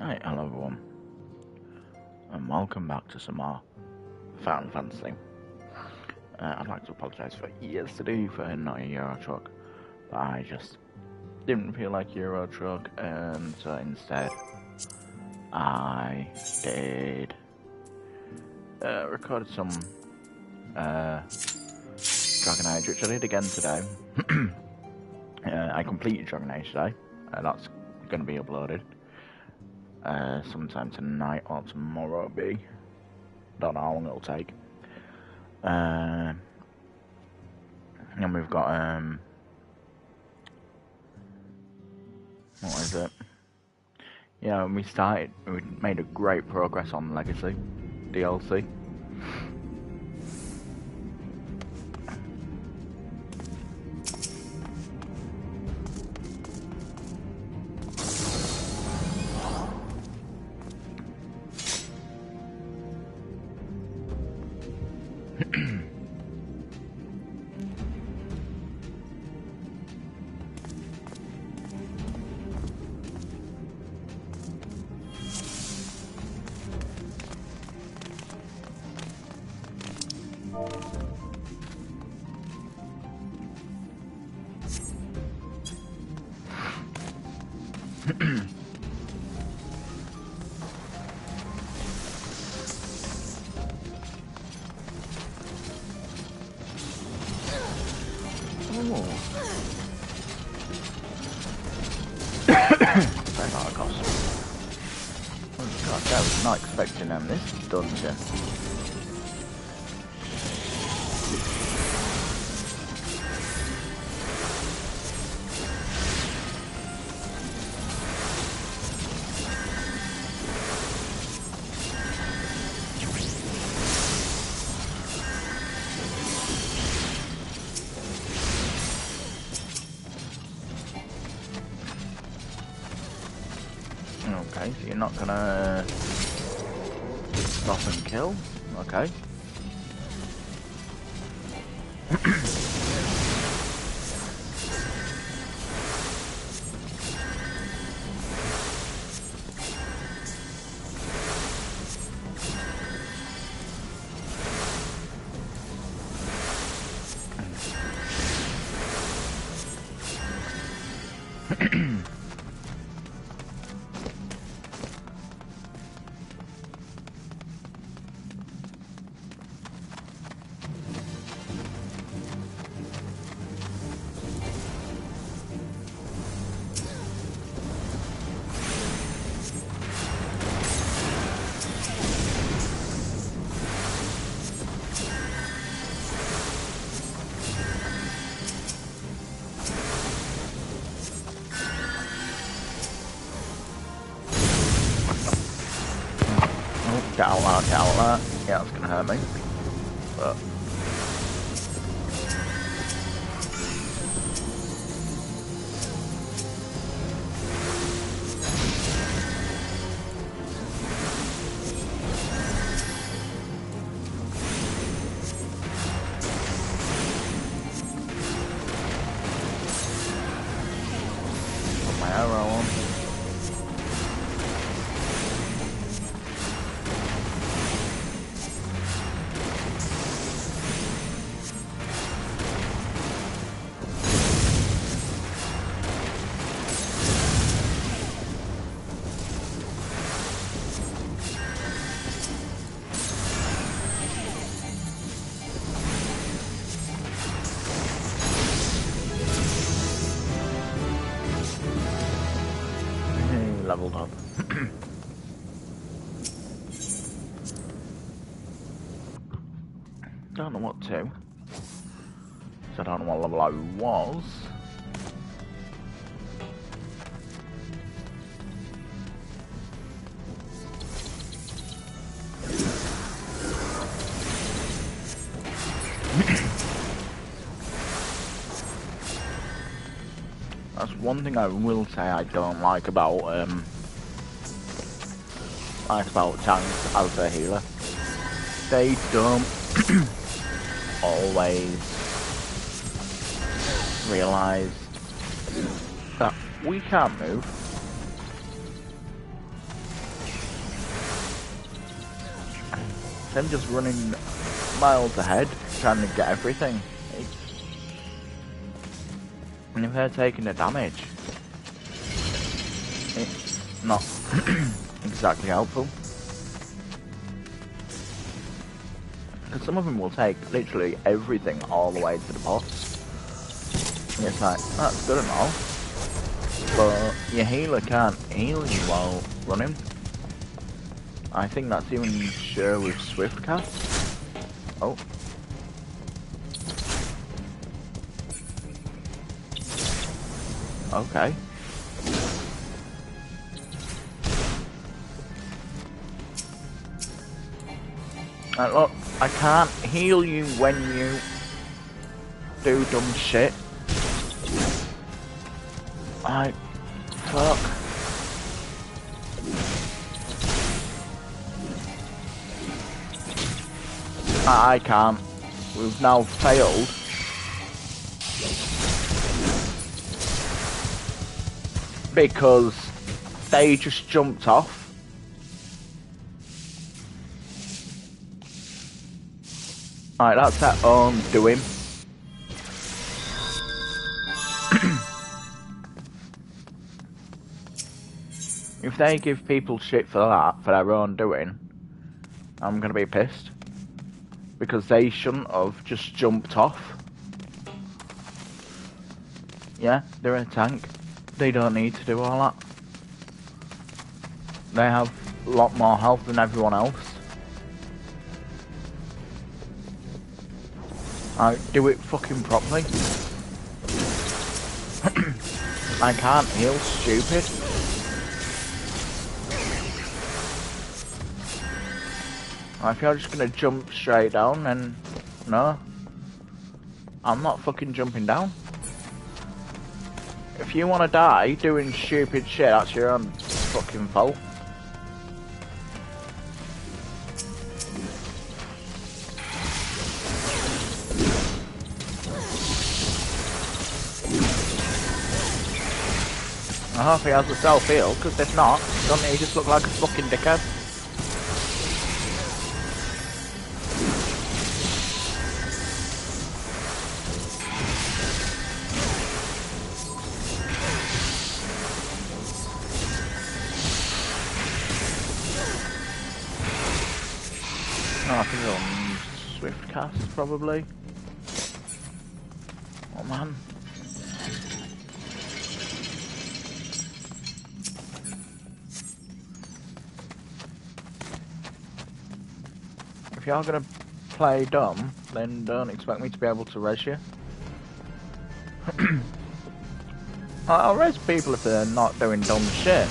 Right, hello everyone, and welcome back to some more Final Fantasy. I'd like to apologise for yesterday for not a Euro Truck, but I just didn't feel like Euro Truck, and so instead I did recorded some Dragon Age, which I did again today. I completed Dragon Age today. That's going to be uploaded sometime tonight or tomorrow. It'll be. Don't know how long it'll take. And we've got what is it? Yeah, we made a great progress on Legacy DLC. I was not expecting them this dungeon. Okay, so you're not gonna stop and kill? Okay. Get out there, get out there. Yeah, that's gonna hurt me. But put my arrow on. Leveled up. Don't know what to. So I don't know what level I was. That's one thing I will say I don't like about tanks as a healer. They don't always realise that we can't move. them just running miles ahead, trying to get everything. And if they're taking the damage, it's not exactly helpful. Because some of them will take literally everything all the way to the boss. And it's like, that's good and all, but your healer can't heal you while running. I think that's even sure with Swift Cast. Oh. Okay. Look, I can't heal you when you do dumb shit. Fuck. I can't. We've now failed. Because they just jumped off. Alright, that's their own doing. If they give people shit for that, for their own doing, I'm gonna be pissed. Because they shouldn't have just jumped off. Yeah, they're a tank. They don't need to do all that. They have a lot more health than everyone else. Do it fucking properly. I can't heal, stupid. If you're just gonna jump straight down, then no. I'm not fucking jumping down. If you wanna die doing stupid shit, that's your own fucking fault. I hope he has a self-heal, because if not, doesn't he just look like a fucking dickhead? Oh, I think on Swift Cast, probably. Oh man. If you're gonna play dumb, then don't expect me to be able to res you. I'll res people if they're not doing dumb shit.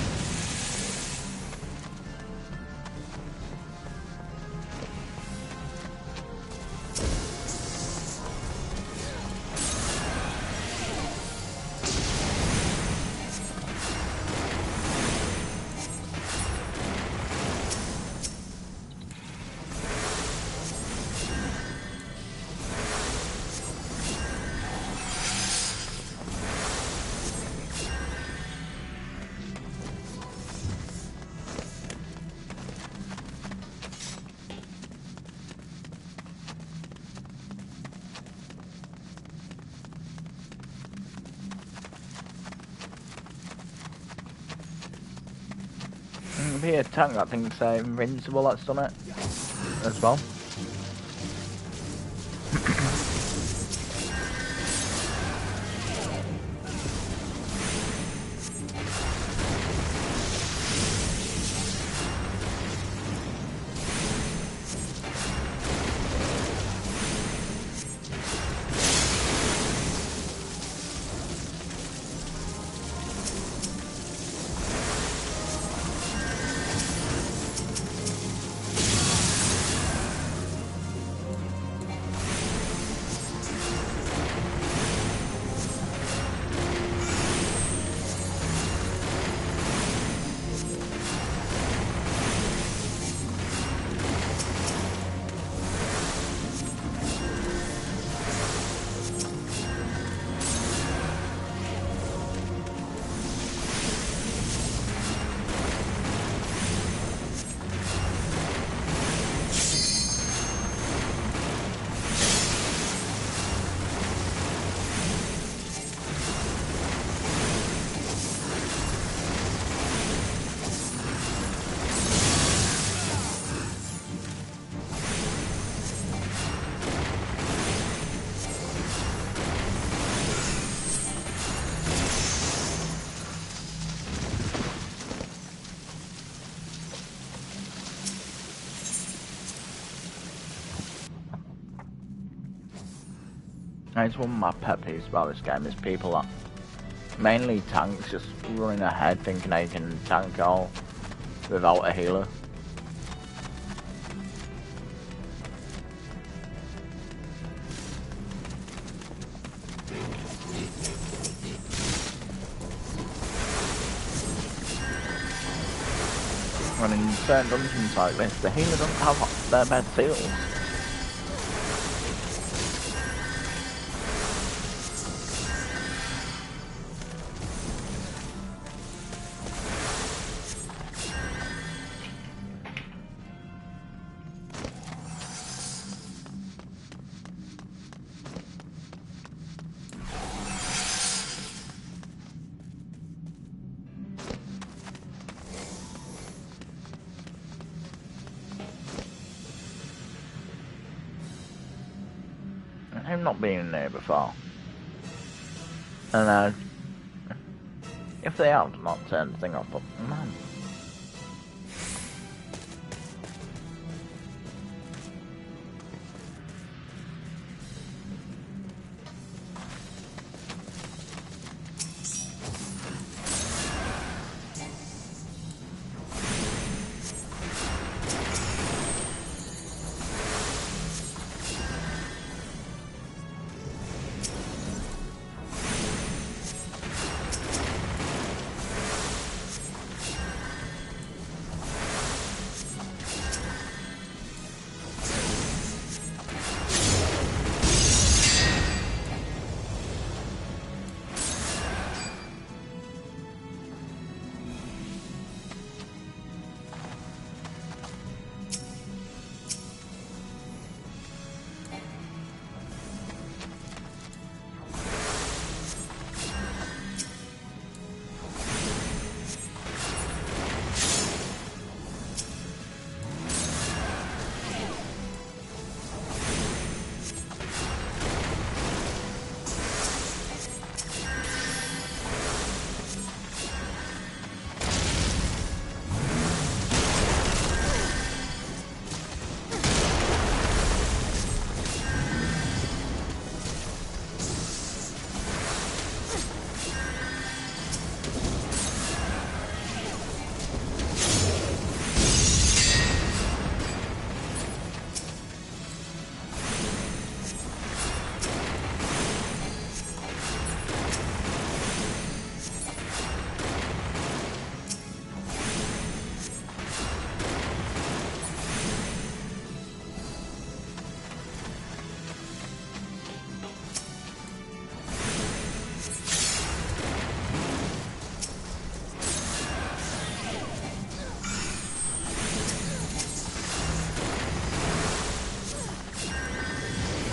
Be a tank that thinks invincible that's done it as well. It's one of my pet peeves about this game is people that, mainly tanks, just running ahead thinking they can tank all without a healer. When in certain dungeons like this, the healer doesn't have their best heals. I've not been in there before. And if they have not turned the thing off, but man.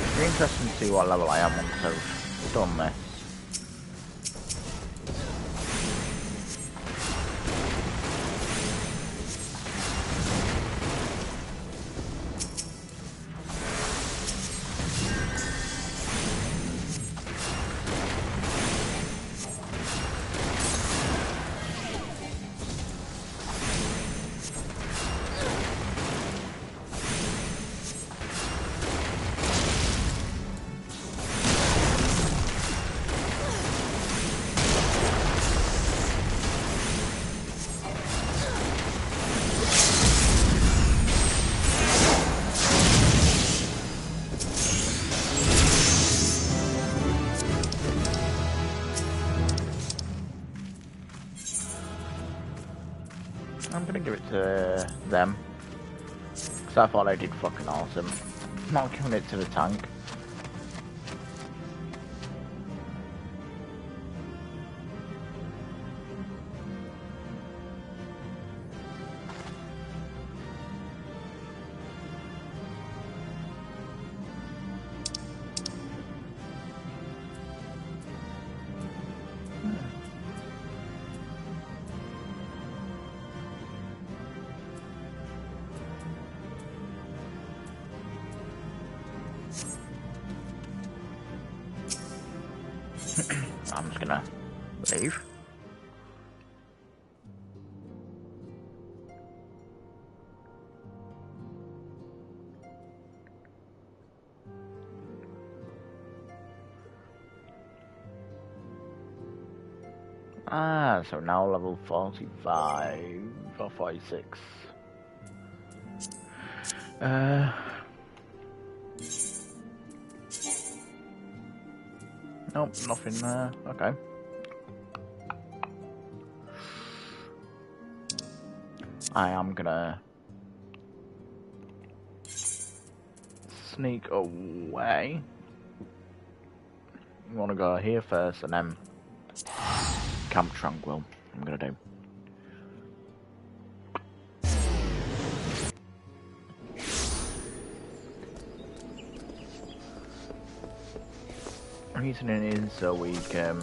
It'll be interesting to see what level I am once I've done this. I'm gonna give it to them, because I thought they did fucking awesome. I'm not giving it to the tank. I'm just gonna leave. Ah, so now level 45 or 46. Nope, nothing there. Okay. I am gonna sneak away. You wanna go here first and then Camp Tranquil. I'm gonna do. Reason it is so we can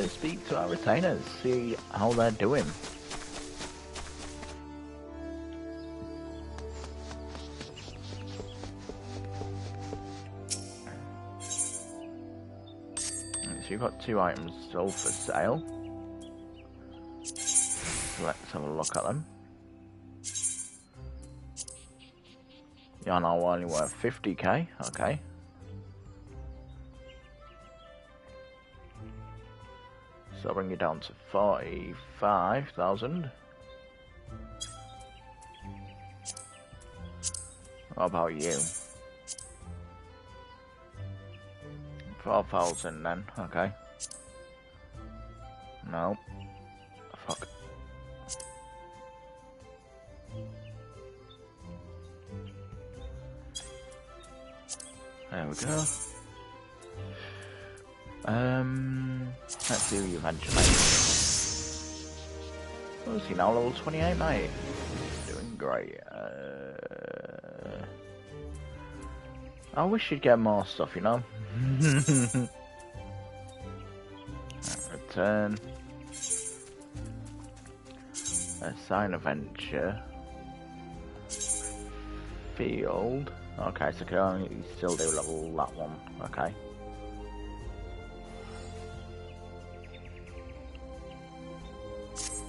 speak to our retainers, see how they're doing. So you've got 2 items still for sale. So let's have a look at them. You're now only worth 50k, okay. So I'll bring you down to 45,000. What about you? 4,000 then, okay. No. Fuck. There we go. Let's see who you eventually. Oh, see now level 28, mate. Doing great. I wish you'd get more stuff, you know. Return. Assign adventure. Field. Okay, so can only still do level that one. Okay.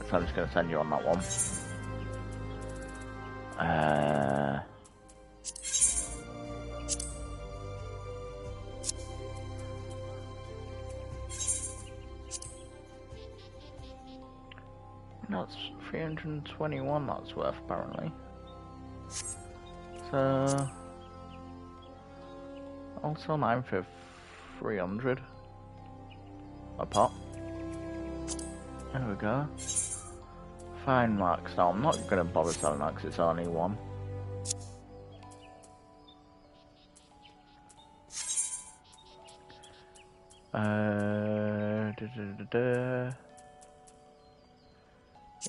So I'm just going to send you on that one. That's 321 that's worth apparently. So also 9 for 300 a pop. There we go. Fine marks. Now I'm not going to bother selling that because it's only 1.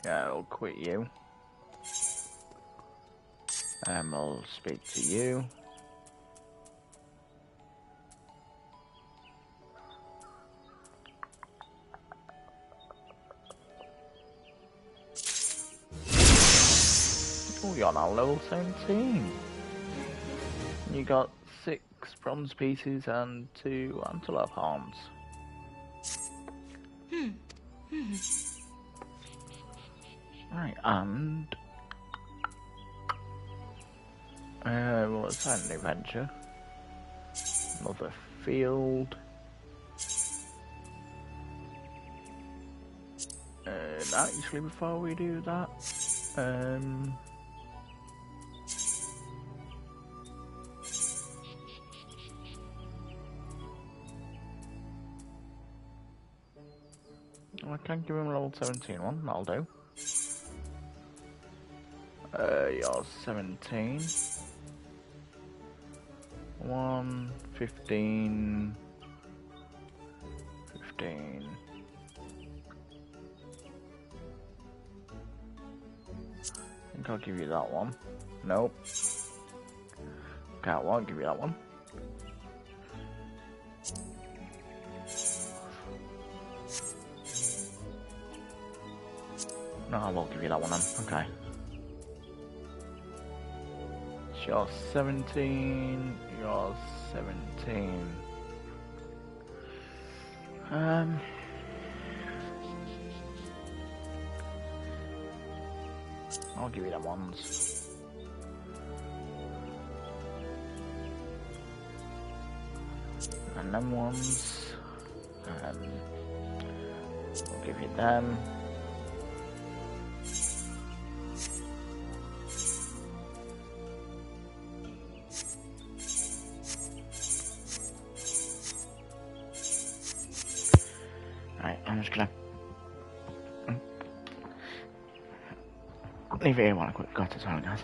Yeah, I'll quit you. I'll speak to you. Oh, you're now level 17. You got 6 bronze pieces and 2 antelope horns. Right, and well, it's an adventure. Another field. Actually, before we do that, I can give him a level 17 one, that'll do. You're 17. 1, 15, 15. I think I'll give you that one. Nope. Okay, I won't give you that one. No, I won't give you that one then. Okay. You're 17. You're 17. I'll give you that ones. And them ones. We'll give you them. Right, I'm just gonna leave it here while I quick got to toilet, guys.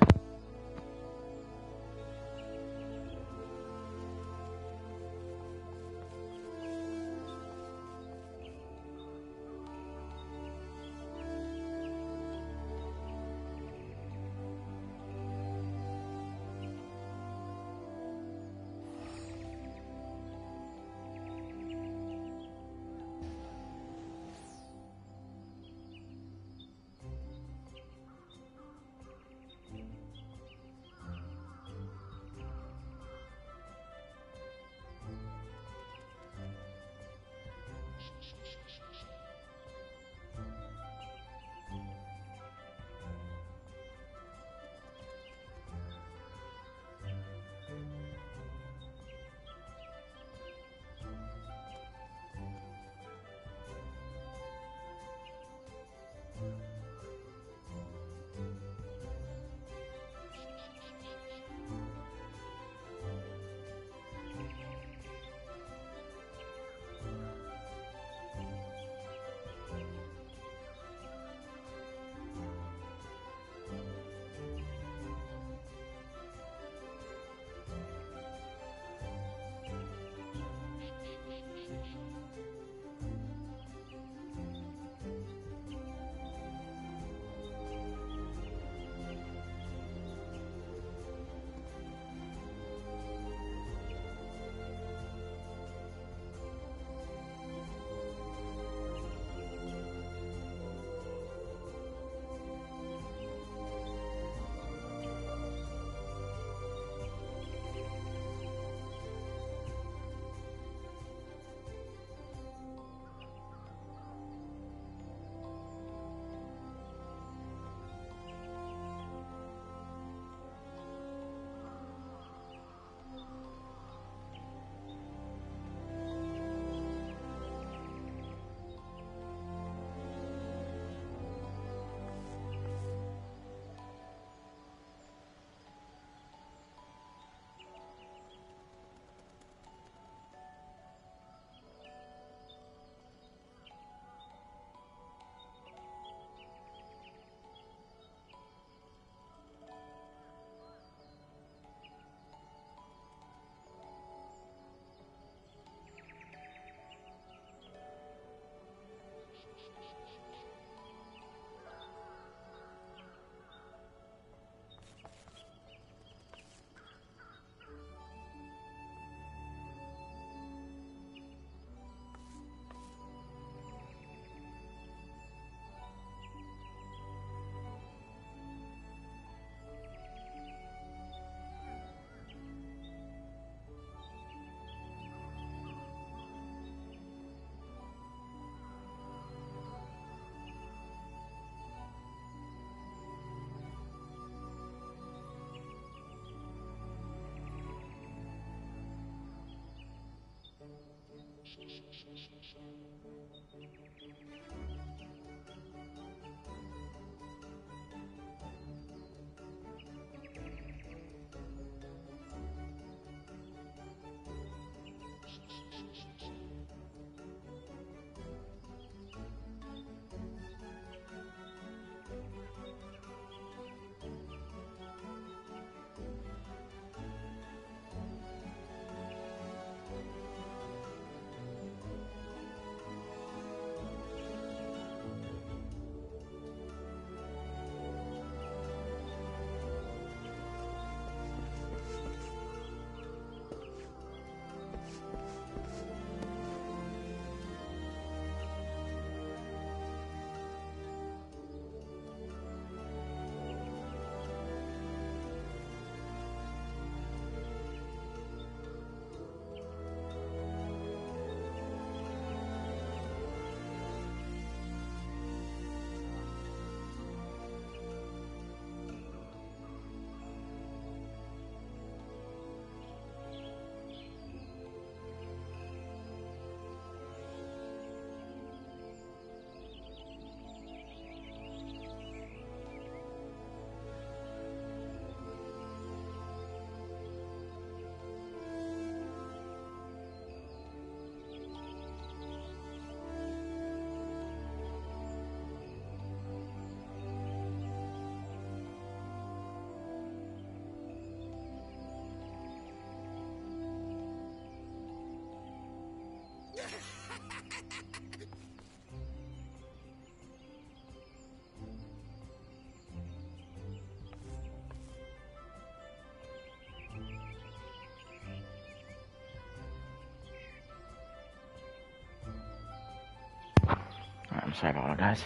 Sorry about that, guys.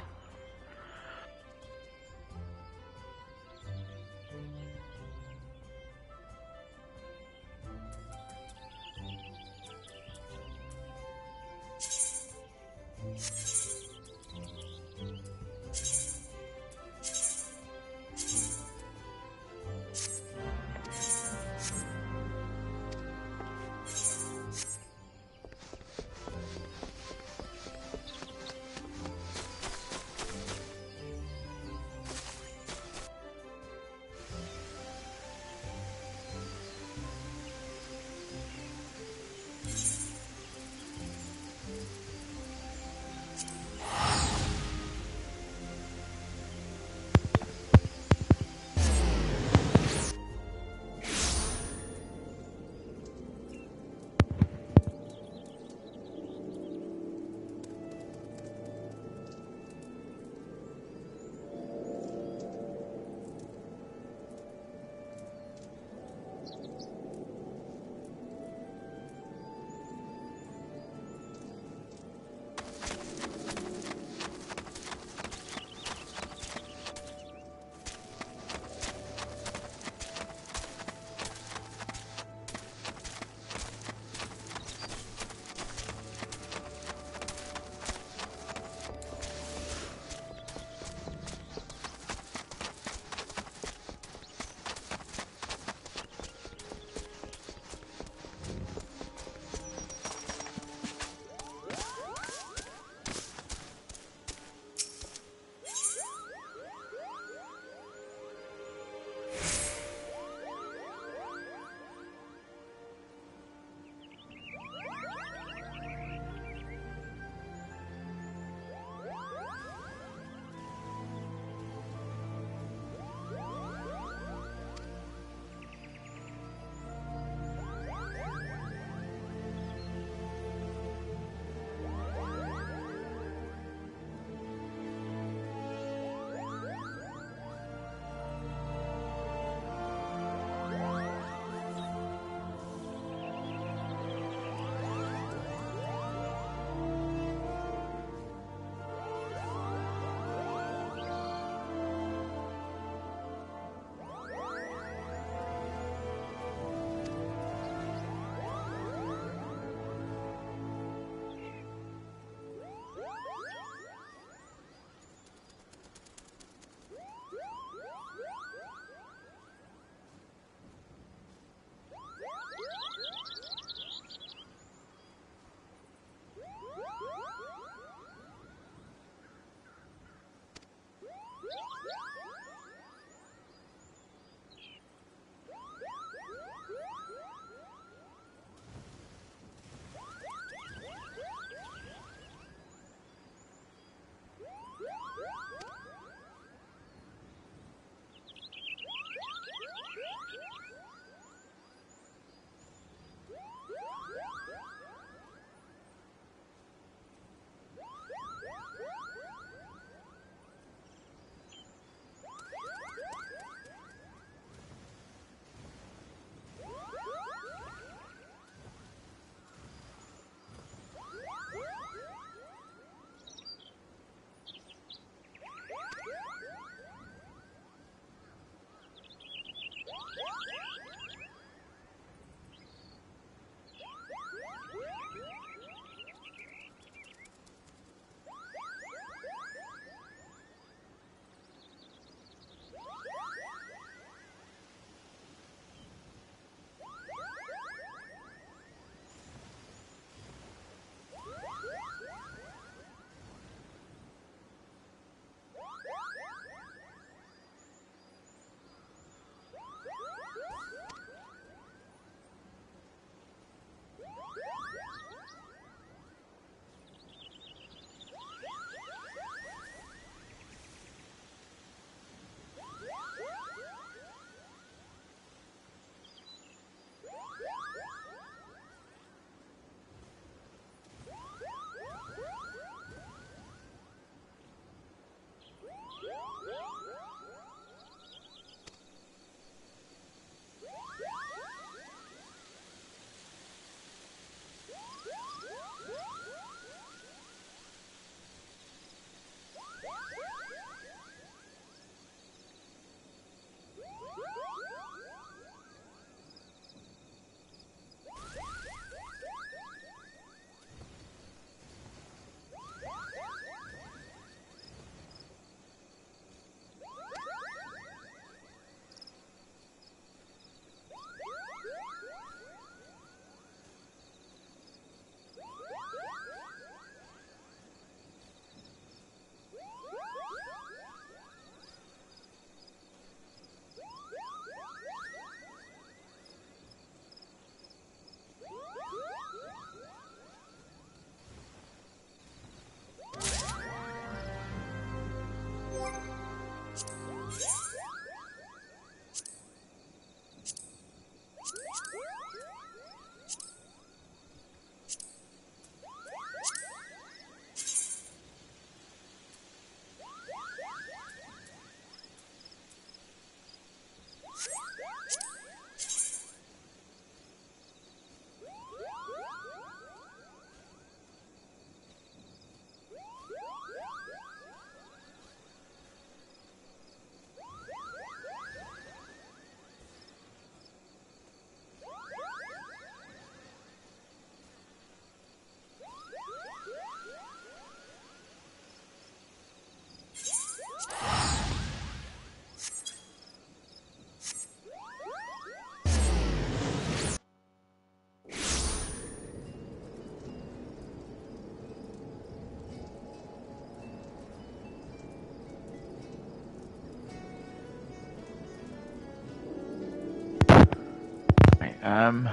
Let's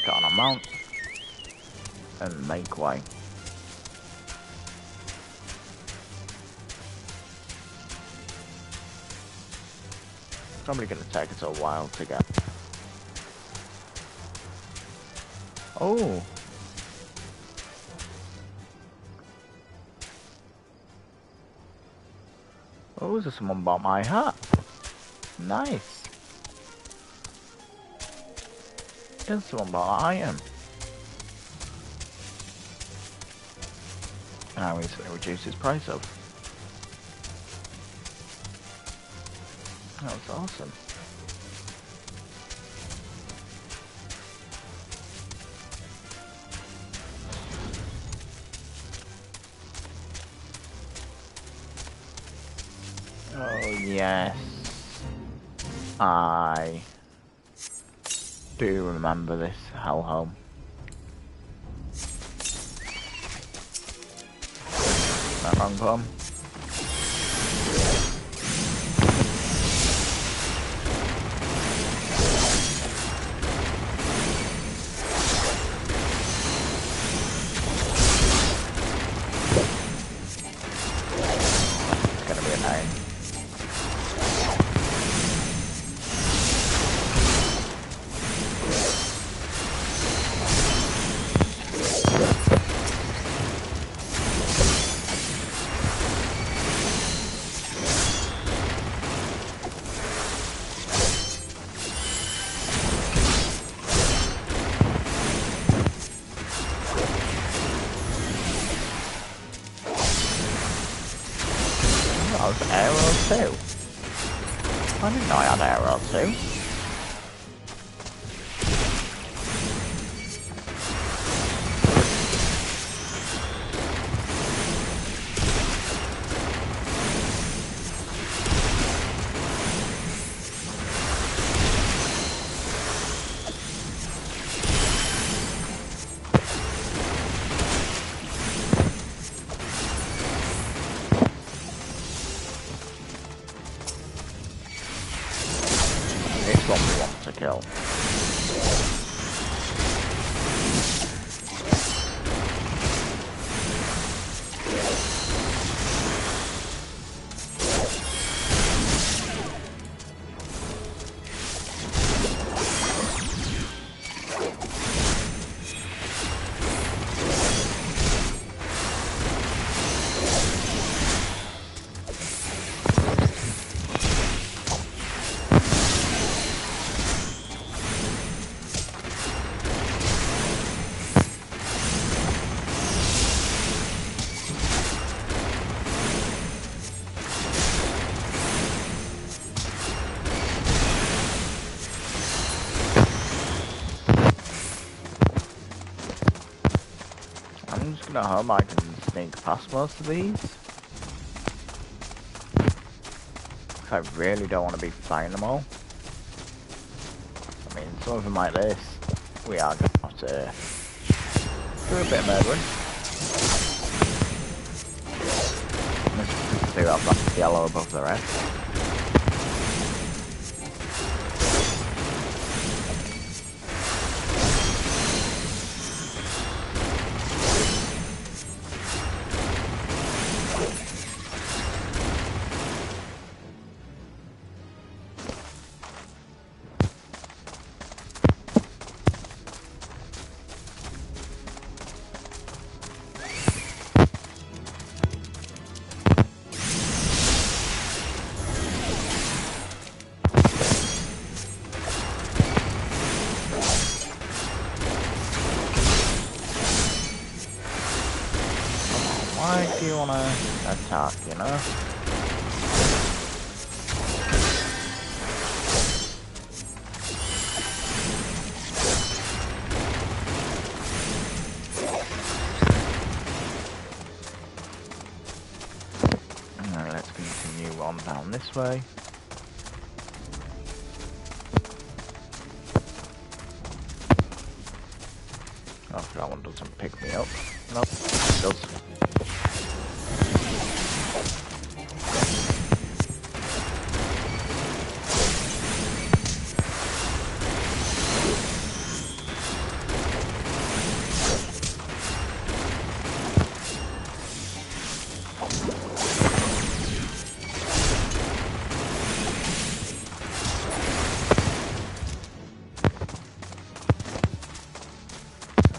get on a mount and make way. It's probably going to take us a while to get. Oh. Oh, is there someone bought my hat? Nice. There's someone bought an item. Now he's going to reduce his price up. That was awesome. Oh yes, I do remember this hellhole. That wrong bomb. It's gonna be a pain. That was arrow too. I didn't know I had arrow too. It's what we want to kill. I'm just gonna hope I can sneak past most of these. I really don't want to be fighting them all. I mean, some of them like this, we are gonna have to do a bit of murdering. Let's do that yellow above the rest. Why do you want to attack, you know? And let's continue on down this way. Oh, that one doesn't pick me up. Nope, it does.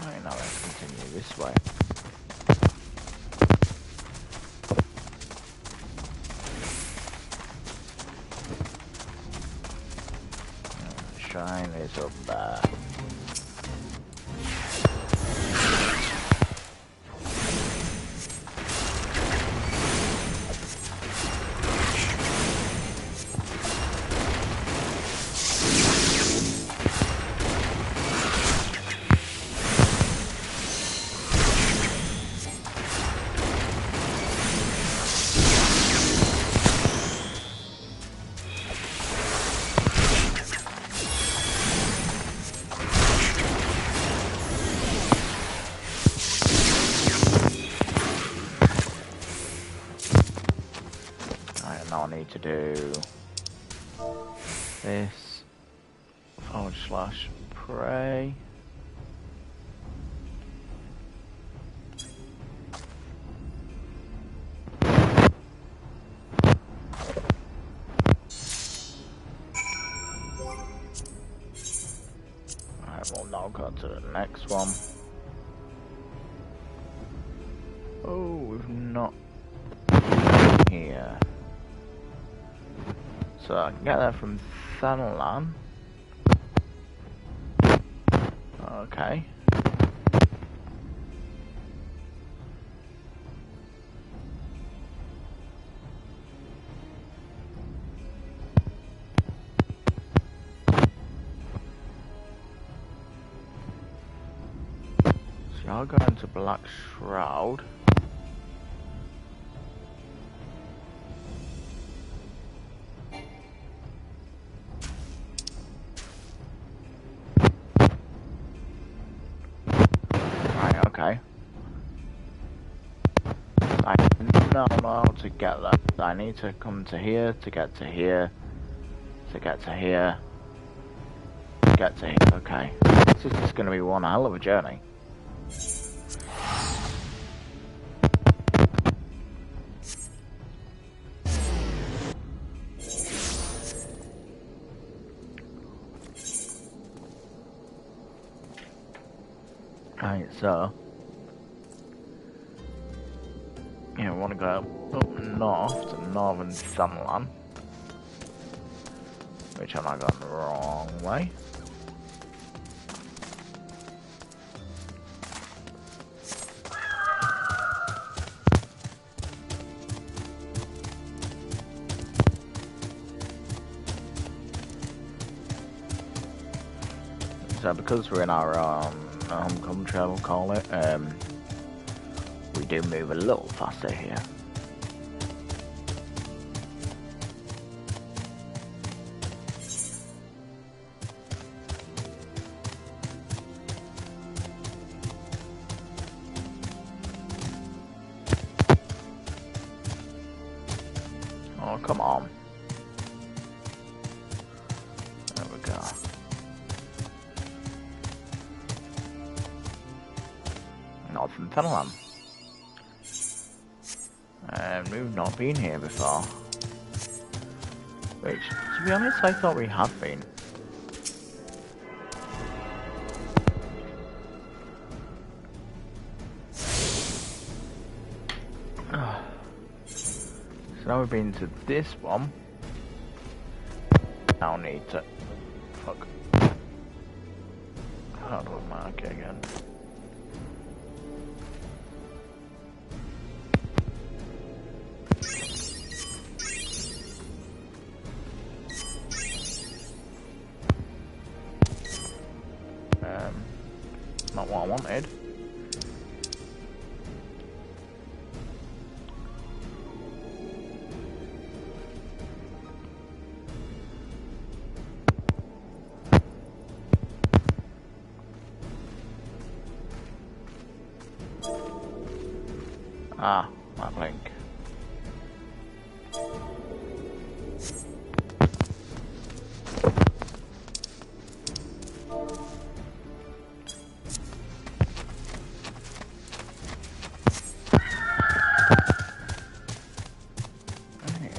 Right, now let's continue this way. Shrine is up there. Now I need to do this / pray. Alright, we'll now go to the next one. Oh, we've not here. So I can get that from Thanalan. Okay. So I'll go into Black Shroud. Okay. I don't know how to get that. I need to come to here to get to here, to get to here, to get to here. Okay. This is just going to be one hell of a journey. Right, so yeah, I want to go up north to northern Sunland, which I'm not going the wrong way. So because we're in our home country, I will call it, we do move a little faster here. Oh, come on. There we go. Northern Thanalan. And we've not been here before. Which, to be honest, I thought we had been. So now we've been to this one. Now I need to... Fuck. How do I mark it again? Not what I wanted. Ah, that link.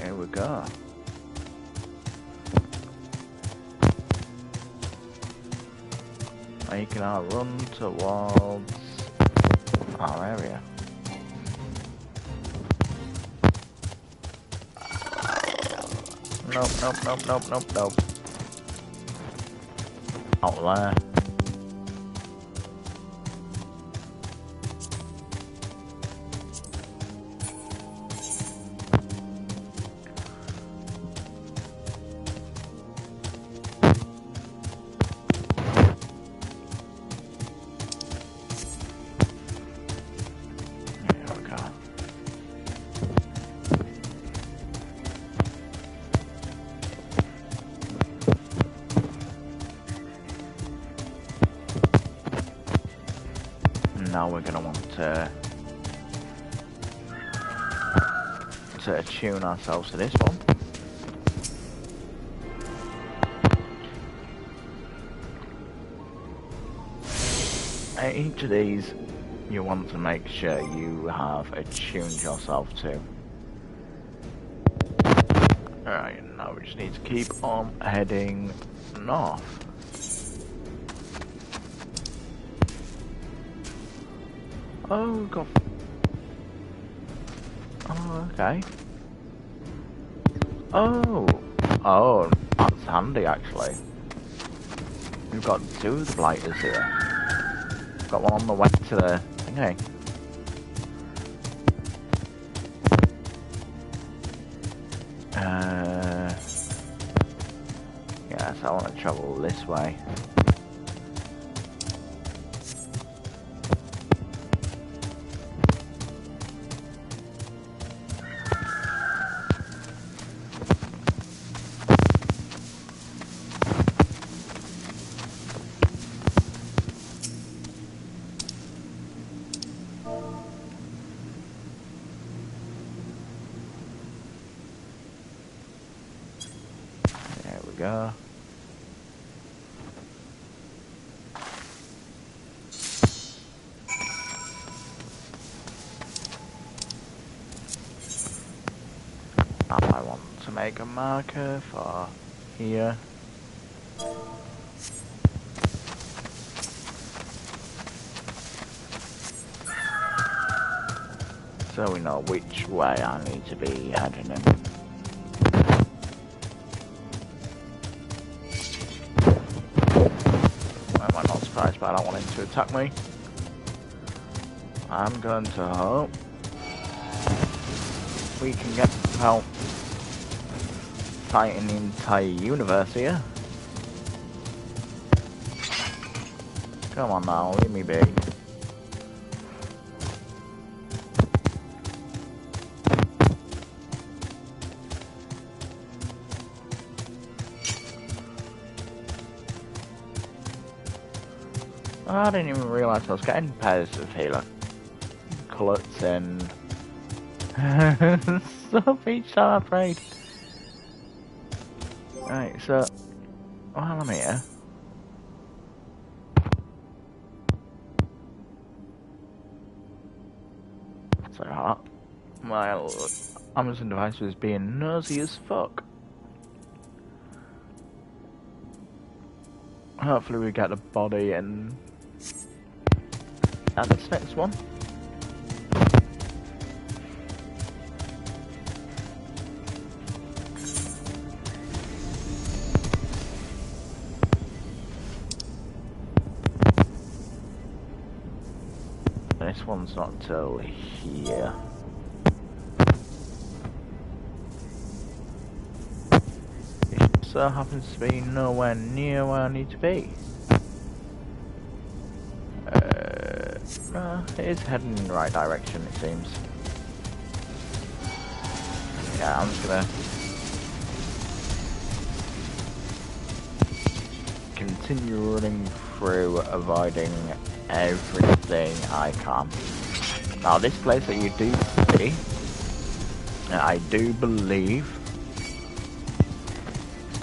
Here we go. Making our run towards our area. Nope, nope, nope, nope, nope, nope. Out there. Now we're gonna want to tune ourselves to this one. At each of these, you want to make sure you have attuned yourself to. Alright, now we just need to keep on heading north. Oh, God. Oh, okay. Oh, that's handy actually. We've got two of the blighters here. Got one on the way to the thingy. Yes, I want to travel this way. There we go. Now I want to make a marker for here. So we know which way I need to be heading in. I'm not surprised, but I don't want him to attack me. I'm going to hope we can get help fighting the entire universe here. Come on now, leave me be. I didn't even realise I was getting pairs of healer cullets and stuff each time I prayed. Right, so while I'm here, sorry about that. My Amazon device was being nosy as fuck. Hopefully we get the body and this next one. This one's not till here. It so happens to be nowhere near where I need to be. It is heading in the right direction, it seems. Yeah, I'm just gonna continue running through, avoiding everything I can. Now this place that you do see, I do believe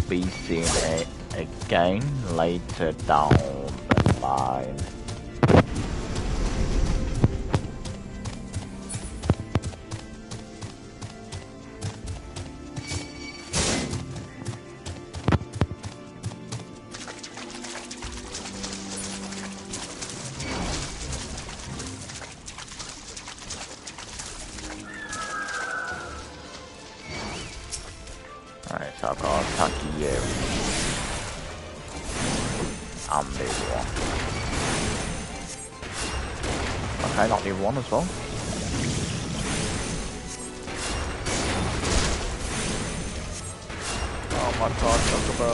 be seeing it again later down the line. Alright, so I've got to attack you. And the other one. Okay, not the other one as well. Oh my god, Chocobo.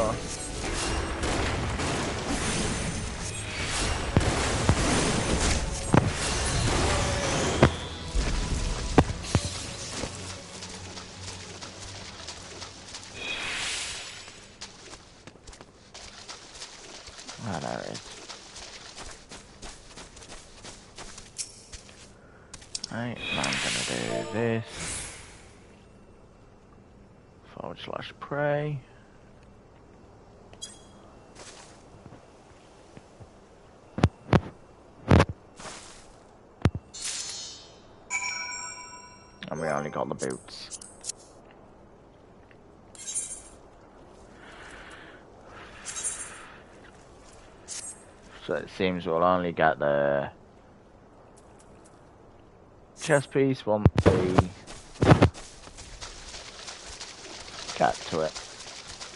Ah, there it is. Right, now I'm gonna do this. /pray. And we only got the boots. So it seems we'll only get the chest piece once we get to it.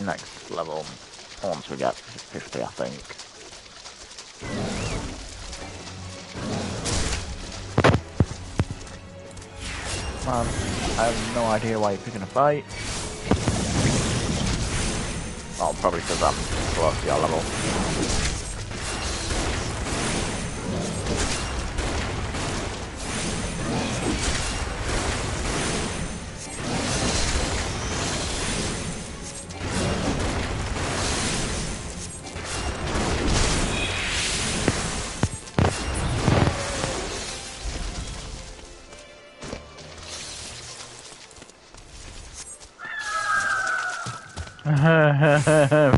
Next level, once we get 50, I think. Man, I have no idea why you're picking a fight. Well, probably because I'm close to your level.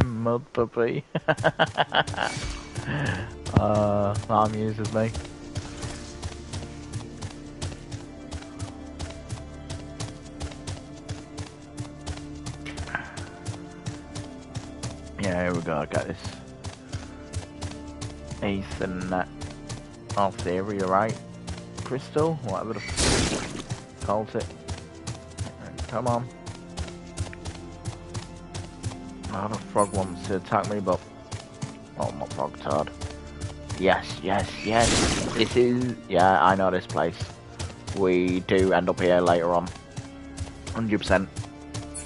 Mud puppy. That amuses me. Yeah, here we go, get this ace and that off the area, right? Crystal, whatever the f called it. Come on. Now the frog wants to attack me, but... Oh, my frog turd. Yes, yes, yes. This is... Yeah, I know this place. We do end up here later on. 100%.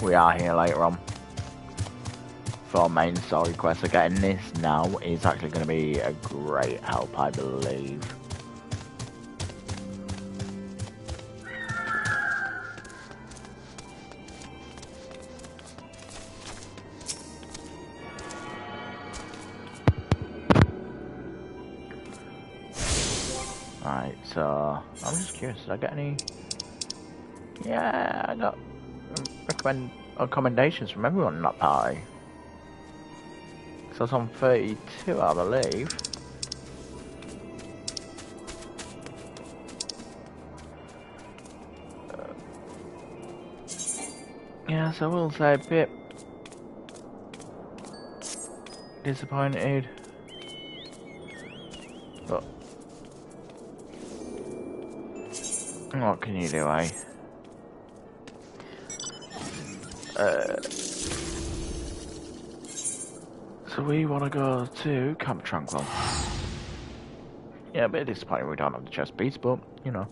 We are here later on. For main story quest. So getting this now is actually going to be a great help, I believe. Right, so I'm just curious, did I get any? Yeah, I got recommendations from everyone in that party. So it's on 32, I believe. Yeah, so I will say a bit disappointed. But what can you do, eh? So we want to go to Camp Tranquil. Yeah, a bit disappointing we don't have the chest piece, but, you know.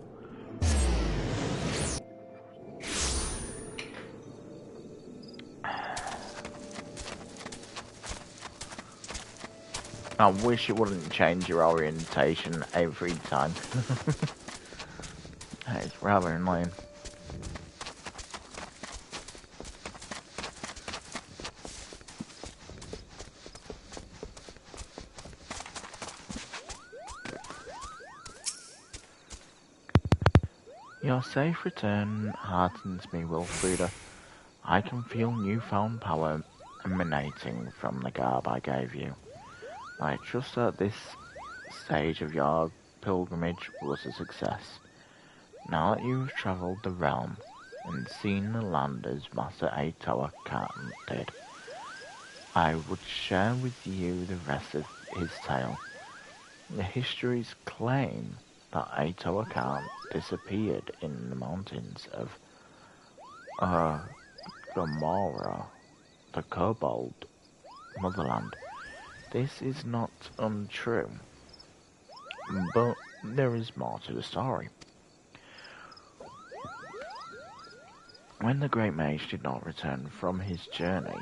I wish it wouldn't change your orientation every time. That is rather annoying. Your safe return heartens me, Wilfrida. I can feel newfound power emanating from the garb I gave you. I trust that this stage of your pilgrimage was a success. Now that you've travelled the realm and seen the land as Master Aitoa Khan did, I would share with you the rest of his tale. The histories claim that Aitoa Khan disappeared in the mountains of Gomorrah, the Kobold motherland. This is not untrue, but there is more to the story. When the Great Mage did not return from his journey,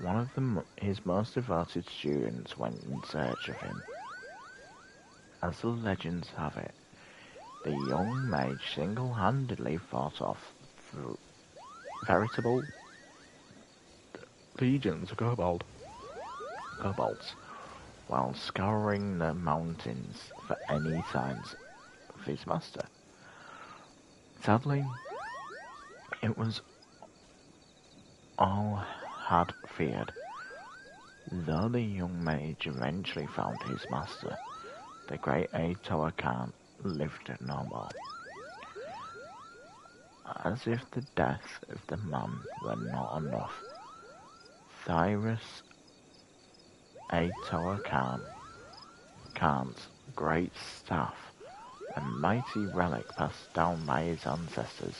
one of his most devoted students went in search of him. As the legends have it, the young mage single-handedly fought off veritable legions of kobolds while scouring the mountains for any signs of his master. Sadly, it was all had feared. Though the young mage eventually found his master, the great Aitoa Khan lived no more. As if the death of the man were not enough, Cyrus Aitoa Khan's great staff, a mighty relic passed down by his ancestors,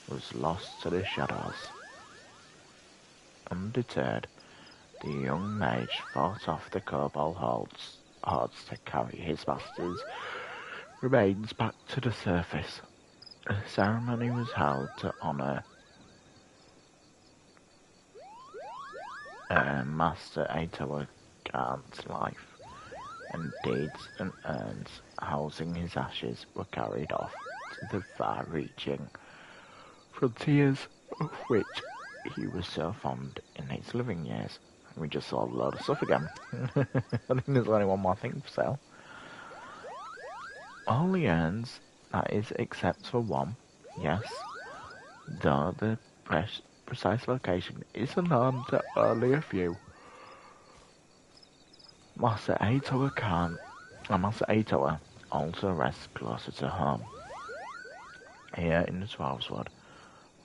was lost to the shadows. Undeterred, the young mage fought off the kobold hordes to carry his master's remains back to the surface. A ceremony was held to honour Master Aitoa Khan's life, and deeds and urns housing his ashes were carried off to the far-reaching frontiers of which he was so fond in his living years. We just saw a load of stuff again. I think there's only one more thing for sale. All the urns, that is, except for one, yes, though the precise location is unknown to only a few. Master Aitoa Khan, and Master Aitoa also rests closer to home. Here in the Twelveswood,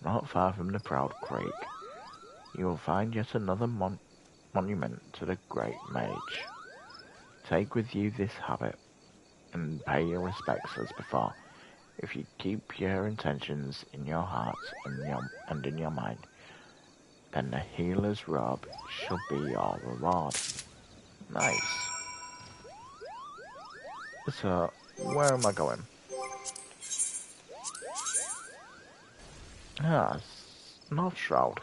not far from the Proud Creek, you will find yet another monument to the Great Mage. Take with you this habit, and pay your respects as before. If you keep your intentions in your heart and in your mind, then the healer's robe shall be your reward. Nice. So, where am I going? Ah, North Shroud.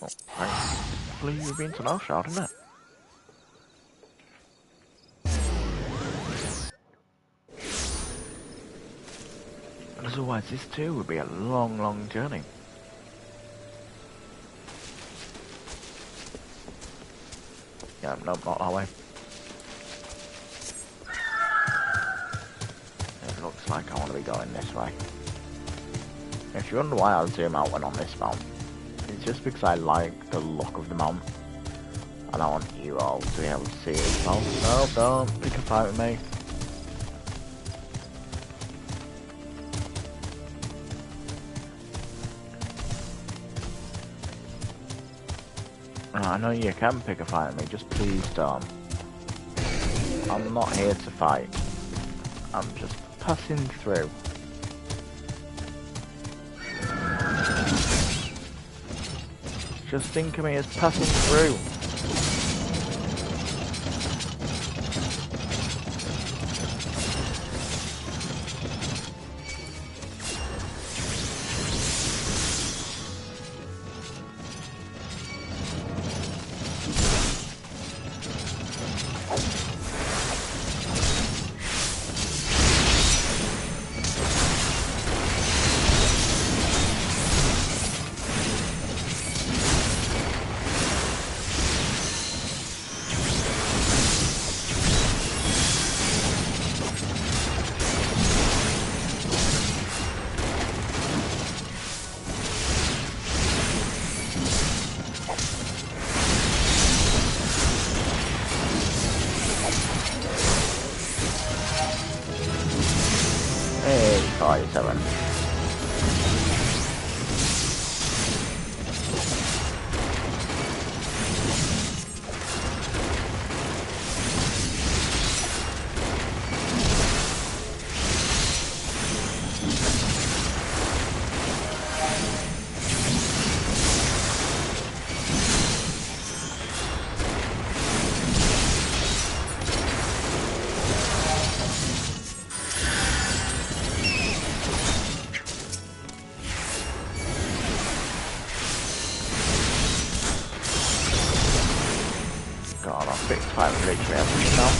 Oh, right. I believe you've been to North Shroud, isn't it? Otherwise, this too would be a long, long journey. Yeah, no, not that way. It looks like I want to be going this way. If you wonder why I zoom out when on this mount, it's just because I like the look of the mount. And I want you all to be able to see it as well. No, don't pick a fight with me. I know you can pick a fight with me, just please don't. I'm not here to fight. I'm just passing through. Just think of me as passing through. 47. God, I'll fix 5 literally everything now.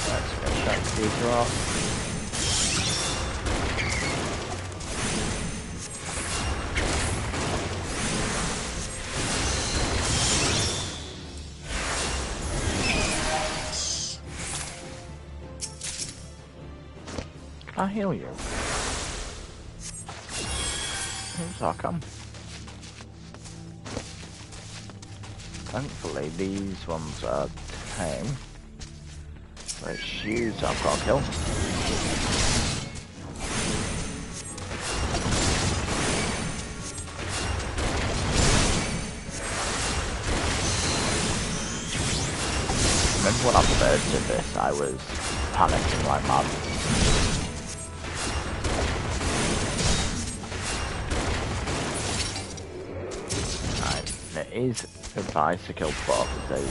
Let's go check these off. Can I heal you? Yes, I can. Thankfully, these ones are tame. Which use I've got to kill. Remember when I first did this, I was panicking like mad. Right, it is advised to kill both of those.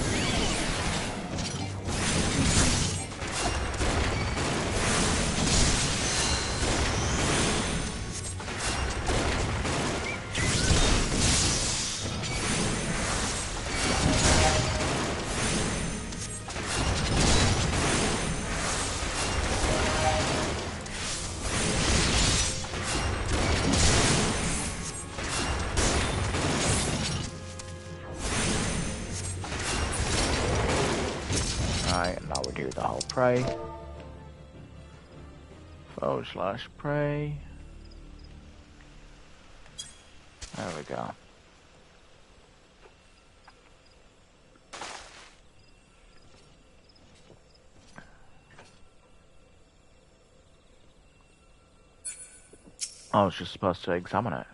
Right, now we do the whole prey. /prey. There we go. I was just supposed to examine it.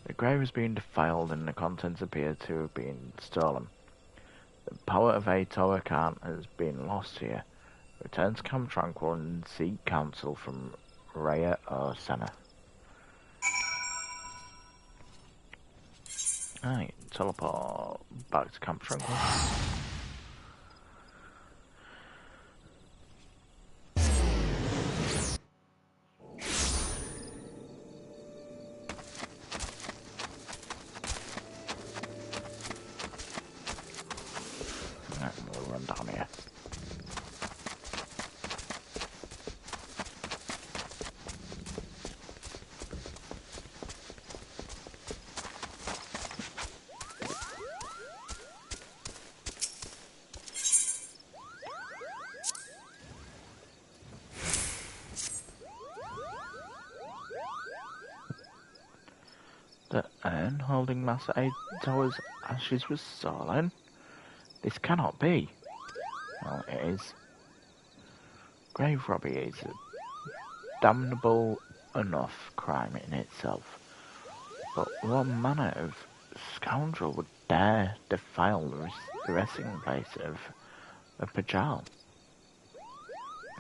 The grave has been defiled and the contents appear to have been stolen. The power of Ato Khan has been lost here. Return to Camp Tranquil and seek counsel from Rhea or Senna. Alright, teleport back to Camp Tranquil. Alright, we'll run down here. The urn holding Master Ato's ashes was stolen? This cannot be. Well, it is. Grave robbery is a damnable enough crime in itself. But what manner of scoundrel would dare defile the resting place of a Pajal?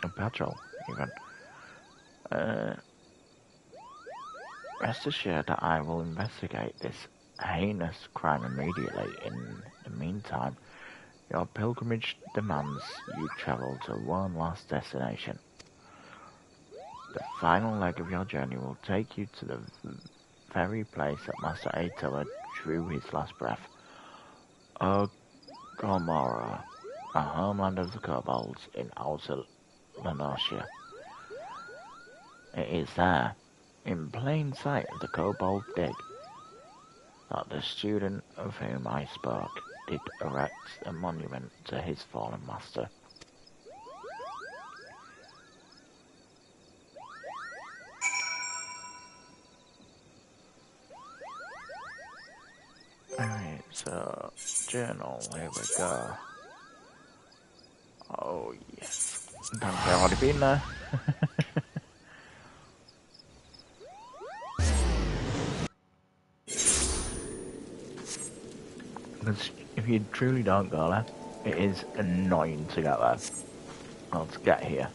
A Pajal, even. Rest assured that I will investigate this heinous crime immediately. In the meantime, your pilgrimage demands you travel to one last destination. The final leg of your journey will take you to the very place that Master Ato drew his last breath. Gomorrah, a homeland of the kobolds in Outer Lenosia. It is there, in plain sight of the kobold dig, that the student of whom I spoke did erect a monument to his fallen master. Alright, so, journal, here we go. Oh yes, I've already been there. Because if you truly don't go there, it is annoying to get there. Or to get here.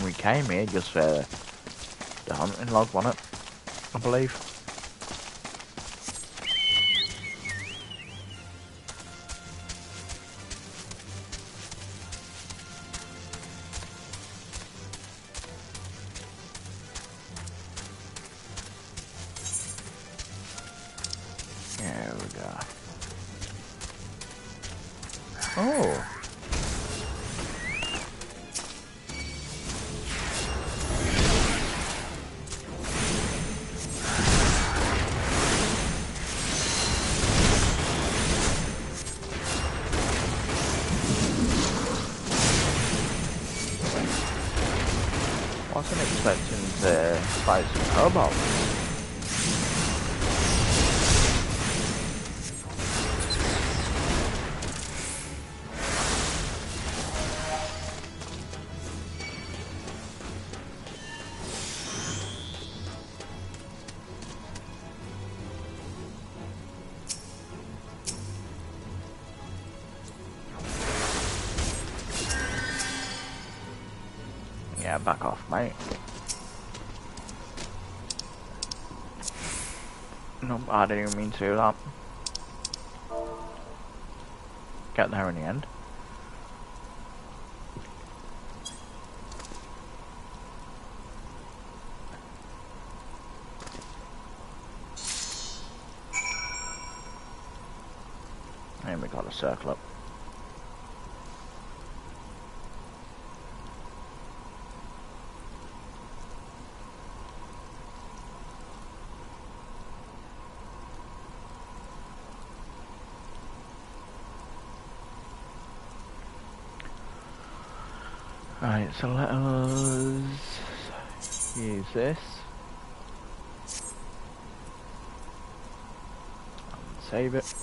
We came here just for the hunting log, wasn't it? I believe. There we go. Oh. Wasn't expecting to fight some kobolds. Yeah, back off, mate. No, I didn't even mean to do that. Get there in the end. And we got a circle up. Right, so let us use this. And save it.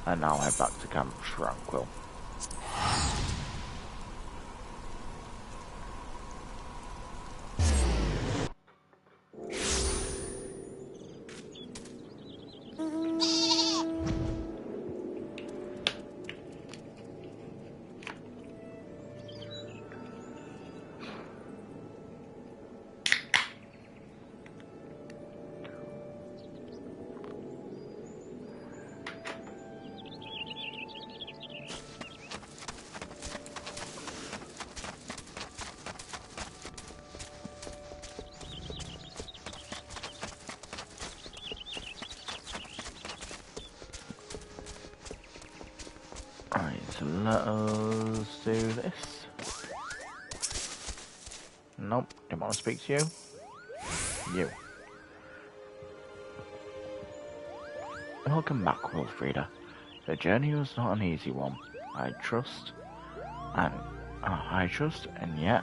And now head back to Camp Tranquil. Right, so let us do this. Nope, didn't want to speak to you. You. Welcome back, Wilfrida. The journey was not an easy one. I trust, and yet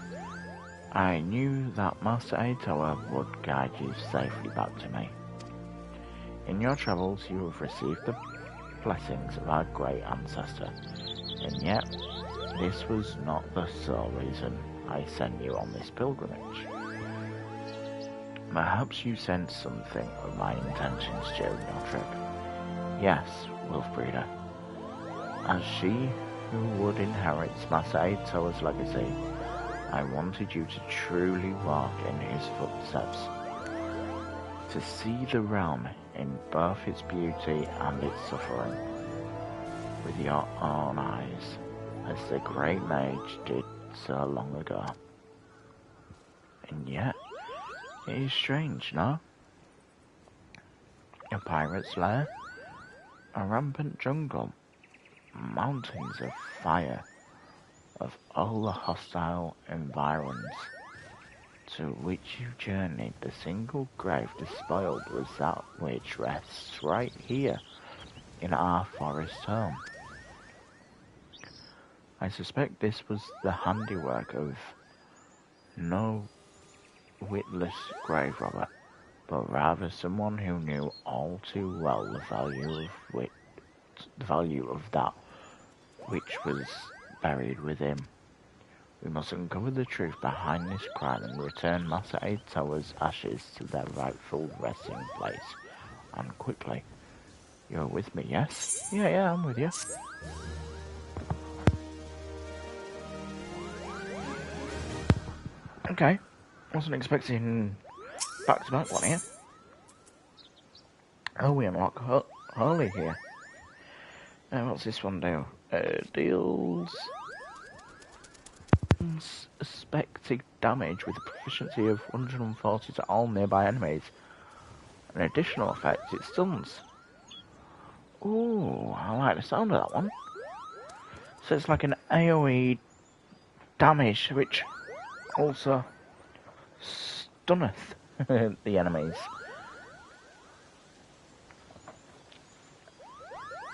I knew that Master Aitoa would guide you safely back to me. In your travels, you have received the blessings of our great ancestor, and yet this was not the sole reason I sent you on this pilgrimage. Perhaps you sensed something of my intentions during your trip. Yes, Wilfrida. As she who would inherit Master Aitoa's legacy, I wanted you to truly walk in his footsteps, to see the realm in both its beauty and its suffering with your own eyes, as the great mage did so long ago. And yet, it is strange, no? A pirate's lair, a rampant jungle, mountains of fire, of all the hostile environs to which you journeyed, the single grave despoiled was that which rests right here in our forest home. I suspect this was the handiwork of no witless grave robber, but rather someone who knew all too well the value of that which was buried with him. We must uncover the truth behind this crime and return Master Tower's ashes to their rightful resting place, and quickly. You're with me, yes? Yeah, I'm with you. Okay, wasn't expecting back-to-back one here. Oh, we unlock Holy here. What's this one do? Deals unsuspected damage with a proficiency of 140 to all nearby enemies. An additional effect, it stuns. Ooh, I like the sound of that one. So it's like an AoE damage, which also stunneth the enemies.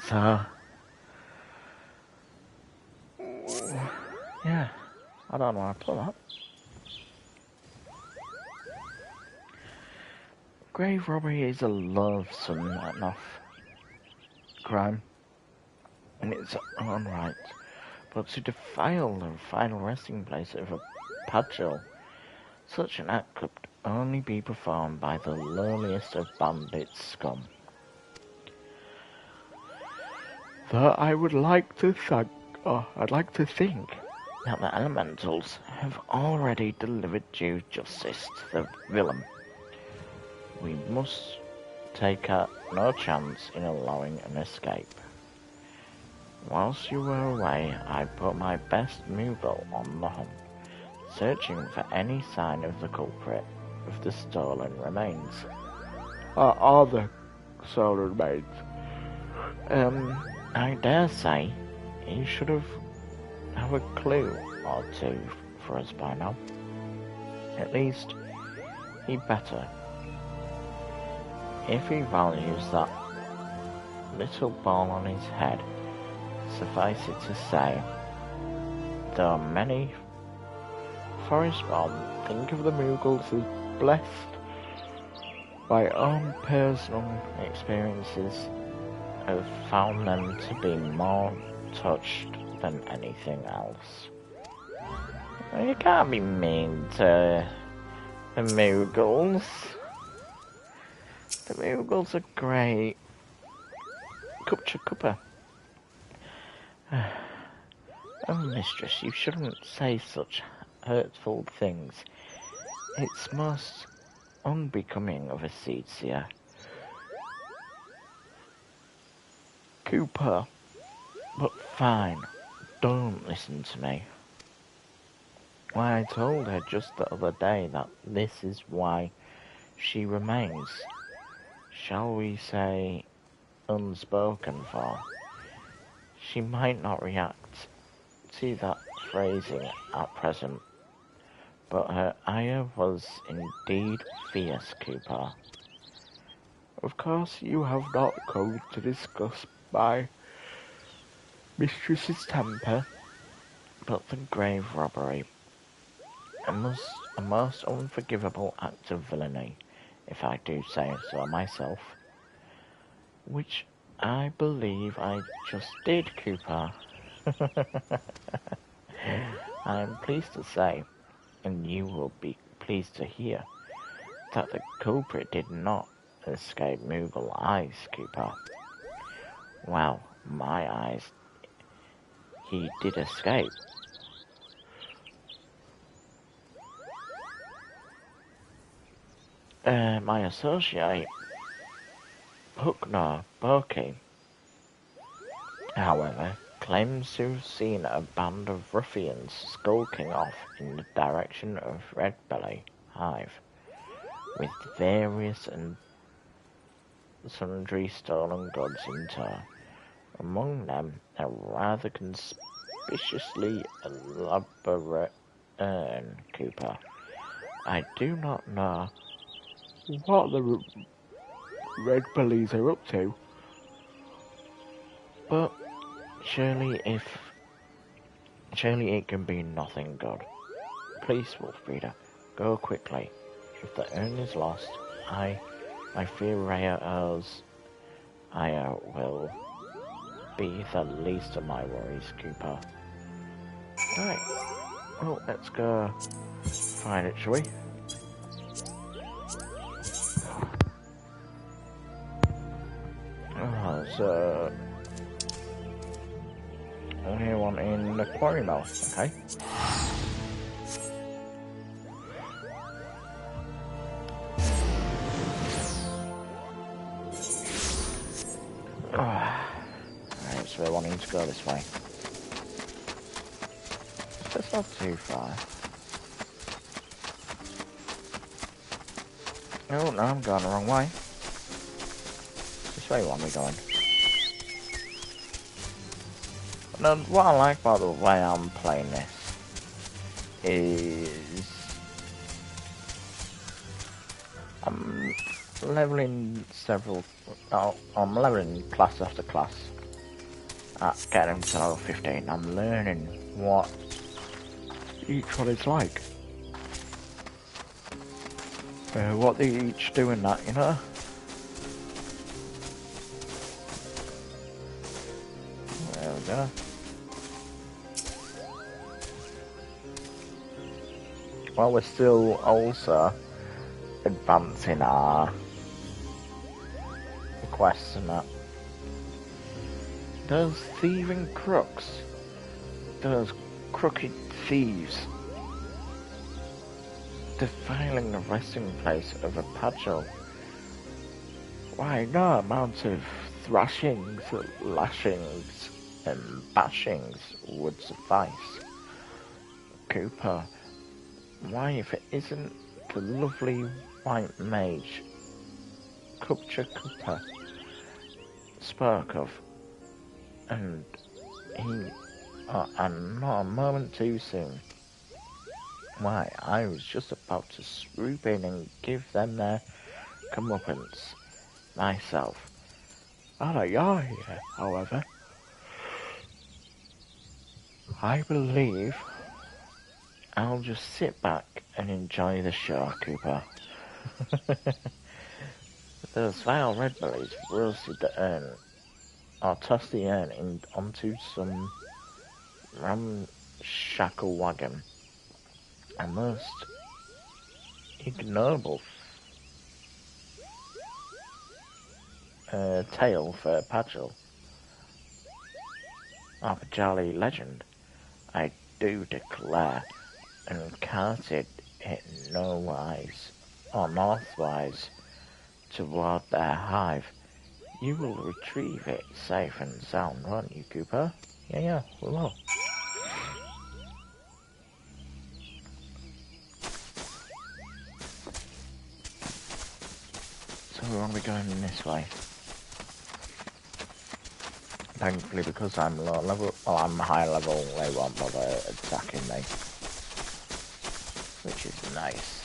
So, yeah, I don't know how to put that. Grave robbery is a loathsome enough crime in its own right, but to defile the final resting place of a patrol, such an act could only be performed by the lowliest of bandit scum. Though I'd like to think that the elementals have already delivered due justice to the villain. We must take no chance in allowing an escape. Whilst you were away, I put my best Moogle on the hunt, searching for any sign of the culprit of the stolen remains. Are the stolen remains? I dare say he should have a clue or two for us by now. At least, he'd better. If he values that little ball on his head, suffice it to say, though many forestmen think of the Moogles as blessed, my own personal experiences have found them to be more touched than anything else. You can't be mean to the Moogles. The Moogles are great. Cuppa. Oh, mistress, you shouldn't say such hurtful things. It's most unbecoming of a seed seer. Cooper, but fine, don't listen to me. Why, I told her just the other day that this is why she remains, shall we say, unspoken for. She might not react to that phrasing at present, but her ire was indeed fierce, Cooper. Of course you have not come to discuss my mistress's temper, but the grave robbery. A most unforgivable act of villainy, if I do say so myself, which I believe I just did, Cooper. I am pleased to say, and you will be pleased to hear, that the culprit did not escape Moogle eyes, Cooper. Well, my eyes, he did escape. My associate, Hooknar Borky, however, claims to have seen a band of ruffians skulking off in the direction of Red Belly Hive, with various and sundry stolen goods in tow. Among them, a rather conspicuously elaborate urn, Cooper. I do not know what the red bellies are up to, but surely it can be nothing good. Please, Wolfbreeder, go quickly. If the urn is lost, I fear Rhea will be the least of my worries, Cooper. Right, well, let's go find it, shall we? So only one in the quarry mill, okay. Alright, so we're wanting to go this way. That's not too far. Oh no, I'm going the wrong way. This way one we're going. Now, what I like about the way I'm playing this is I'm leveling I'm leveling class after class at getting to level 15. I'm learning what each one is like. What they each do in that, you know? There we go. Well, we're still also advancing our quests and that. Those thieving crooks, those crooked thieves, defiling the resting place of a Padgel. Why, no amount of thrashings, lashings, and bashings would suffice. Cooper, why, if it isn't the lovely white mage Cooper spoke of, and not a moment too soon. Why, I was just about to swoop in and give them their comeuppance myself. Now that you're here, however, I believe I'll just sit back and enjoy the show, Cooper. Those vile red bellies roasted the urn, or tossed the urn onto some ramshackle wagon. A most ignoble tale for Padgel. Of a jolly legend, I do declare, and carted it no wise, or northwise, toward their hive. You will retrieve it safe and sound, won't you, Cooper? Yeah, we will. So we want to be going this way. Thankfully, because I'm low level, well, I'm high level, they won't bother attacking me, which is nice.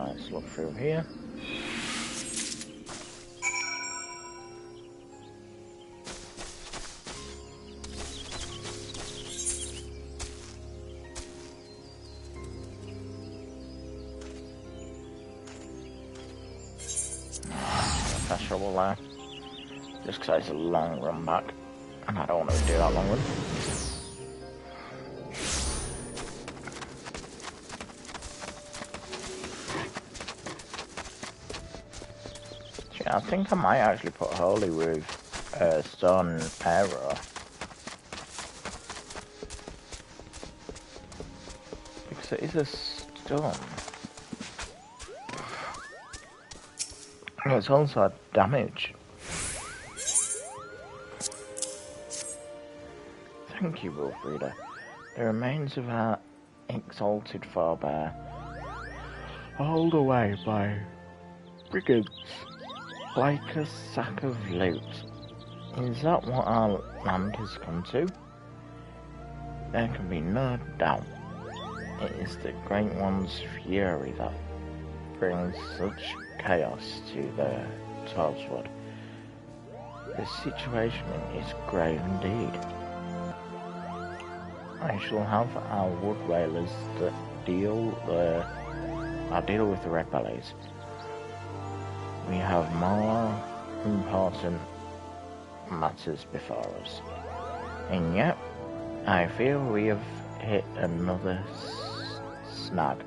let's look through here. That's trouble there. Just because it's a long run back, and I don't want to do that long run. I think I might actually put Holy with Stone Arrow. Because it is a stone. It's also a damage. Thank you, Wolfreader. The remains of our exalted forebear, hauled away by brigands. Like a sack of loot. Is that what our land has come to? There can be no doubt. It is the Great One's fury that brings such chaos to the Torchwood. The situation is grave indeed. I shall have our wood whalers that deal with the red bellies. We have more important matters before us. And yet, I feel we have hit another snag.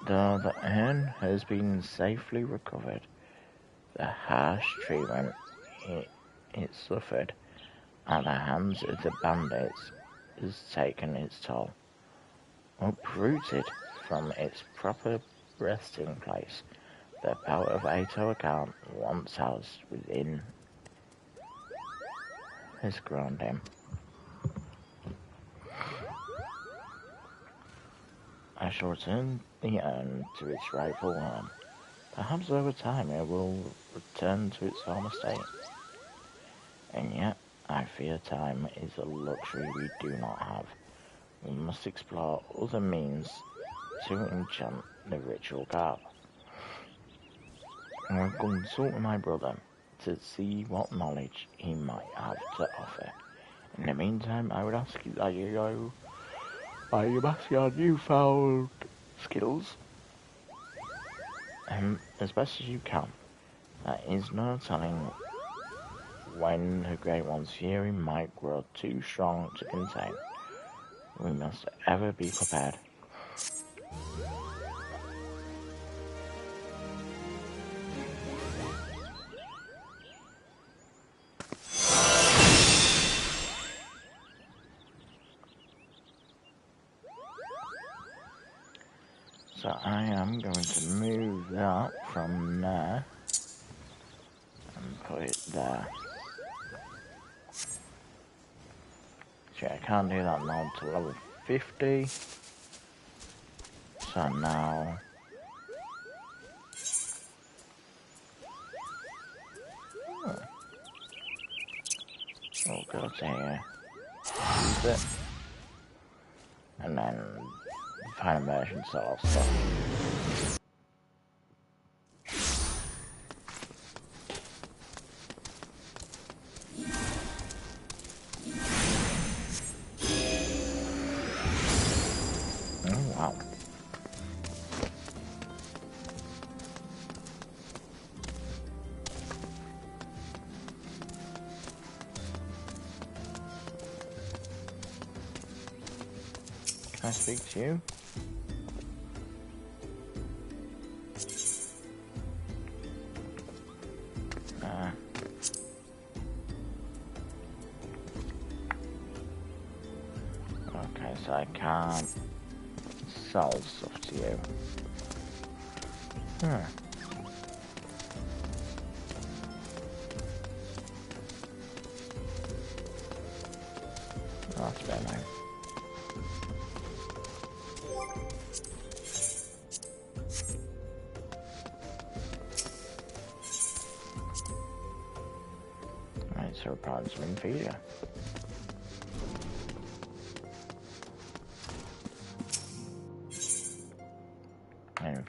Though the urn has been safely recovered, the harsh treatment it suffered at the hands of the bandits has taken its toll. Uprooted from its proper resting place, the power of Ato account once housed within has grown dim. I shall return the urn to its rightful home. Perhaps over time it will return to its former state. And yet, I fear time is a luxury we do not have. We must explore other means to enchant the ritual garb. I will consult my brother to see what knowledge he might have to offer. In the meantime, I would ask you that you go by your newfound skills as best as you can. There is no telling when the Great One's fury might grow too strong to contain. We must ever be prepared. So I am going to move that from there and put it there. So I can't do that now until level 50. So now we'll go to here, use it, and then final version sell off stuff. Oh wow. Can I speak to you? Okay, so I can't sell stuff to you. That's better now. Right, so we're probably some inferior.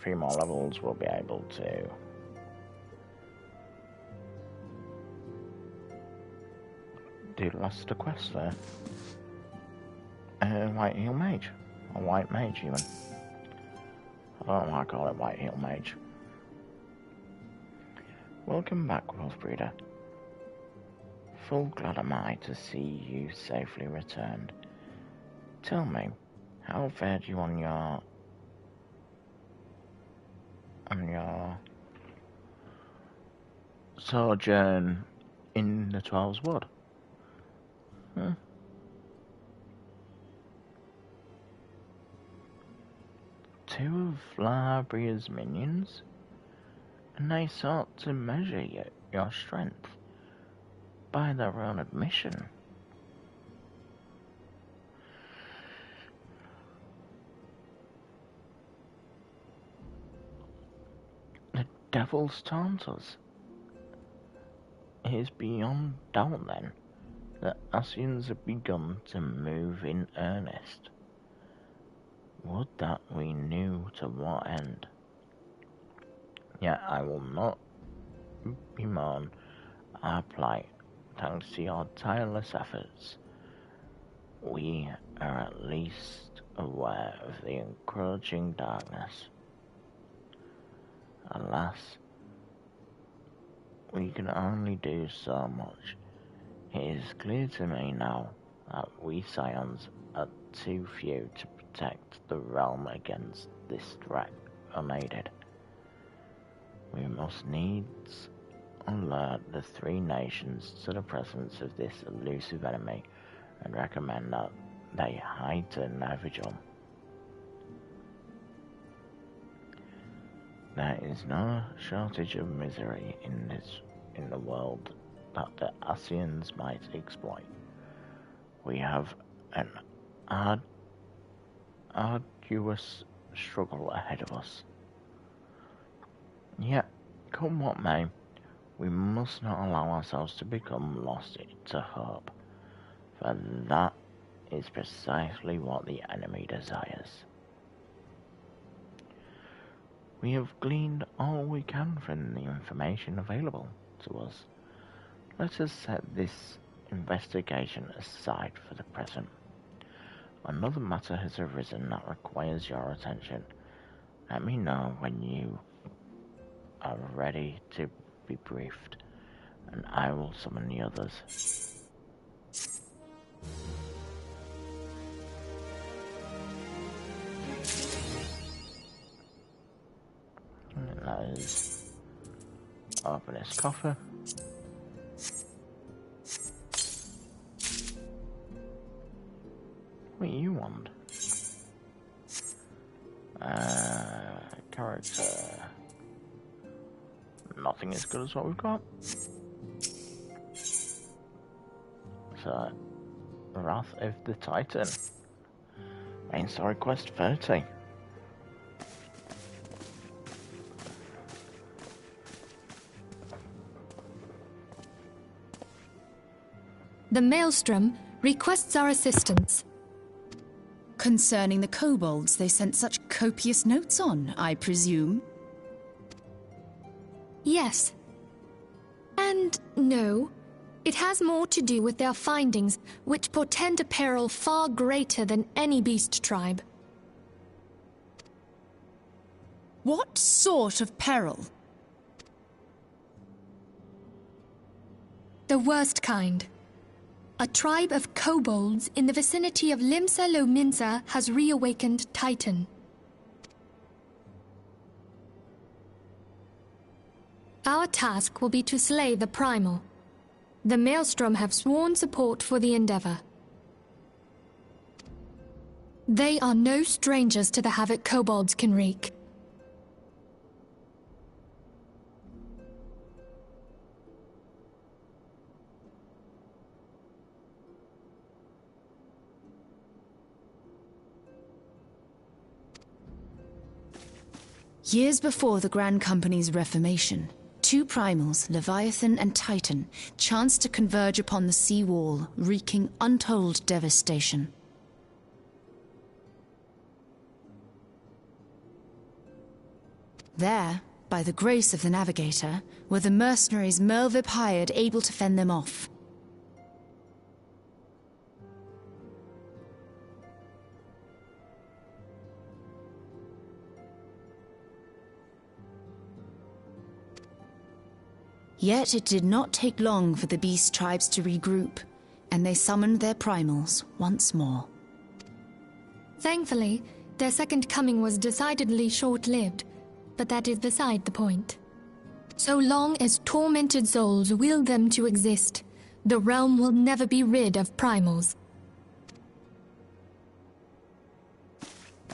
3 more levels, we'll be able to do the last of the quest there. White Heel Mage, or White Mage even. I don't know why I call it White Heel Mage. Welcome back, Wolf Breeder. Full glad am I to see you safely returned. Tell me, how fared you on your sojourn in the 12's Wood? Two of Labria's minions, and they sought to measure your strength by their own admission. The devil's taunt us. It is beyond doubt, then, that Ascians have begun to move in earnest. Would that we knew to what end. Yet I will not bemoan our plight. Thanks to your tireless efforts, we are at least aware of the encroaching darkness. Alas, we can only do so much. It is clear to me now that we Scions are too few to protect the realm against this threat unaided. We must needs alert the 3 nations to the presence of this elusive enemy and recommend that they heighten their vigil. There is no shortage of misery in the world that the Ascians might exploit. We have an arduous struggle ahead of us. Yet, come what may, we must not allow ourselves to become lost to hope, for that is precisely what the enemy desires. We have gleaned all we can from the information available to us. Let us set this investigation aside for the present. Another matter has arisen that requires your attention. Let me know when you are ready to be briefed, and I will summon the others. That is open this coffer. What do you want? Character. Nothing as good as what we've got. So, Wrath of the Titan. Main story quest 30. The Maelstrom requests our assistance. Concerning the kobolds they sent such copious notes on, I presume? Yes. And no. It has more to do with their findings, which portend a peril far greater than any beast tribe. What sort of peril? The worst kind. A tribe of kobolds in the vicinity of Limsa Lominsa has reawakened Titan. Our task will be to slay the Primal. The Maelstrom have sworn support for the endeavor. They are no strangers to the havoc kobolds can wreak. Years before the Grand Company's reformation, 2 primals, Leviathan and Titan, chanced to converge upon the sea wall, wreaking untold devastation. There, by the grace of the navigator, were the mercenaries Merlvip hired able to fend them off. Yet it did not take long for the beast tribes to regroup, and they summoned their primals once more. Thankfully, their second coming was decidedly short-lived, but that is beside the point. So long as tormented souls will them to exist, the realm will never be rid of primals.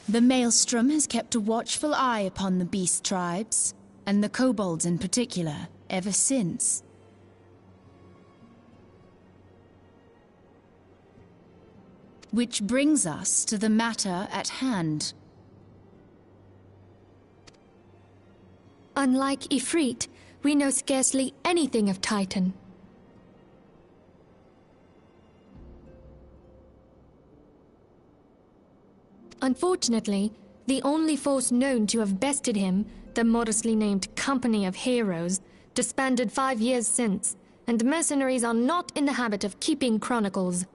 The Maelstrom has kept a watchful eye upon the beast tribes, and the kobolds in particular, ever since. Which brings us to the matter at hand. Unlike Ifrit, we know scarcely anything of Titan. Unfortunately, the only force known to have bested him, the modestly named Company of Heroes, disbanded 5 years since, and mercenaries are not in the habit of keeping chronicles.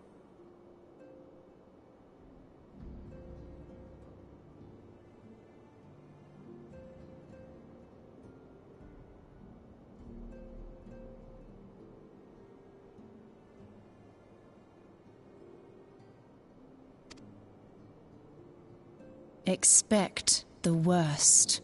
Expect the worst.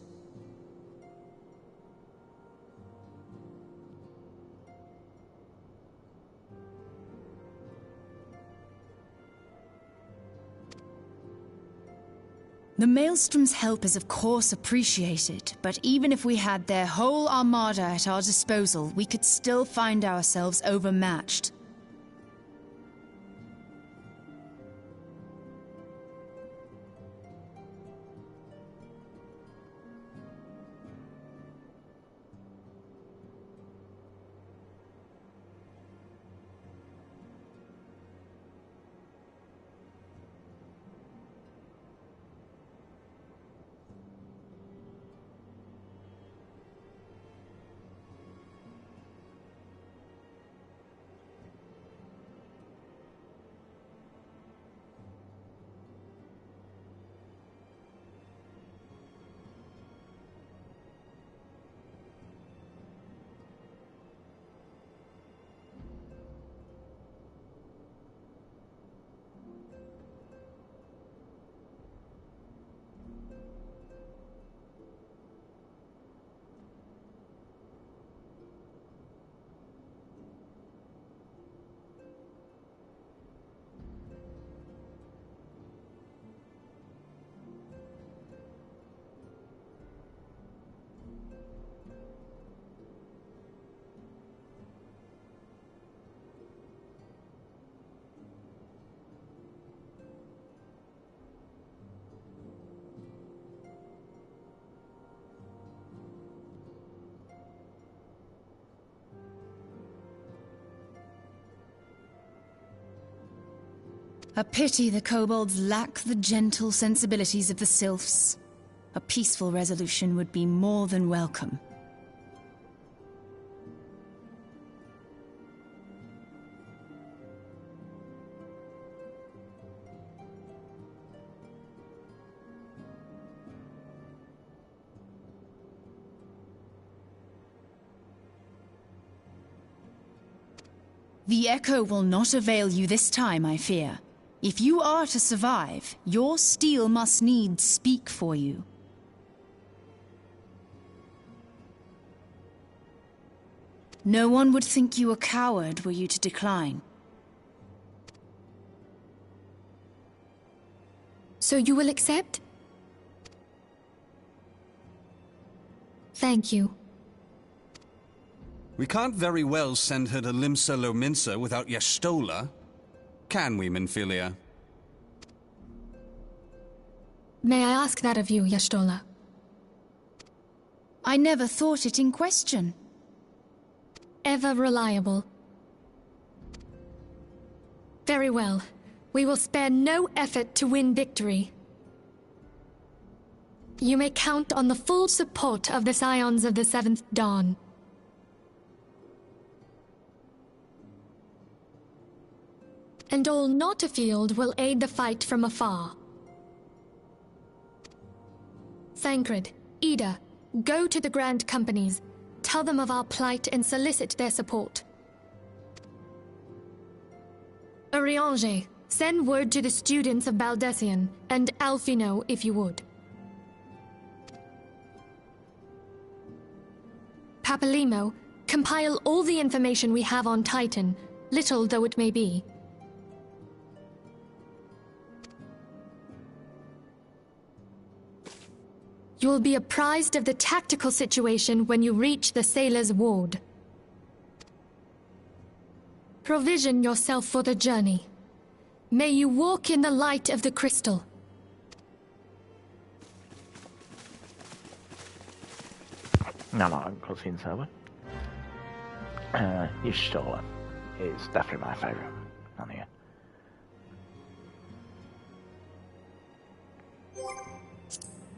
The Maelstrom's help is of course appreciated, but even if we had their whole armada at our disposal, we could still find ourselves overmatched. A pity the kobolds lack the gentle sensibilities of the sylphs. A peaceful resolution would be more than welcome. The echo will not avail you this time, I fear. If you are to survive, your steel must needs speak for you. No one would think you a coward were you to decline. So you will accept? Thank you. We can't very well send her to Limsa Lominsa without Y'shtola. Can we, Minfilia? May I ask that of you, Y'shtola? I never thought it in question. Ever reliable. Very well. We will spare no effort to win victory. You may count on the full support of the Scions of the Seventh Dawn. And all not afield will aid the fight from afar. Thancred, Ida, go to the Grand Companies, tell them of our plight and solicit their support. Urianger, send word to the students of Baldessian, and Alfino if you would. Papalimo, compile all the information we have on Titan, little though it may be. You will be apprised of the tactical situation when you reach the Sailor's Ward. Provision yourself for the journey. May you walk in the light of the crystal. No, cutscene server. Y'shtola is definitely my favourite on here.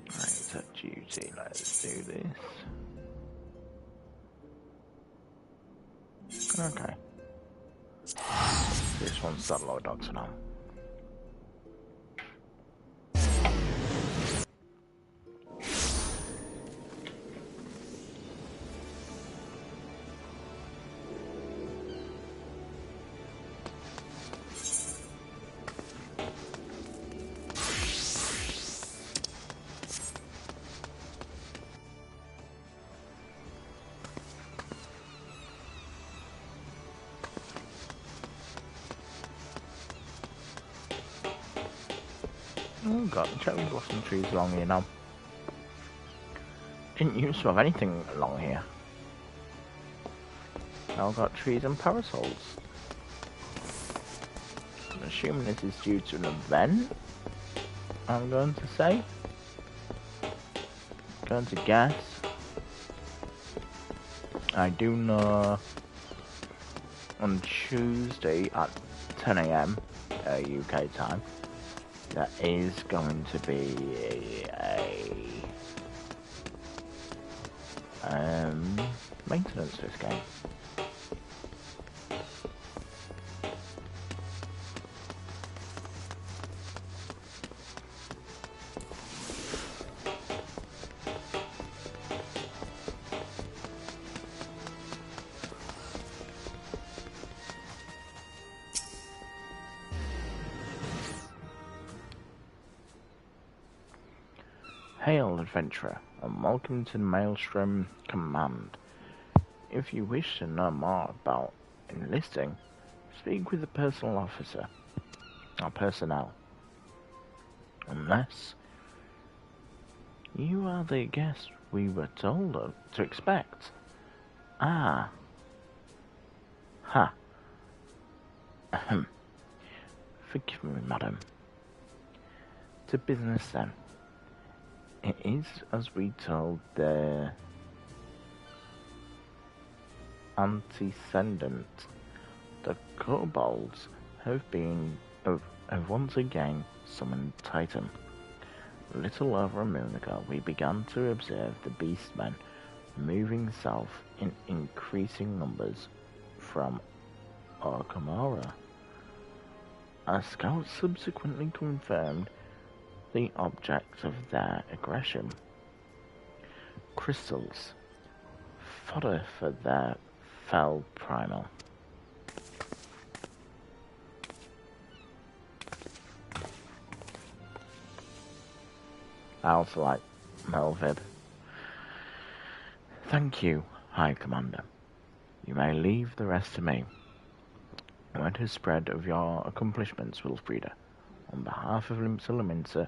Right, so duty, let's do this. Okay. This one's got a lot of dogs and all. Oh god, cherry blossom trees along here now. Didn't used to have anything along here. Now I've got trees and parasols. I'm assuming this is due to an event, I'm going to say. Going to guess. I do know on Tuesday at 10 AM UK time, there is going to be a maintenance for this game. Hail, adventurer, and welcome to the Maelstrom Command. If you wish to know more about enlisting, speak with the personal officer, or personnel. Unless you are the guest we were told to expect. Ah. Ha. Ahem. Forgive me, madam. To business then. It is, as we told the antecedent, the kobolds have once again summoned Titan. A little over a moon ago, we began to observe the beastmen moving south in increasing numbers from Orkamora. Our scouts subsequently confirmed the object of their aggression. Crystals, fodder for their fell primal. I also like Melvid. Thank you, High Commander. You may leave the rest to me. Word has spread of your accomplishments, Wilfrida. On behalf of Limsa Lominsa,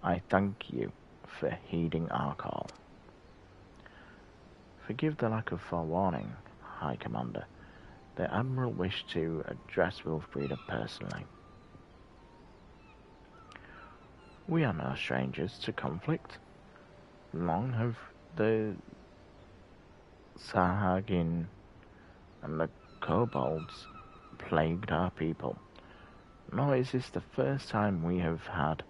I thank you for heeding our call. Forgive the lack of forewarning, High Commander. The Admiral wished to address Wilfrida personally. We are no strangers to conflict. Long have the Sahagin and the kobolds plagued our people. Nor is this the first time we have had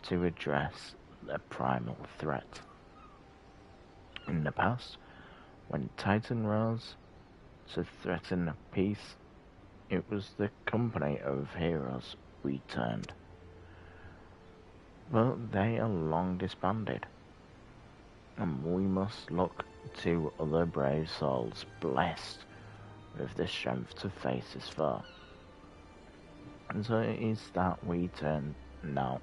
to address a primal threat. In the past, when Titan rose to threaten peace, it was the company of heroes we turned. But they are long disbanded, and we must look to other brave souls blessed with the strength to face this foe. And so it is that we turn now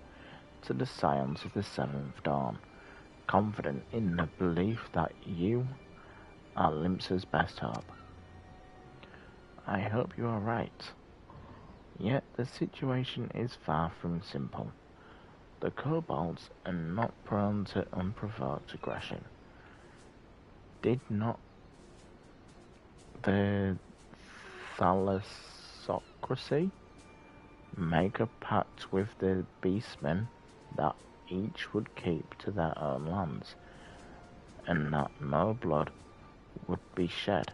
to the Scions of the Seventh Dawn, confident in the belief that you are Limsa's best hope. I hope you are right. Yet the situation is far from simple. The kobolds are not prone to unprovoked aggression. Did not the thalassocracy make a pact with the beastmen that each would keep to their own lands, and that no blood would be shed?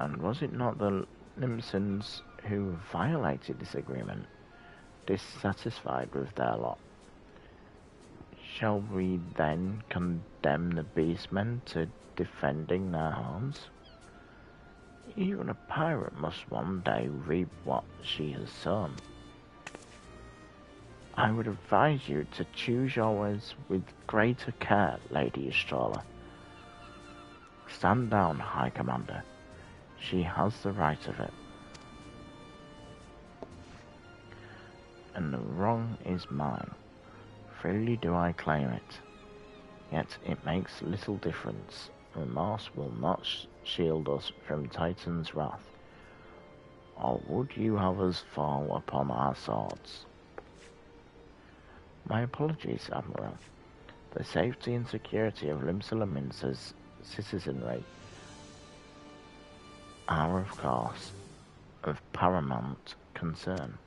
And was it not the Limsons who violated this agreement, dissatisfied with their lot? Shall we then condemn the beastmen to defending their homes? Even a pirate must one day reap what she has sown. I would advise you to choose your words with greater care, Lady Estrella. Stand down, High Commander. She has the right of it. And the wrong is mine. Freely do I claim it. Yet it makes little difference. Remorse will not shield us from Titan's wrath. Or would you have us fall upon our swords? My apologies, Admiral. The safety and security of Limsa Lominsa's citizenry are, of course, of paramount concern.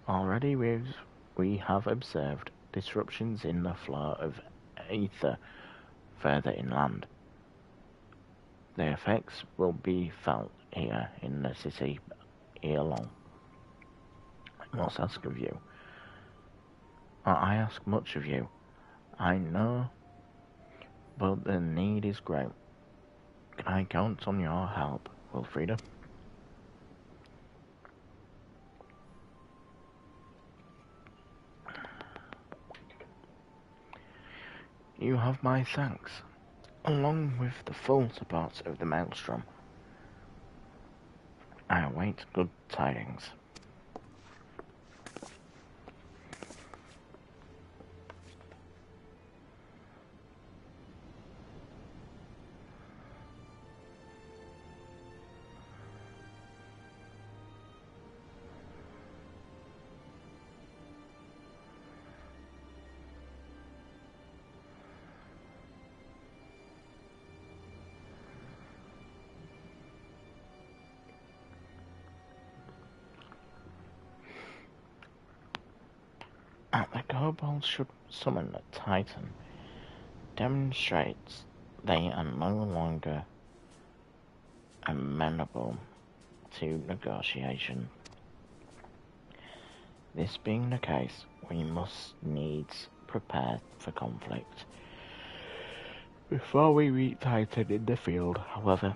Already we have observed disruptions in the flow of ether further inland. The effects will be felt here in the city ere long. I must ask of you, or I ask much of you, I know, but the need is great. Can I count on your help, Wilfrida? You have my thanks, along with the full support of the Maelstrom. I await good tidings. The kobolds should summon a Titan demonstrates they are no longer amenable to negotiation. This being the case, we must needs prepare for conflict. Before we meet Titan in the field, however,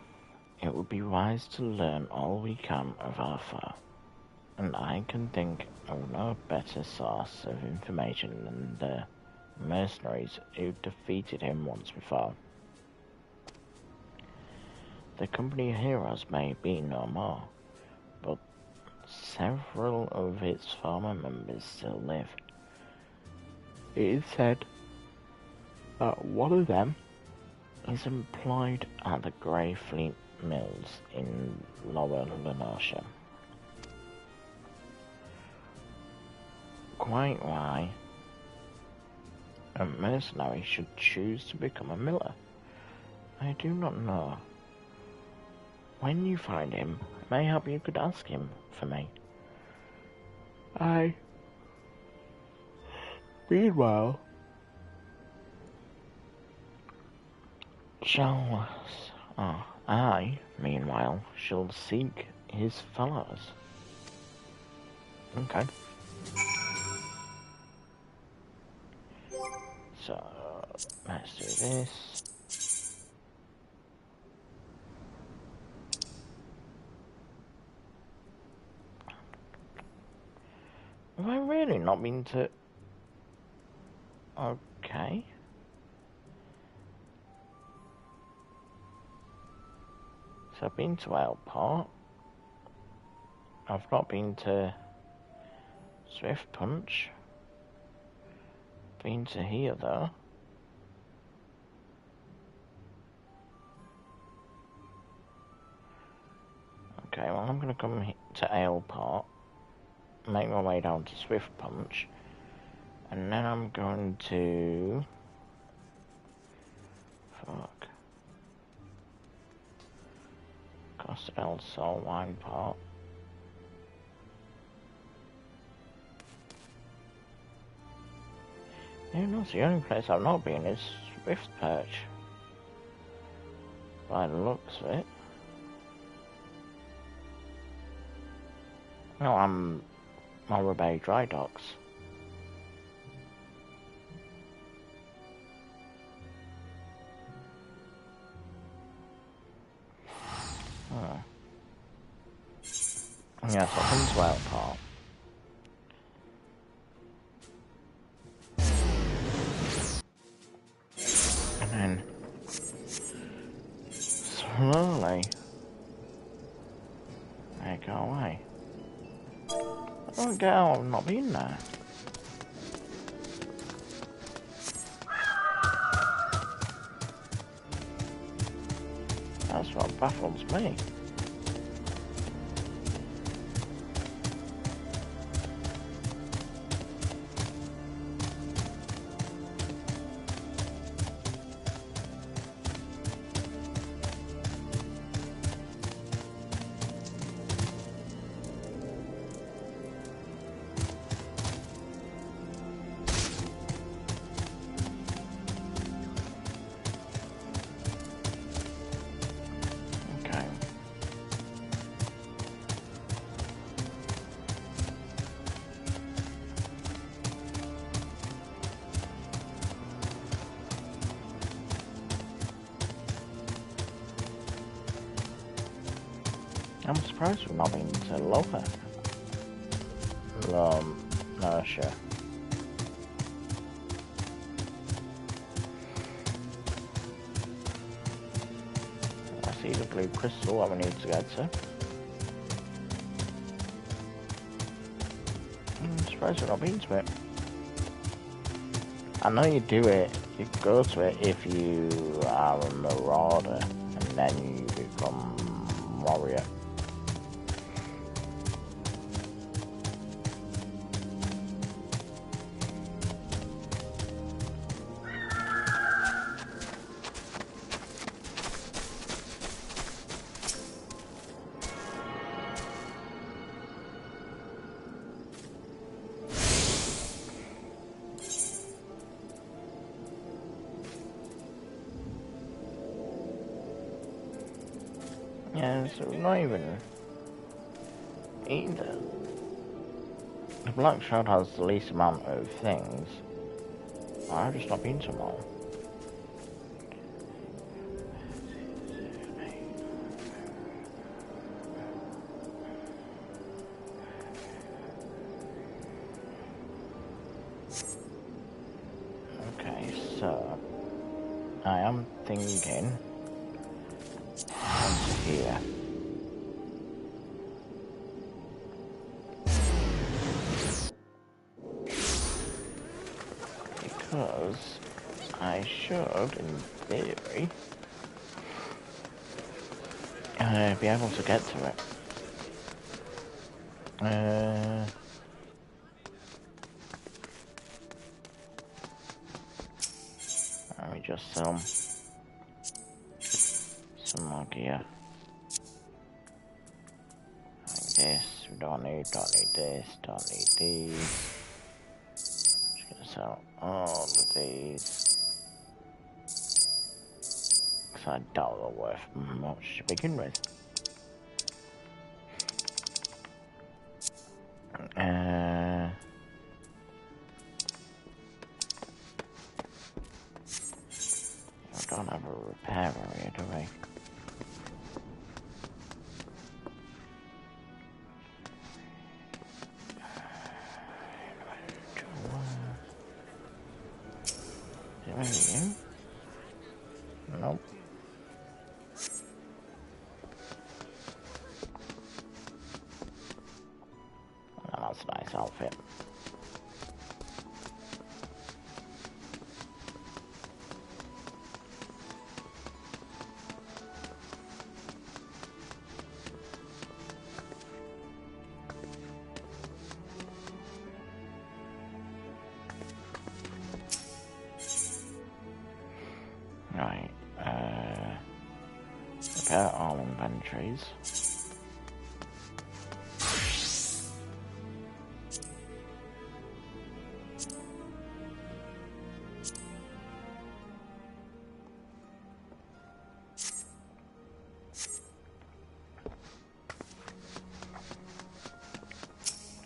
it would be wise to learn all we can of our foe. And I can think of no better source of information than the mercenaries who defeated him once before. The company of heroes may be no more, but several of its former members still live. It is said that one of them is employed at the Grey Fleet Mills in Lower Lenosha. Quite why a mercenary should choose to become a miller, I do not know. When you find him, mayhap you could ask him for me. Meanwhile, I shall seek his fellows. Okay. So, let's do this. Have I really not been to... Okay. So I've been to Airport. I've not been to Swift Punch. Been to here though. Okay, well I'm gonna come to Airport, make my way down to Swift Punch, and then I'm going to... Fuck. Costa del Sol Wine Park. Yeah, no, the only place I've not been is Swift Perch. By the looks of it. No, I'm Morro Bay Dry Docks. Oh. Yeah, so I've been to Airport. And then slowly I go away. I don't get how I've not been there. That's what baffles me. Okay. I'm surprised we've not been to Lower. No, sure. I see the blue crystal that we need to get to. I'm surprised we've not been to it. I know you do it, you go to it if you are a marauder, and then you become warrior. Yeah, so not even either. The Black Shroud has the least amount of things. I've just not been to them all. Okay, so I am thinking here. Because I should, in theory, be able to get to it. Let me just sell some more gear. Like this, we don't need this, don't need these. Just gonna sell all of these. Because I doubt they're worth much to begin with. don't have a repair area, do we? Is it you? Nope. Oh, that's a nice outfit. Right, repair all inventories.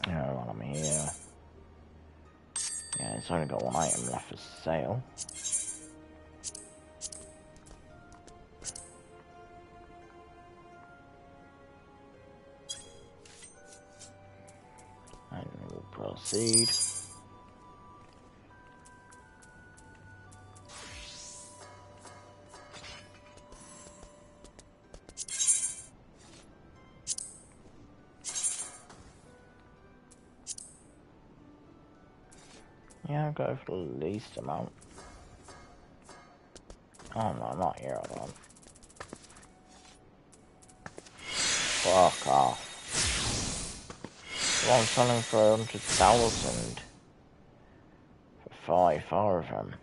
While I'm here. Yeah, it's only got one item left for sale. And we'll proceed. Yeah, I'll go for the least amount. Oh no, not here, hold on. Fuck off. Well, I'm selling for 100,000 for 4 of them.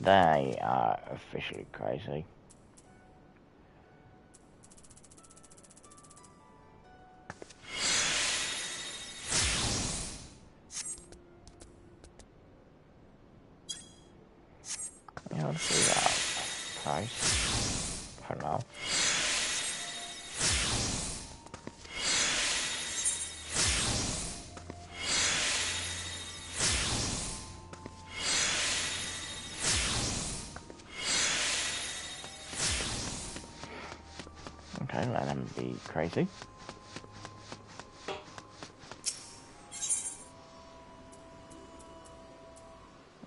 They are officially crazy. Yeah, let's see that price for now. Okay, let them be crazy.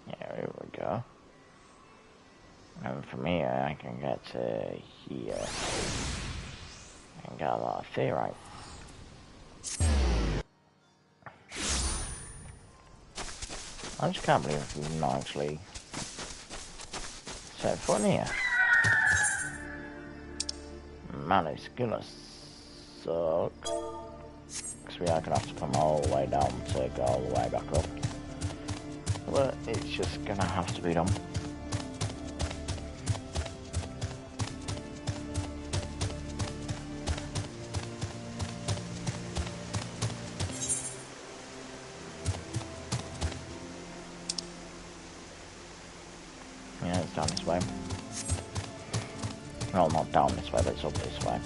Yeah, here we go. And from here, I can get to here. And get a lot of theorite. I just can't believe we've not actually set foot in here. Man, it's gonna suck. Because we are gonna have to come all the way down to go all the way back up. But it's just gonna have to be done. Yeah, it's down this way. Well, not down this way, but it's up this way.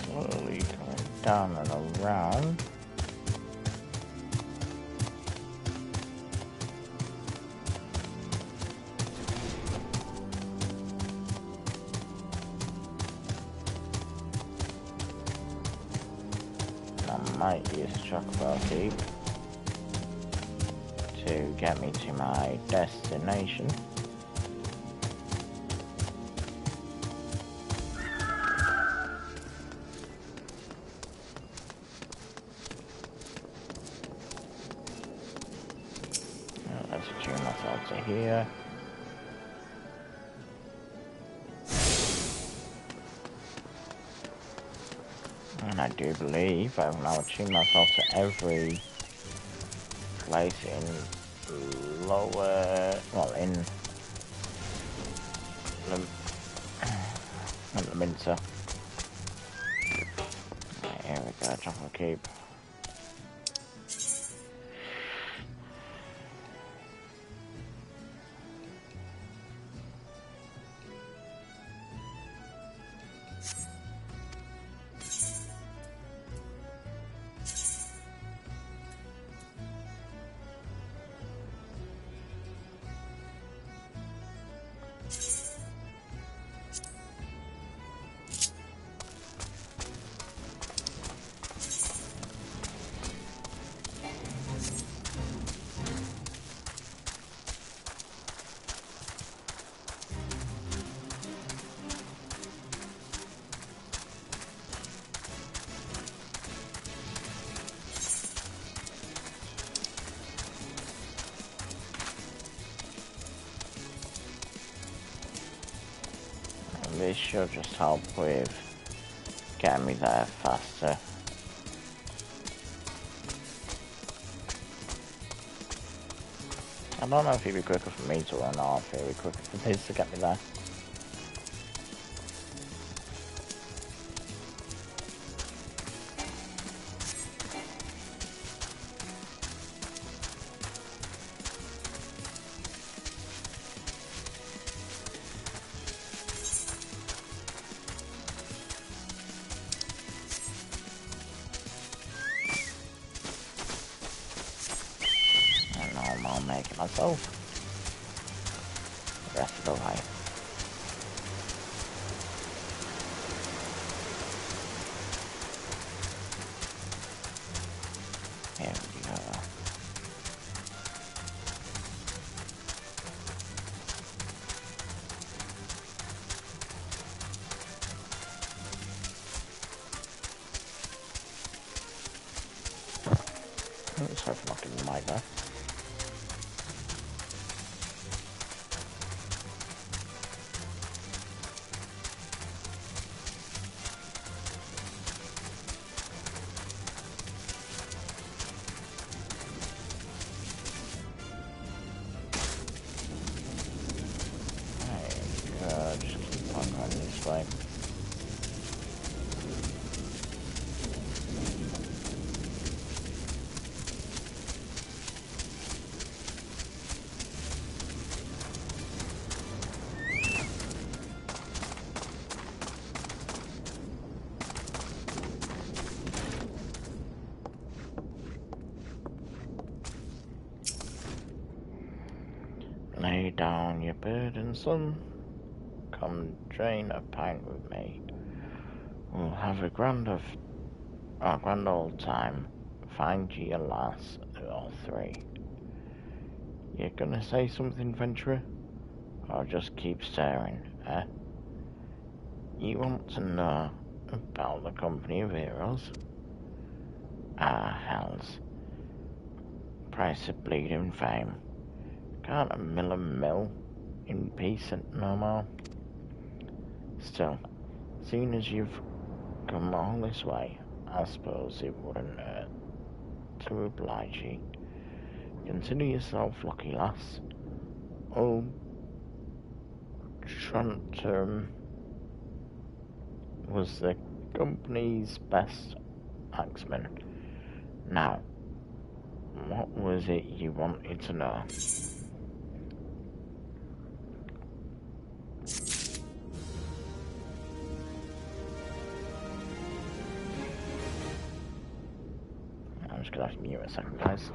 Slowly coming down and around. I might use Chocobo Keep to get me to my destination. Let's tune myself to here. And I do believe I've now achieved myself to every place in lower, well, in the Mincer. Right, here we go, Chocolate Cube. This should just help with getting me there faster. I don't know if it'd be quicker for me to run or if it'd be quicker for this to get me there. I'll make it myself the rest of the way. Here we go. Sorry for knocking the mic there. Just keep on going this way. Lay down your burden, son. Come drain a pint with me. We'll have a grand old time. Find you your lass or three. You gonna say something, venturer? Or just keep staring, eh? You want to know about the company of heroes? Ah, hells. Price of bleeding fame. Can't a miller mill in peace no more? Still, seeing as you've come all this way, I suppose it wouldn't hurt to oblige you. Consider yourself lucky, lass. Old Tranterm was the company's best axeman. Now, what was it you wanted to know? I'm just gonna have to mute a second, guys.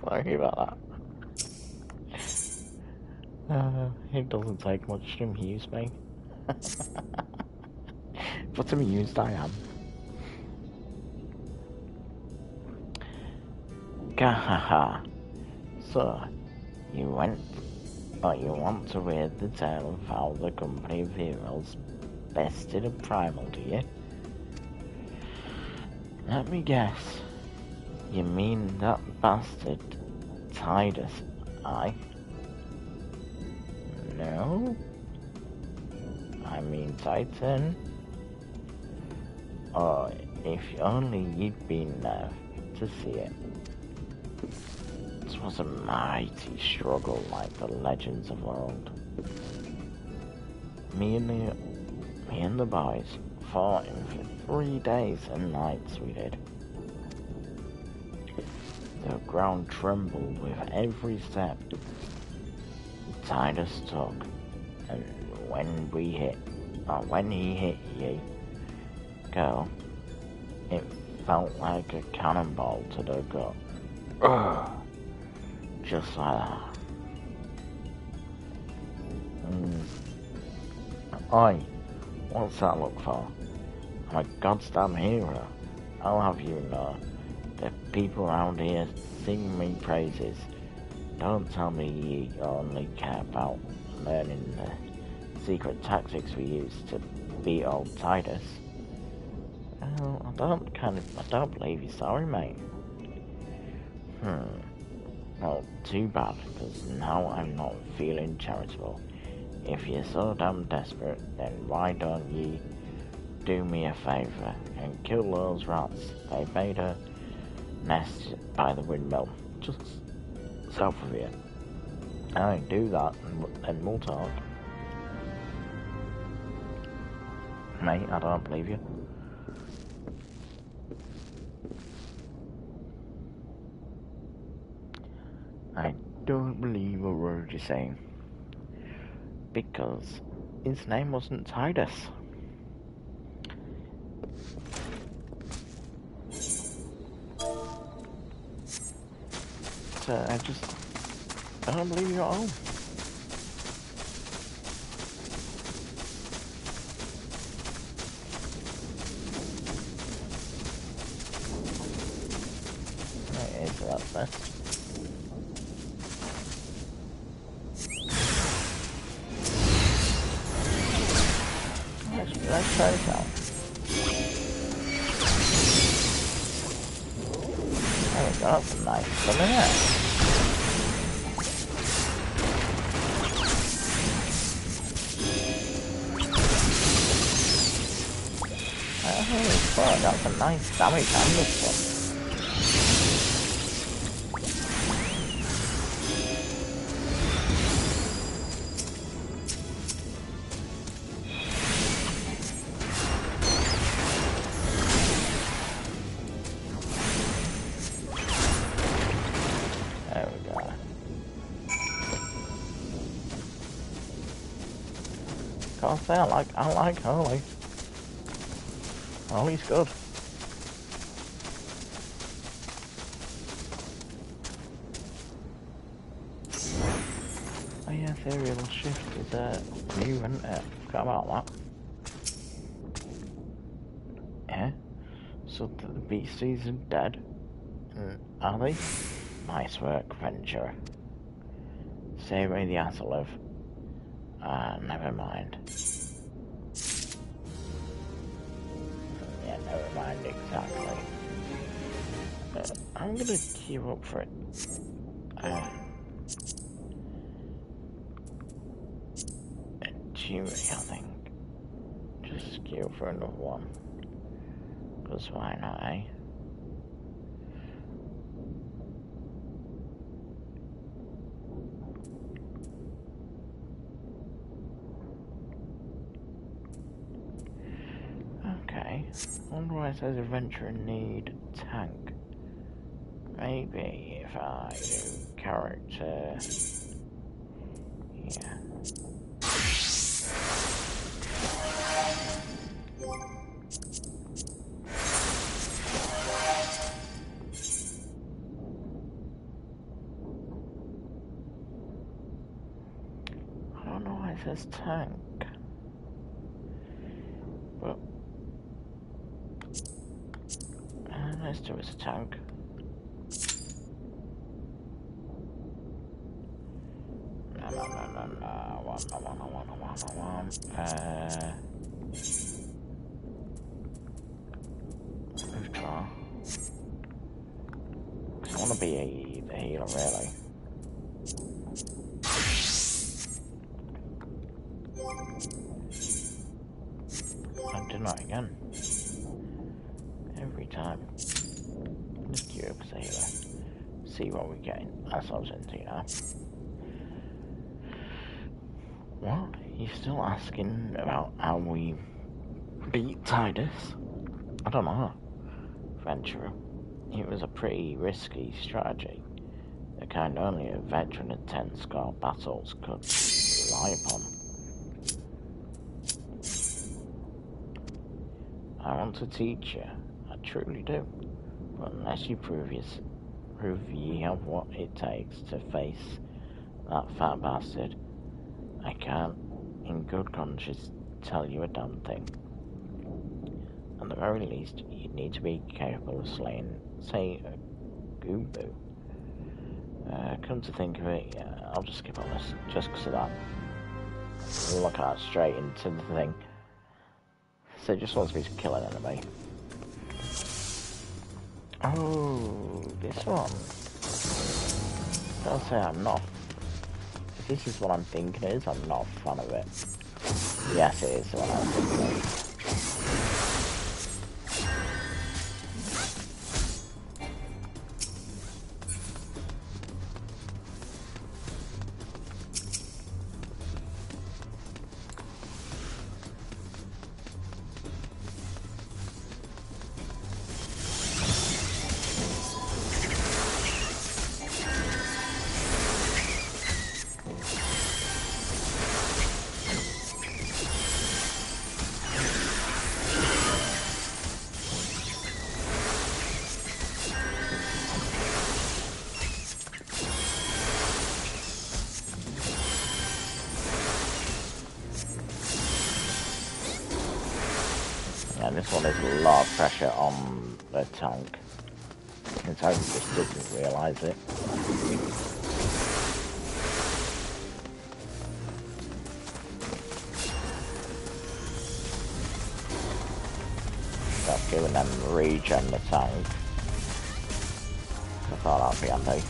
Sorry about that. It doesn't take much to amuse me. But amused I am. Gahaha. So, you want to hear the tale of how the company of heroes bested a primal, do you? Let me guess. You mean that bastard Titus, aye? No? I mean Titan? Oh, if only you'd been there to see it. It was a mighty struggle like the legends of old. Me and the boys fought him for 3 days and nights we did. The ground trembled with every step Titus took, and when he hit you, girl, it felt like a cannonball to the gut. Ugh. Just like that. Oi, what's that look for? I'm a goddamn hero. I'll have you know. The people around here sing me praises. Don't tell me you only care about learning the secret tactics we used to beat old Titus. Well, I don't believe you. Sorry, mate. Well, too bad, because now I'm not feeling charitable. If you're so damn desperate, then why don't you do me a favour and kill those rats? They made a nest by the windmill, just south of here. I do that, and we'll talk. Mate, I don't believe you. I don't believe a word you're saying. Because his name wasn't Titus. So I don't believe you at all. Right, so that's this. Let's try this out. There we go, that's a nice one, isn't it? Holy fuck, that's a nice damage on this one. There we go. Can't say I like Holy. Holy's good. Oh yeah, Ethereal Shift is new, isn't it? Forgot about that. Yeah. So the beasties are dead. Are they? Nice work, Venture. Save me the ass alive. Never mind. Yeah, never mind exactly. I'm gonna queue up for it. Cheery, I think. Just queue for another one. Because why not, eh? Okay. Wonder why it says adventure need tank. Maybe if I do character. Yeah. It says tank. But let's do it as a tank. Withdraw. Because I want to be the healer, really. I'm doing that again. Every time. Just queue up as a healer. See what we're getting ourselves into now. What? You're still asking about how we beat Titus? I don't know. Venture. It was a pretty risky strategy. The kind only a veteran of 10 scar battles could rely upon. I want to teach you. I truly do. But unless you prove ye have what it takes to face that fat bastard, I can't, in good conscience, tell you a damn thing. At the very least, you'd need to be capable of slaying, say, a Goomboo. Come to think of it, yeah, I'll just skip on this, just because of that. Look at that straight into the thing. So it just wants me to kill an enemy. Oh, this one. I'll say I'm not. If this is what I'm thinking it is, I'm not a fan of it. Yes, it is the one I'm thinking of. Yeah, this one is a lot of pressure on the tank. The tank just doesn't realise it. Stop giving them regen the tank. I thought that'd be handy.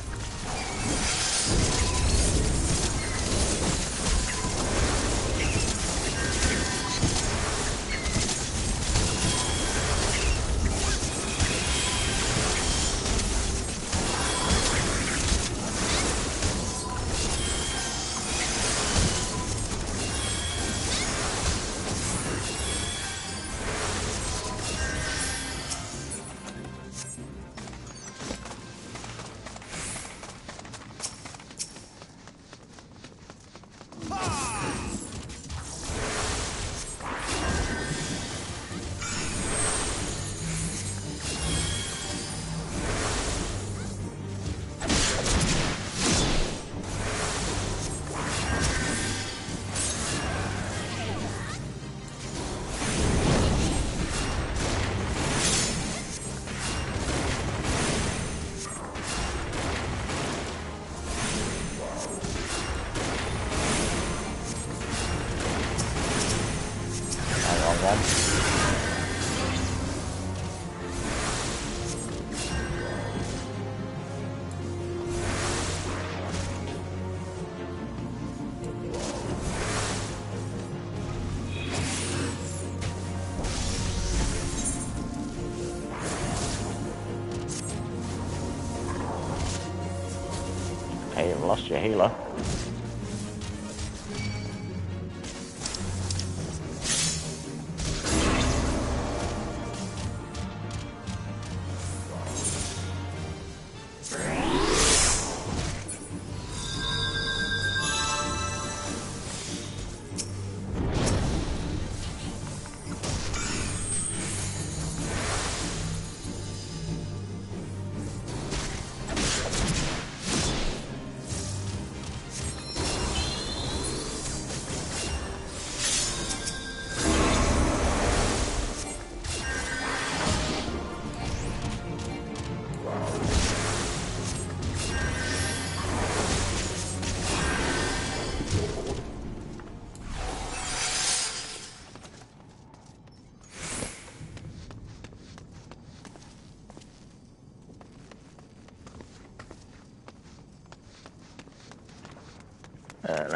Hey, you've lost your healer.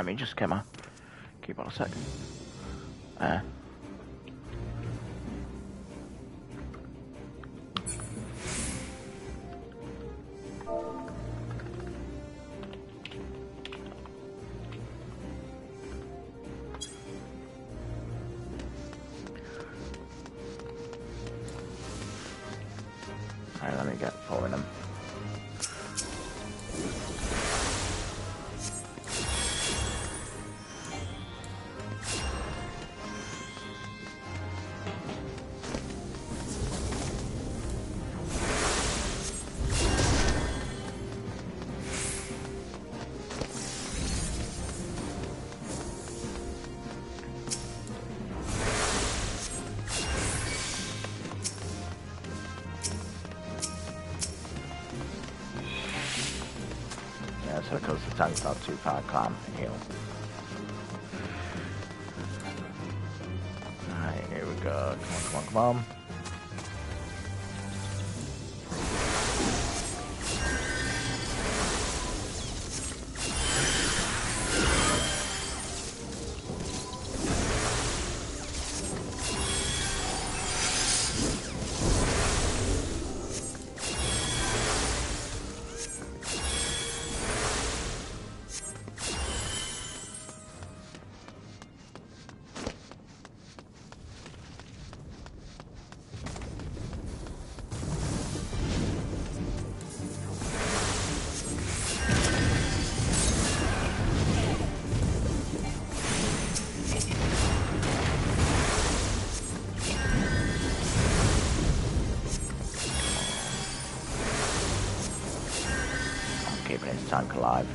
let me just get my keyboard a second. Alright, let me get four of them. So because the tank's not too far, I can't heal. Alright, here we go. Come on. Keeping his tank alive.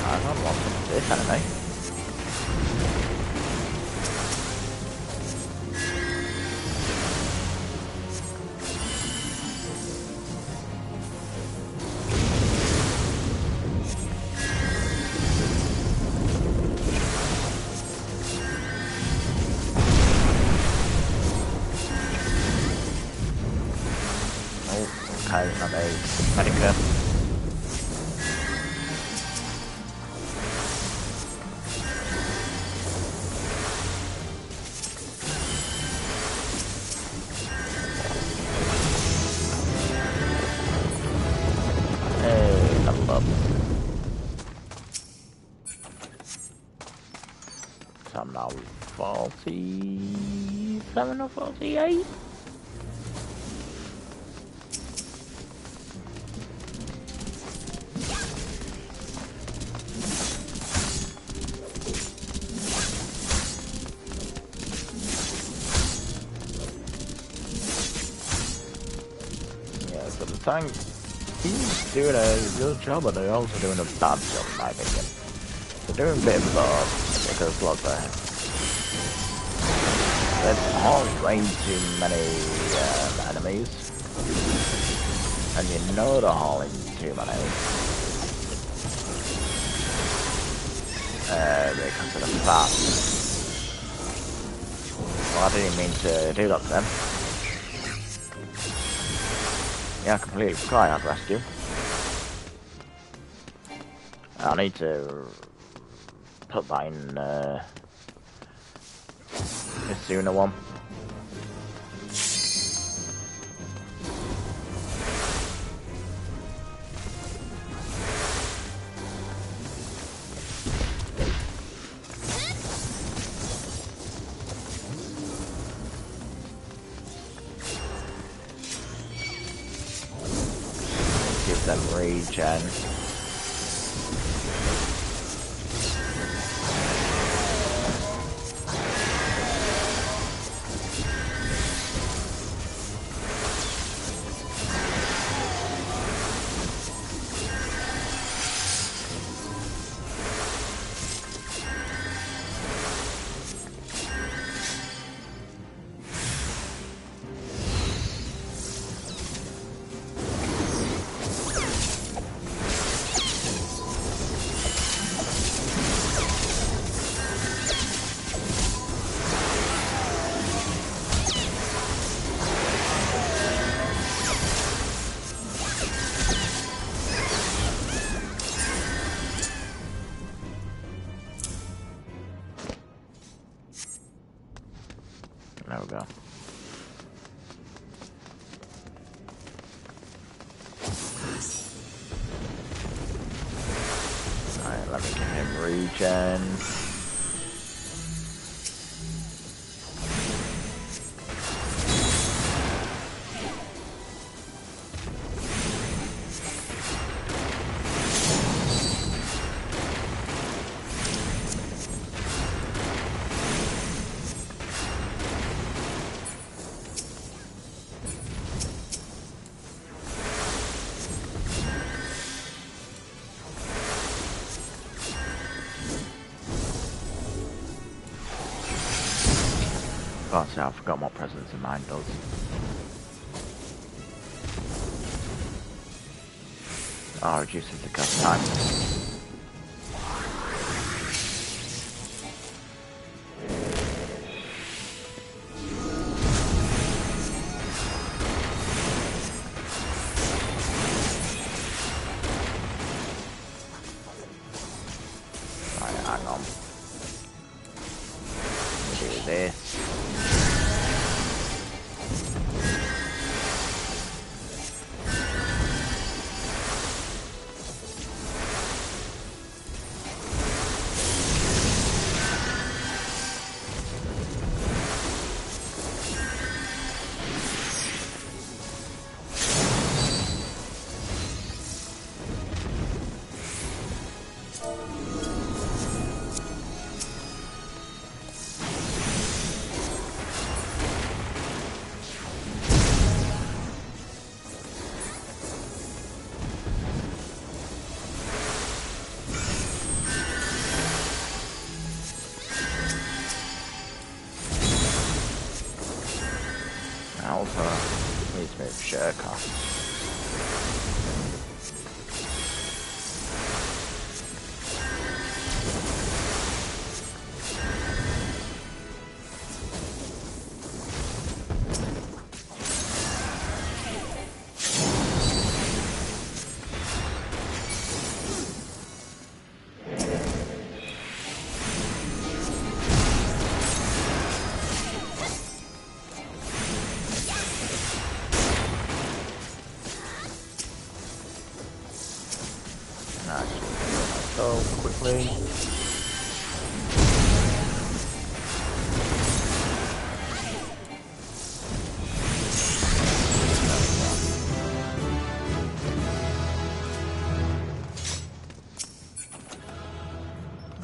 I've not lost this enemy. Okay, not a medica. Hey, level up. So I'm now 47 or 48. So the tank, he's doing a good job, but they're also doing a bad job, in my opinion. They're doing a bit of both, because look, there's way too many enemies, and you know they're hauling too many. Because of the fact. Well, I didn't mean to do that to them. Yeah, I completely forgot I had rescue. I need to put that in the sooner one. Give them regen. potion. Oh, see, I forgot what presence of mind does. Oh, reduces the cast time. Right, hang on. Do this. Also, needs to move Shirka. So quickly.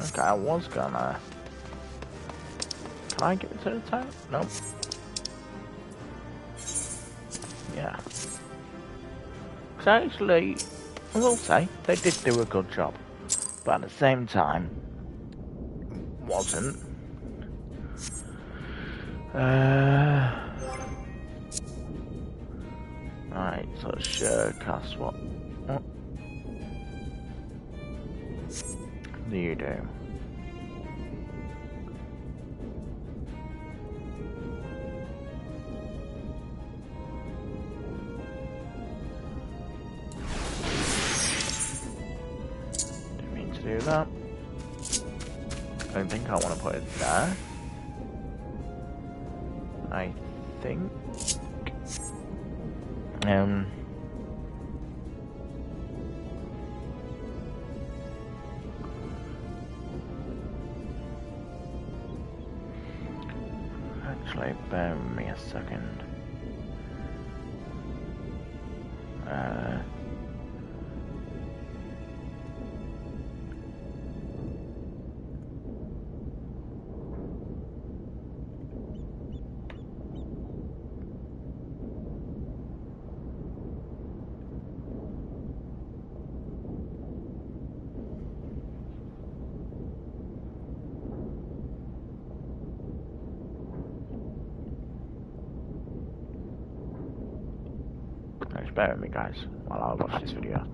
Okay, I was gonna. Can I get it to the time? Nope. Yeah. Because actually, I will say, they did do a good job. But at the same time, wasn't. Right, so sure cast what do you do? Didn't mean to do that. I don't think I want to put it there. I think actually bear with me a second. Just bear with me, guys, while I watch this video.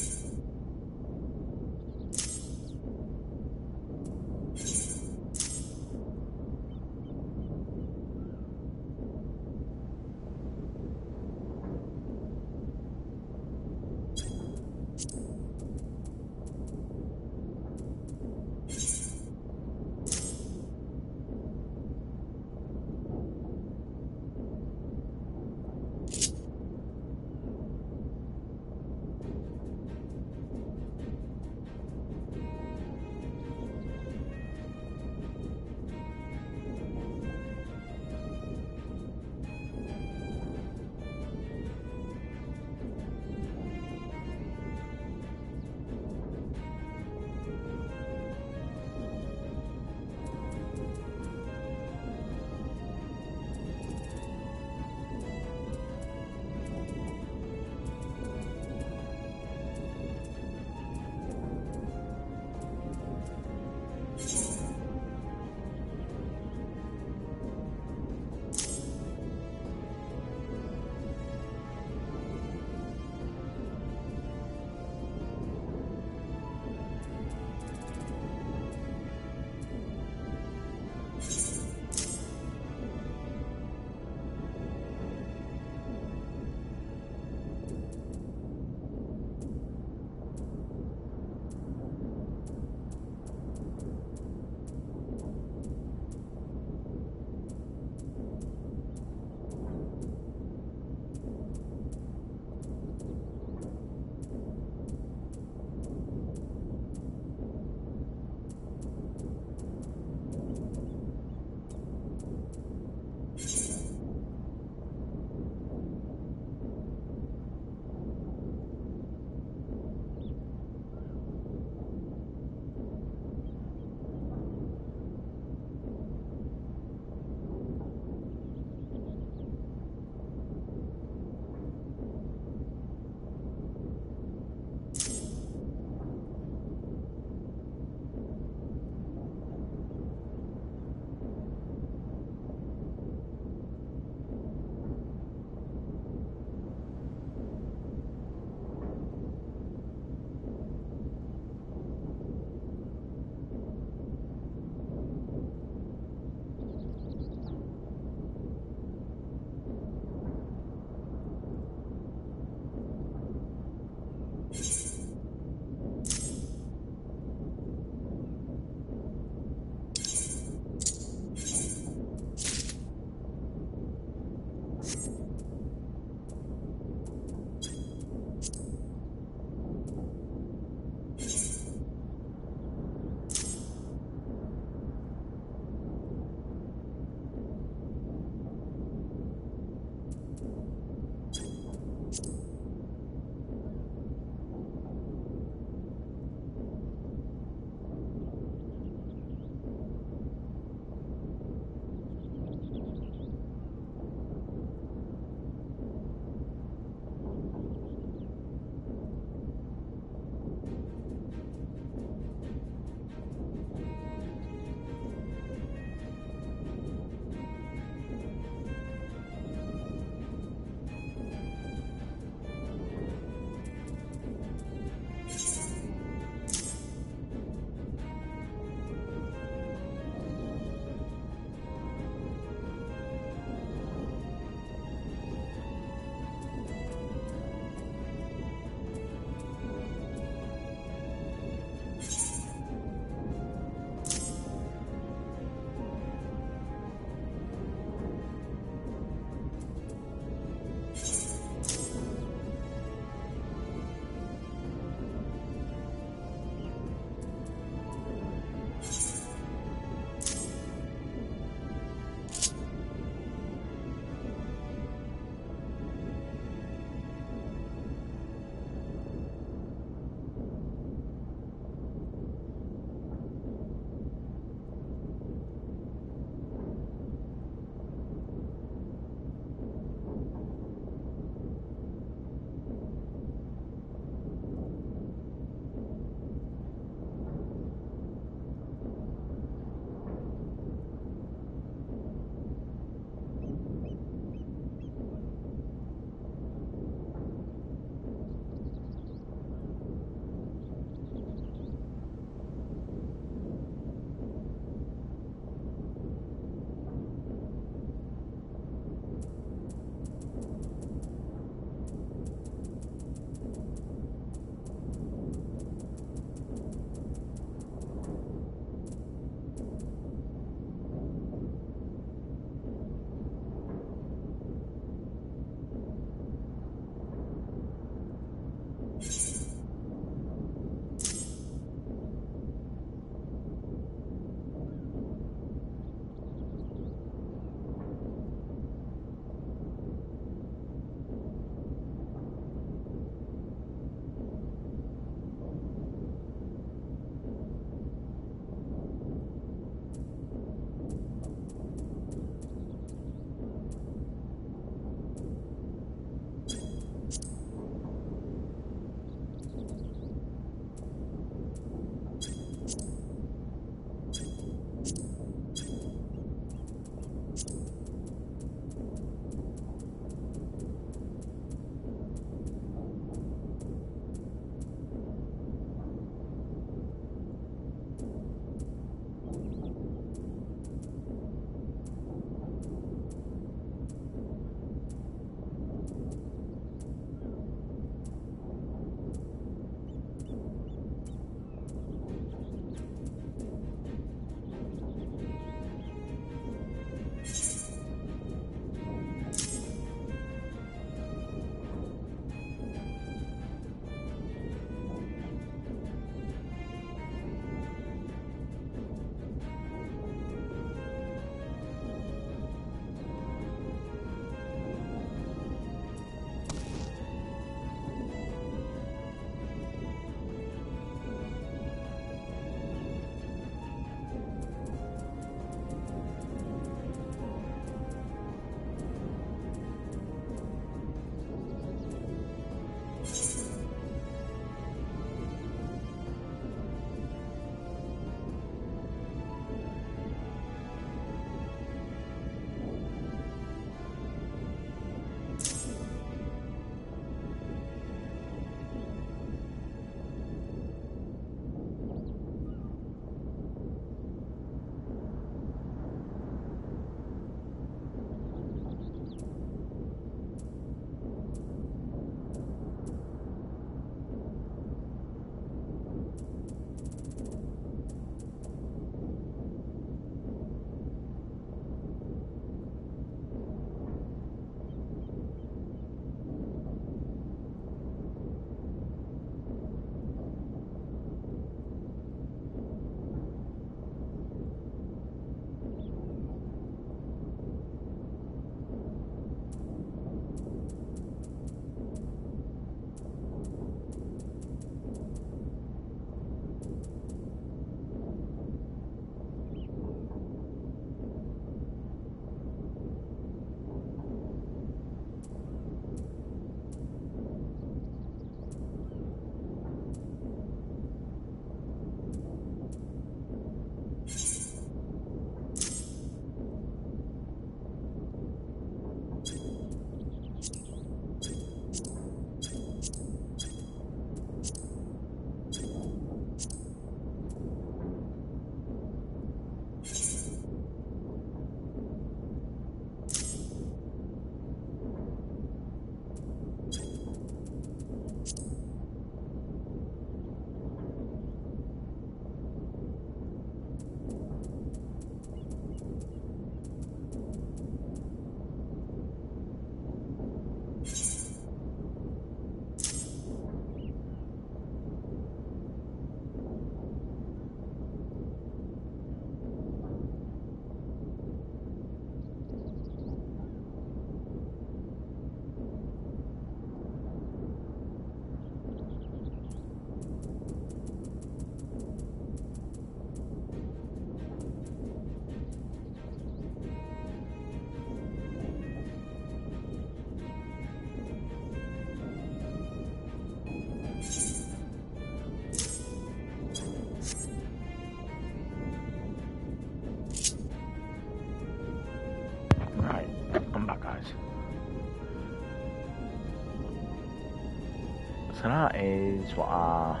So that is what our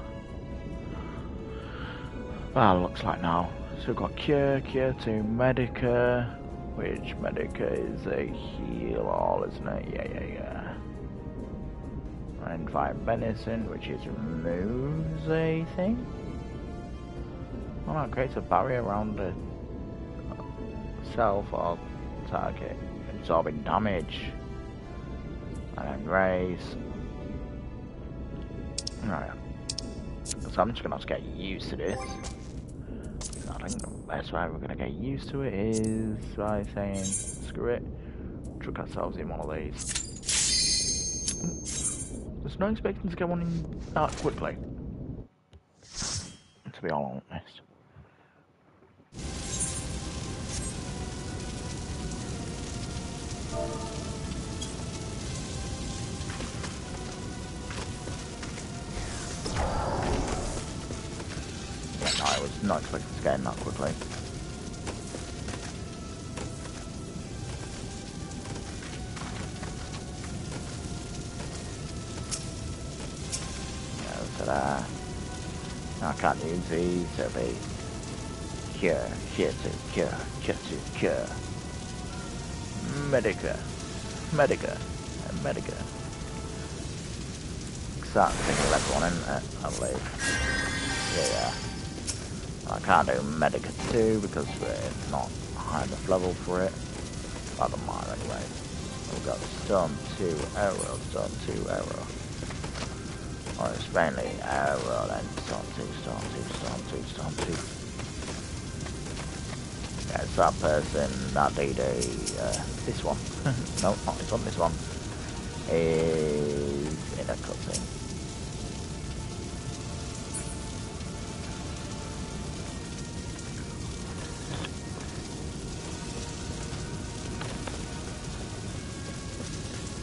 looks like now. So we've got Cure, Cure to Medica, which Medica is a heal all, isn't it? Yeah. And Fire Venison, which is removes a thing. Well, that creates a barrier around the self or target, absorbing damage. And then raise. Right. So I'm just gonna have to get used to this. I think the best way we're gonna get used to it is by saying, screw it, chuck ourselves in one of these. There's no expecting to get one in that quickly, to be all honest. Yeah, no, I was not expecting to get in that quickly. I can't use these, it'll be cure, Medica. Start thinking left one, isn't it? I believe. Yeah. I can't do Medica 2 because we're not high enough level for it. I don't mind anyway. We've got Storm 2 Arrow. Or it's mainly Arrow, then Storm 2. Yeah, it's that person that did this one. No, not this one. This one is in a cutscene.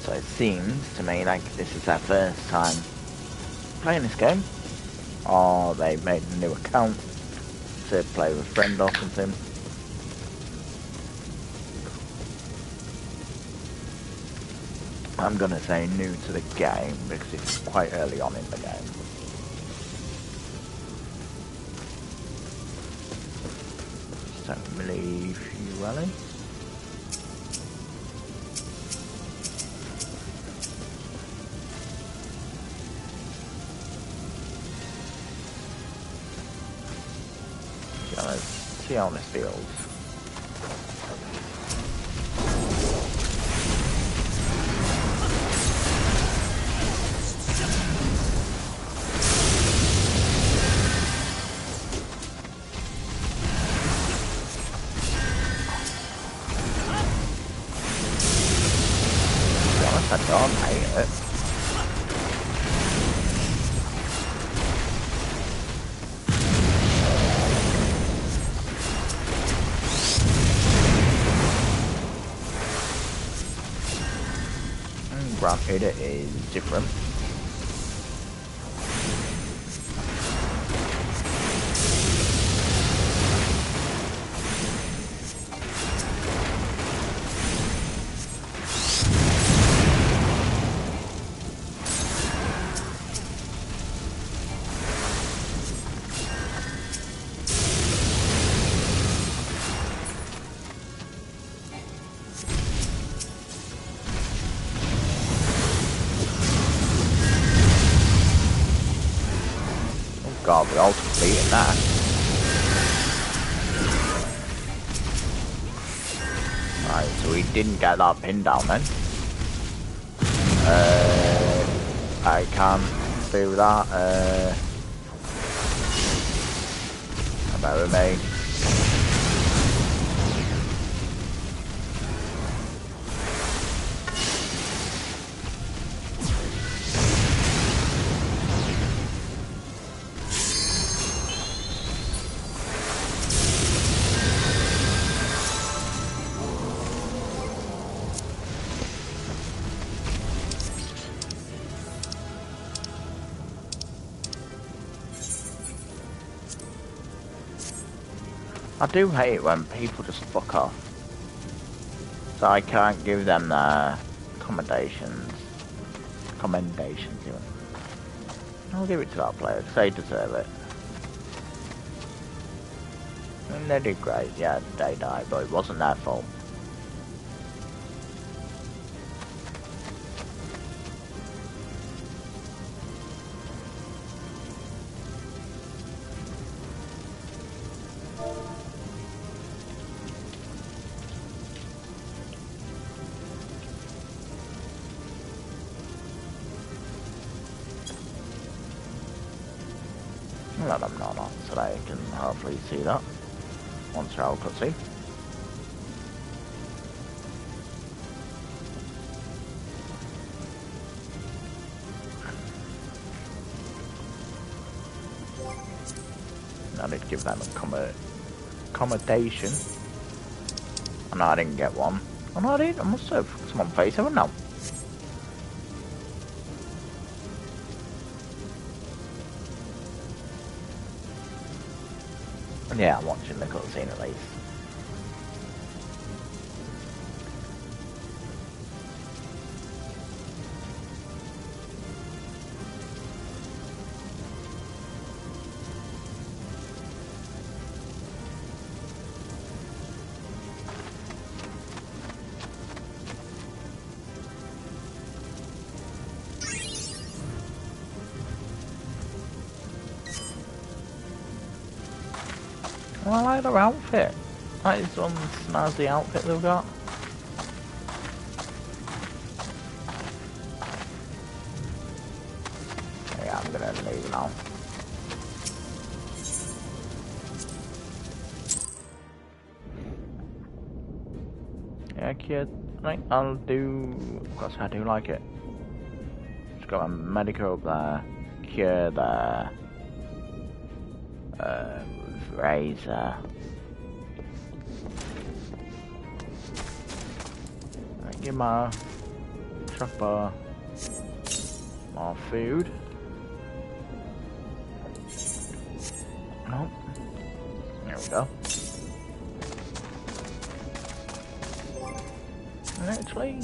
So it seems to me like this is their first time playing this game, or they made a new account to play with a friend or something. I'm gonna say new to the game because it's quite early on in the game. So I believe you rally. So let's see how this feels. I don't hate it. Granted, it is different. God, we all completed that. Right, so we didn't get that pin down then. I can't do that. About with me. I do hate when people just fuck off. So I can't give them their commendations even. I'll give it to that player, because they deserve it. And they did great, yeah, they died, but it wasn't their fault. Let them know that, so they can hopefully see that once they're out of cutscene. I did give them accommodation. Oh no, I didn't get one. Oh no, I did. I must have. Someone face haven't now. Yeah, I'm watching the cutscene at least. Well, I like their outfit. That is one snazzy outfit they've got. Yeah, I'm gonna leave now. Yeah, kid. I think I'll do. Because I do like it. Just got a medical up there, cure there. Razor. Give my chopper more food. Nope. There we go. And actually,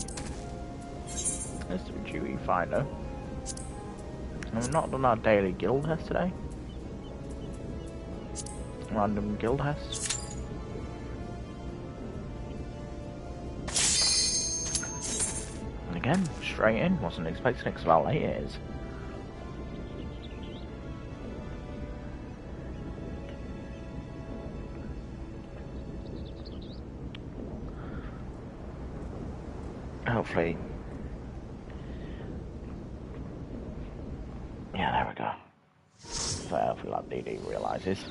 let's do duty finder. I've not done our daily guild test today. Random guild test. And again, straight in. Wasn't expecting it because of how late it is. Hopefully. Yeah, there we go. So hopefully that DD realises.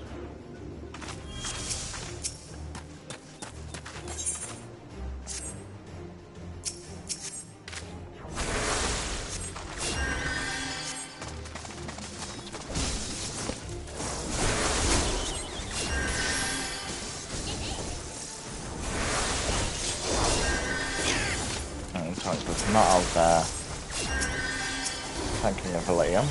Not out there. Thank you for Liam.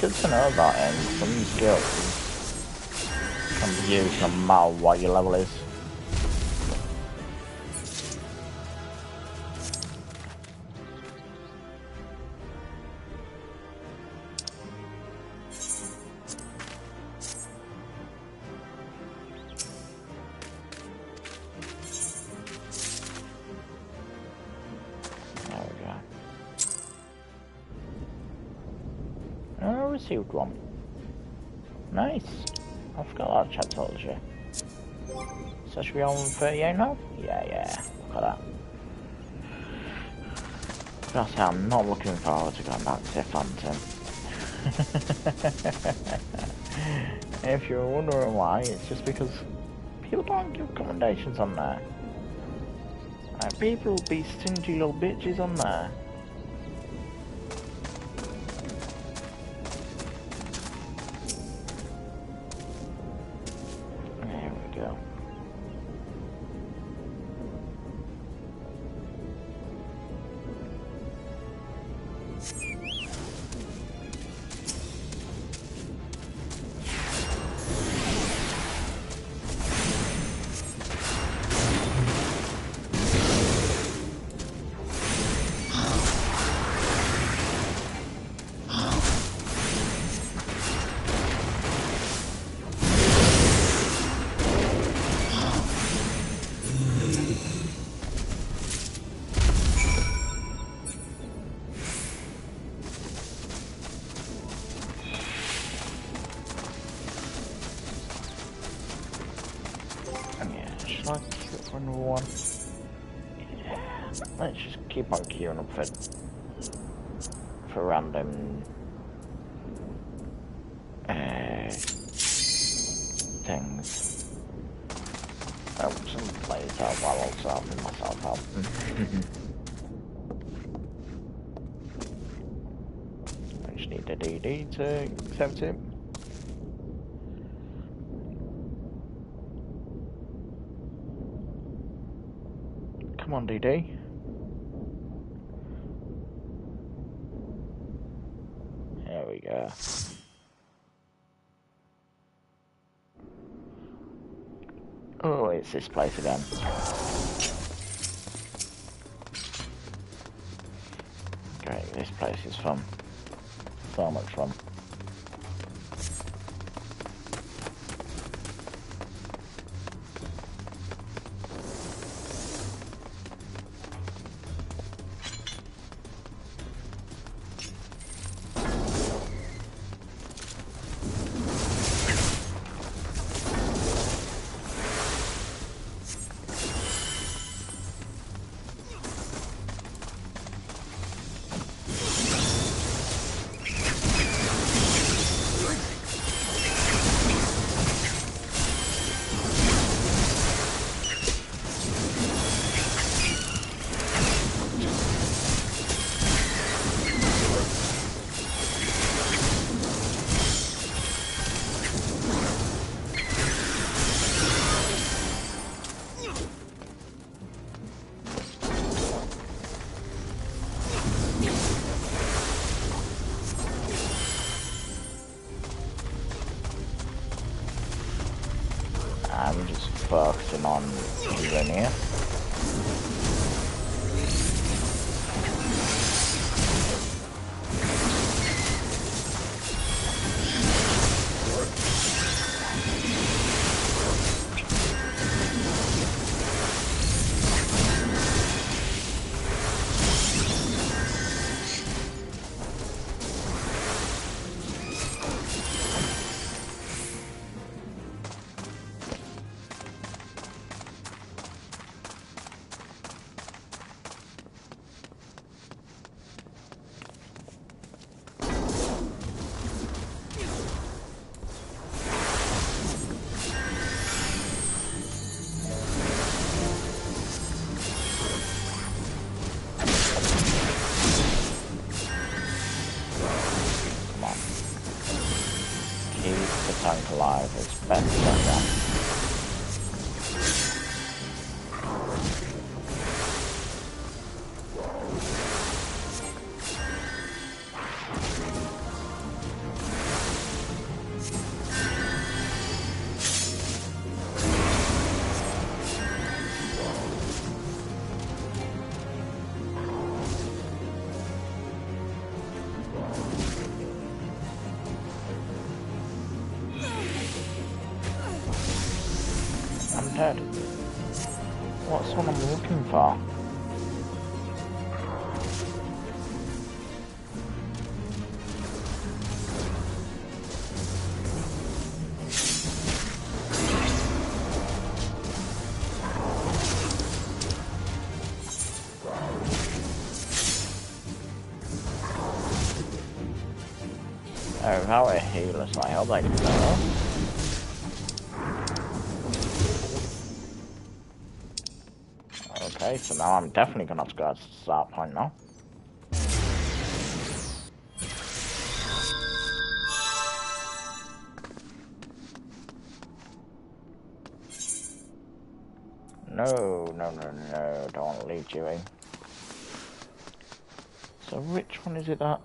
Good to know that some skills can be used no matter what your level is. Received one. Nice. I forgot that chat told you. So should we on 38 now? Yeah. Look at that. Gotta say, I'm not looking forward to going back to Phantom. If you're wondering why, it's just because people don't give recommendations on there. People be stingy little bitches on there. There we go. Number one. Yeah. Let's just keep on queuing up for random things. Oh, some plays out while also helping myself out. I just need a DD to accept it. Come on, DD. There we go. Oh, it's this place again. Great, this place is fun. So much fun. I'm just focusing on linear. Tank alive as best as I can. I'm dead. What's what I'm looking for? Oh, if I were healers, I hope I didn't know. Okay, so now I'm definitely gonna have to go at the start point now. No, don't want to leave Dewey. So which one is it that...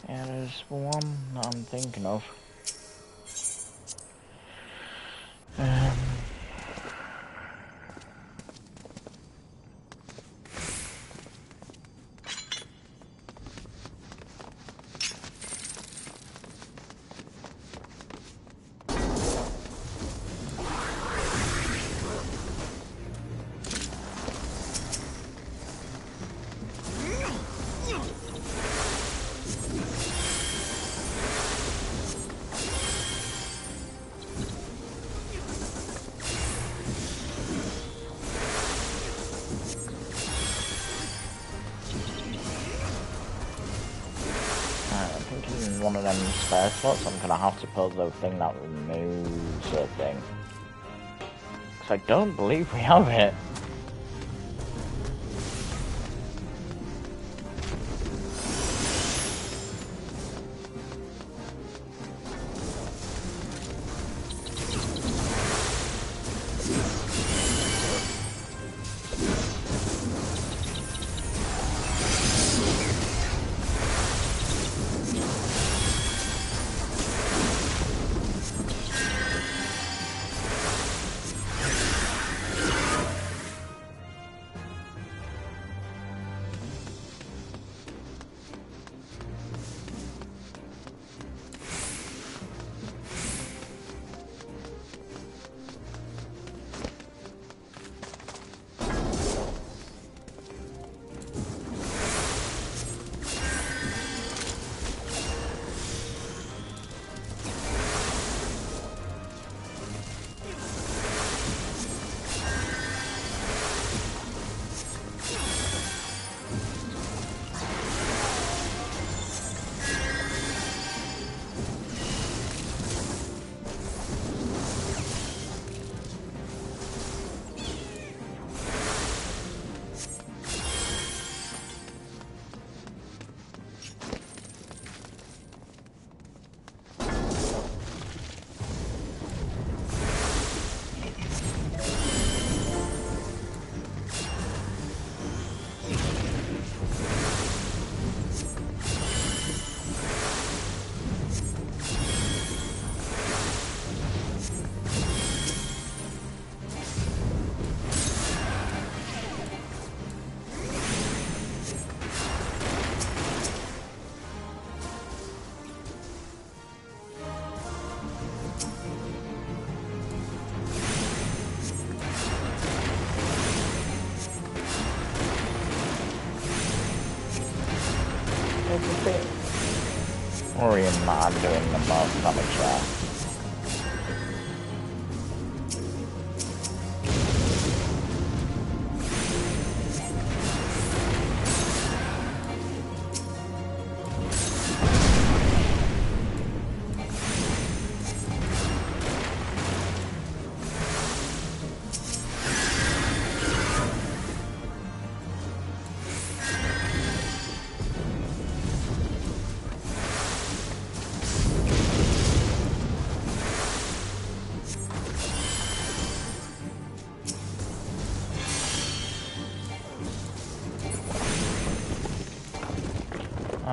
Yeah, there's one that I'm thinking of. In one of them spare slots, I'm gonna have to pull the thing that removes the thing. Because I don't believe we have it. It's a bit worrying that I'm doing the most damage there.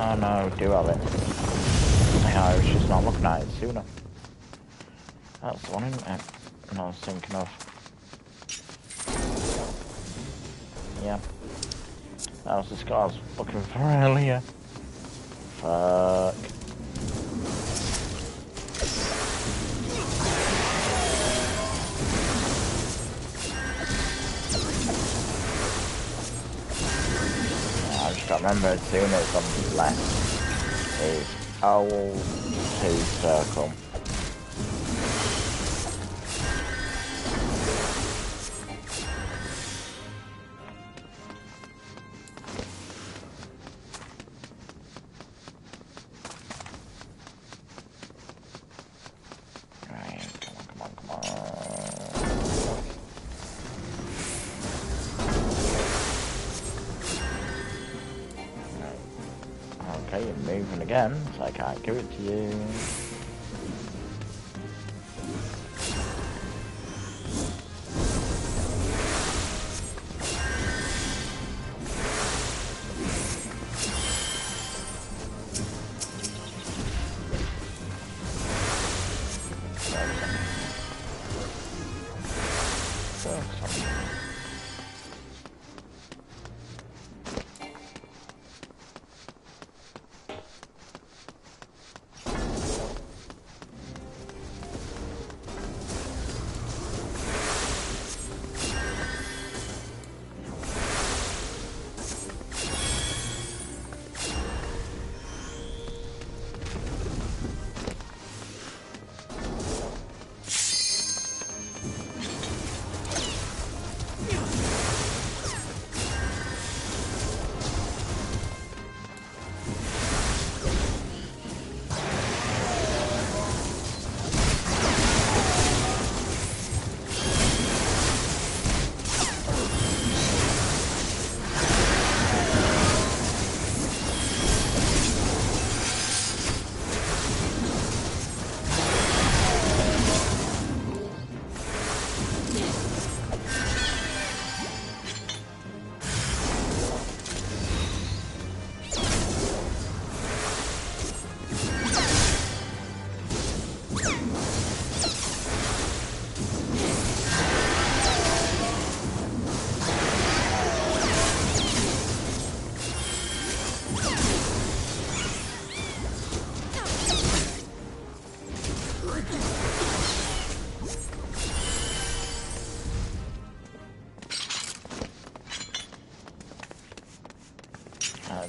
Oh no, do have it. I was just not looking at it sooner. That's the one, isn't it? And I was thinking of. Yeah. That was the scar I was looking for earlier. Fuck. I just can't remember as soon as on the left is L2 circle. moving again, so I can't give it to you.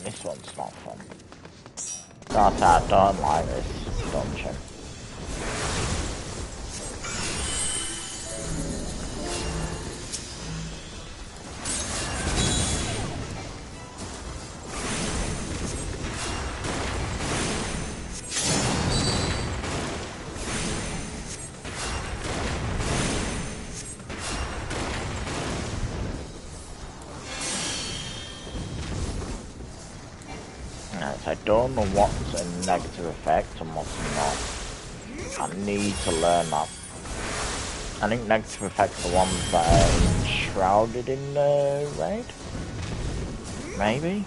This one's not fun. God, I don't like this dungeon. I don't know what's a negative effect and what's not. I need to learn that. I think negative effects are the ones that are enshrouded in the raid. Maybe?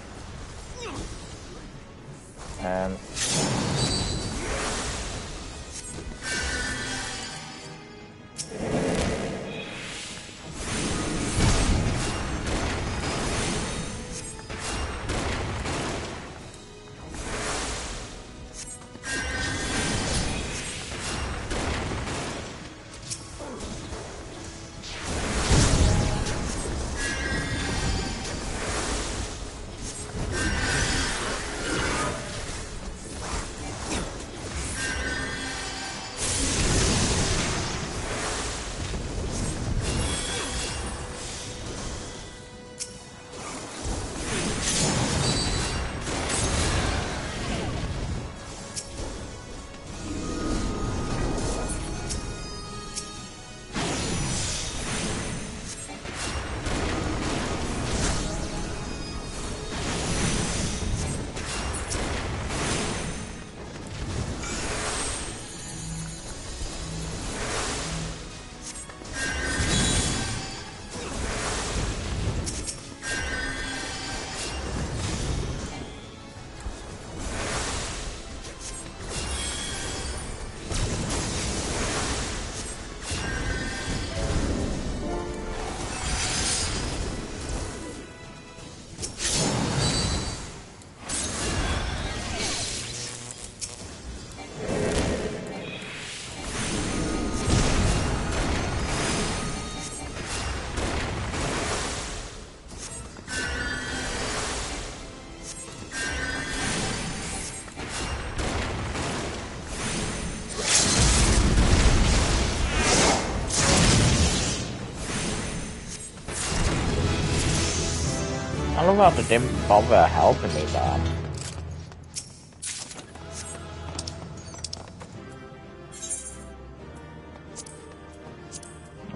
I love how they didn't bother helping me there.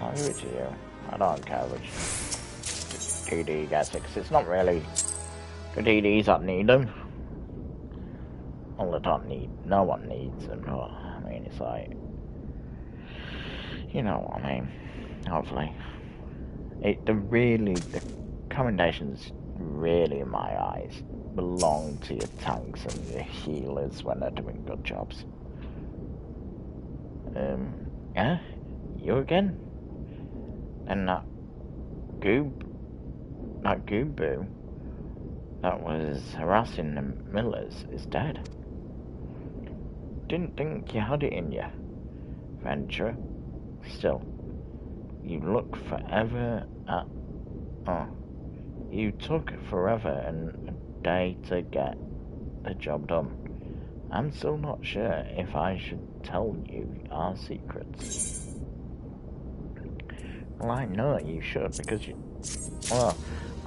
I'll give it to you. I don't care which DD gets it, 'cause it's not really the DDs that need them. well, I don't need, no one needs them, but, I mean, it's like, you know what I mean, hopefully. The commendations really, in my eyes, belong to your tanks and your healers when they're doing good jobs. Yeah? You again? And that Goomboo that was harassing the Millers is dead. Didn't think you had it in you, Ventura. Still, you look forever at... Oh. You took forever and a day to get the job done. I'm still not sure if I should tell you our secrets. Well, I know you should, because you... Well,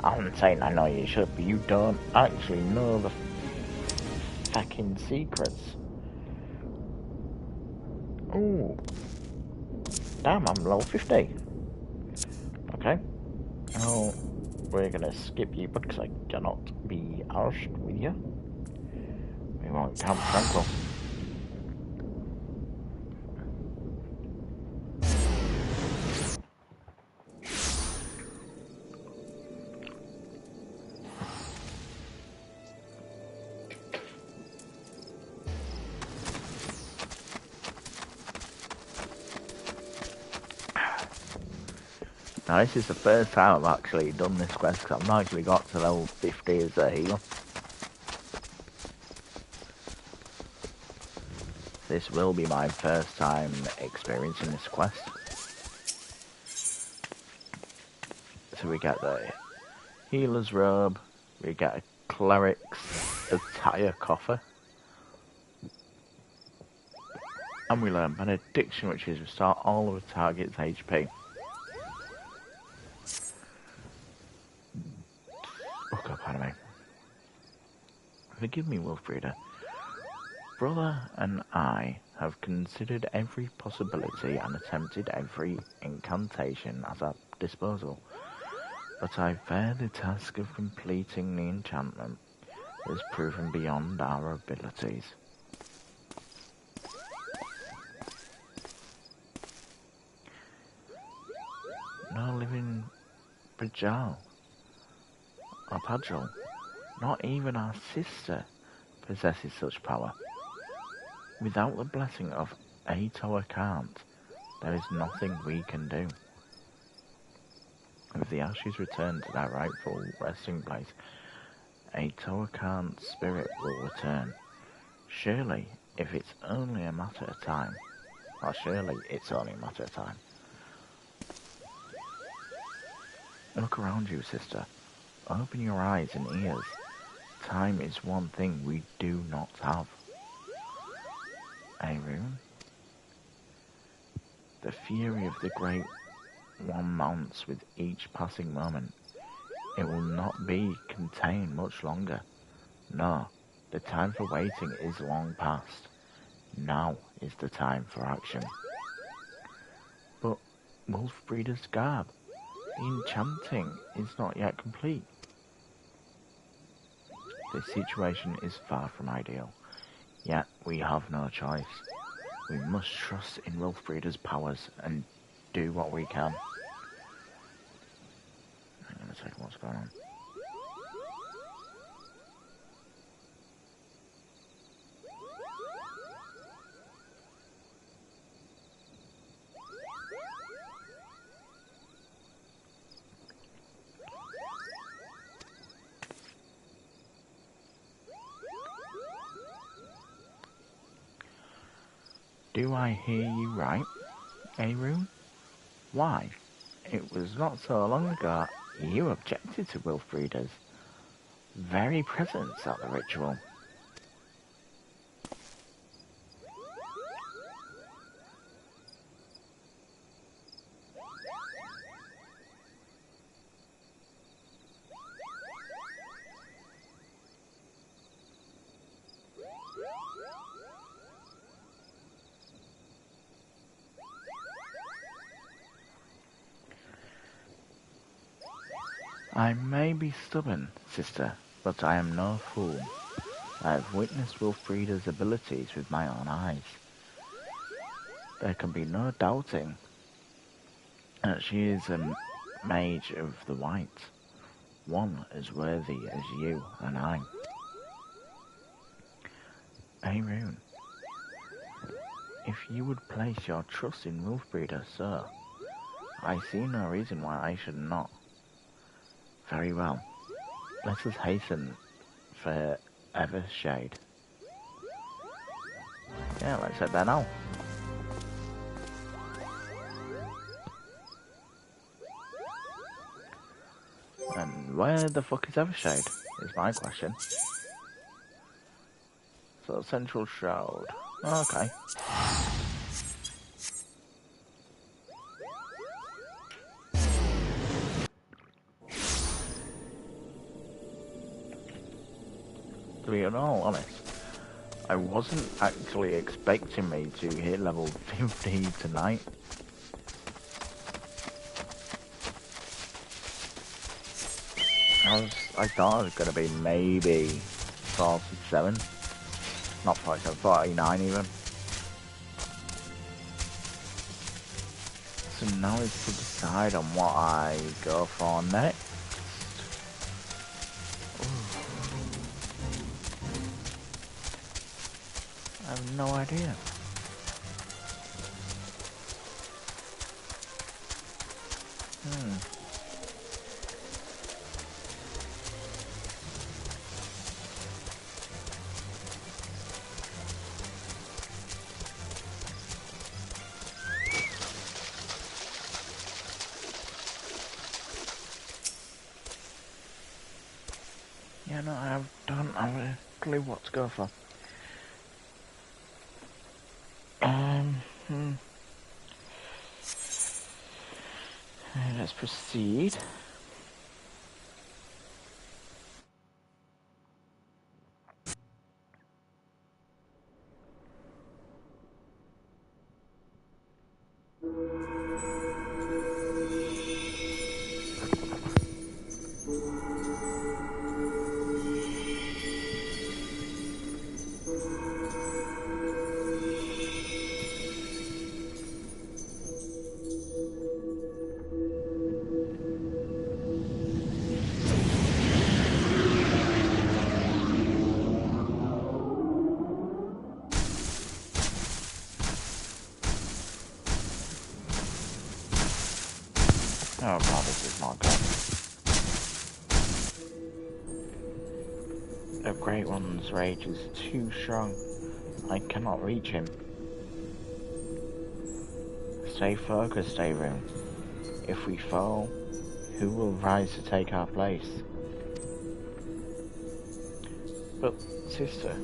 I'm saying I know you should, but you don't actually know the fucking secrets. Ooh. Damn, I'm level 50. Okay. Oh, we're gonna skip you because I cannot be arsed with you. We won't Camp Tranquil. Now this is the first time I've actually done this quest because I've not actually got to level 50 as a healer. This will be my first time experiencing this quest. So we get the healer's robe, we get a cleric's attire coffer, and we learn benediction, which is restore all of the target's HP. Oh god, pardon me. Forgive me, Wilfrida. Brother and I have considered every possibility and attempted every incantation at our disposal, but I fear the task of completing the enchantment is proven beyond our abilities. No living Bajal or Padjal, not even our sister, possesses such power. Without the blessing of Ato Kant, there is nothing we can do. If the ashes return to their rightful resting place, Ato Kant's spirit will return. Surely, if it's only a matter of time. Well, surely it's only a matter of time. Look around you, sister. Open your eyes and ears. Time is one thing we do not have. A rune? The fury of the Great One mounts with each passing moment. It will not be contained much longer. No, the time for waiting is long past. Now is the time for action. But Wolfbreeder's garb, the enchanting is not yet complete. This situation is far from ideal, yet we have no choice. We must trust in Wolfbreeder's powers and do what we can. Hang on a second, what's going on? Do I hear you right, Arun? Why? It was not so long ago you objected to Wilfrida's very presence at the ritual. I may be stubborn, sister, but I am no fool. I have witnessed Wilfrida's abilities with my own eyes. There can be no doubting that she is a mage of the white, one as worthy as you and I. Arun, if you would place your trust in Wilfrida, sir, I see no reason why I should not. Very well. Let us hasten for Evershade. Yeah, let's head there now. And where the fuck is Evershade, is my question. So, Central Shroud. Okay. To be all honest, I wasn't actually expecting me to hit level 50 tonight. I thought it was going to be maybe 47. Not 47, 49 even. So now it's to decide on what I go for next. I have no idea. Yeah, no, I don't have a clue what to go for. Let's proceed. Oh god, this is not good. The Great One's rage is too strong. I cannot reach him. Stay focused, Arun. If we fall, who will rise to take our place? But, sister,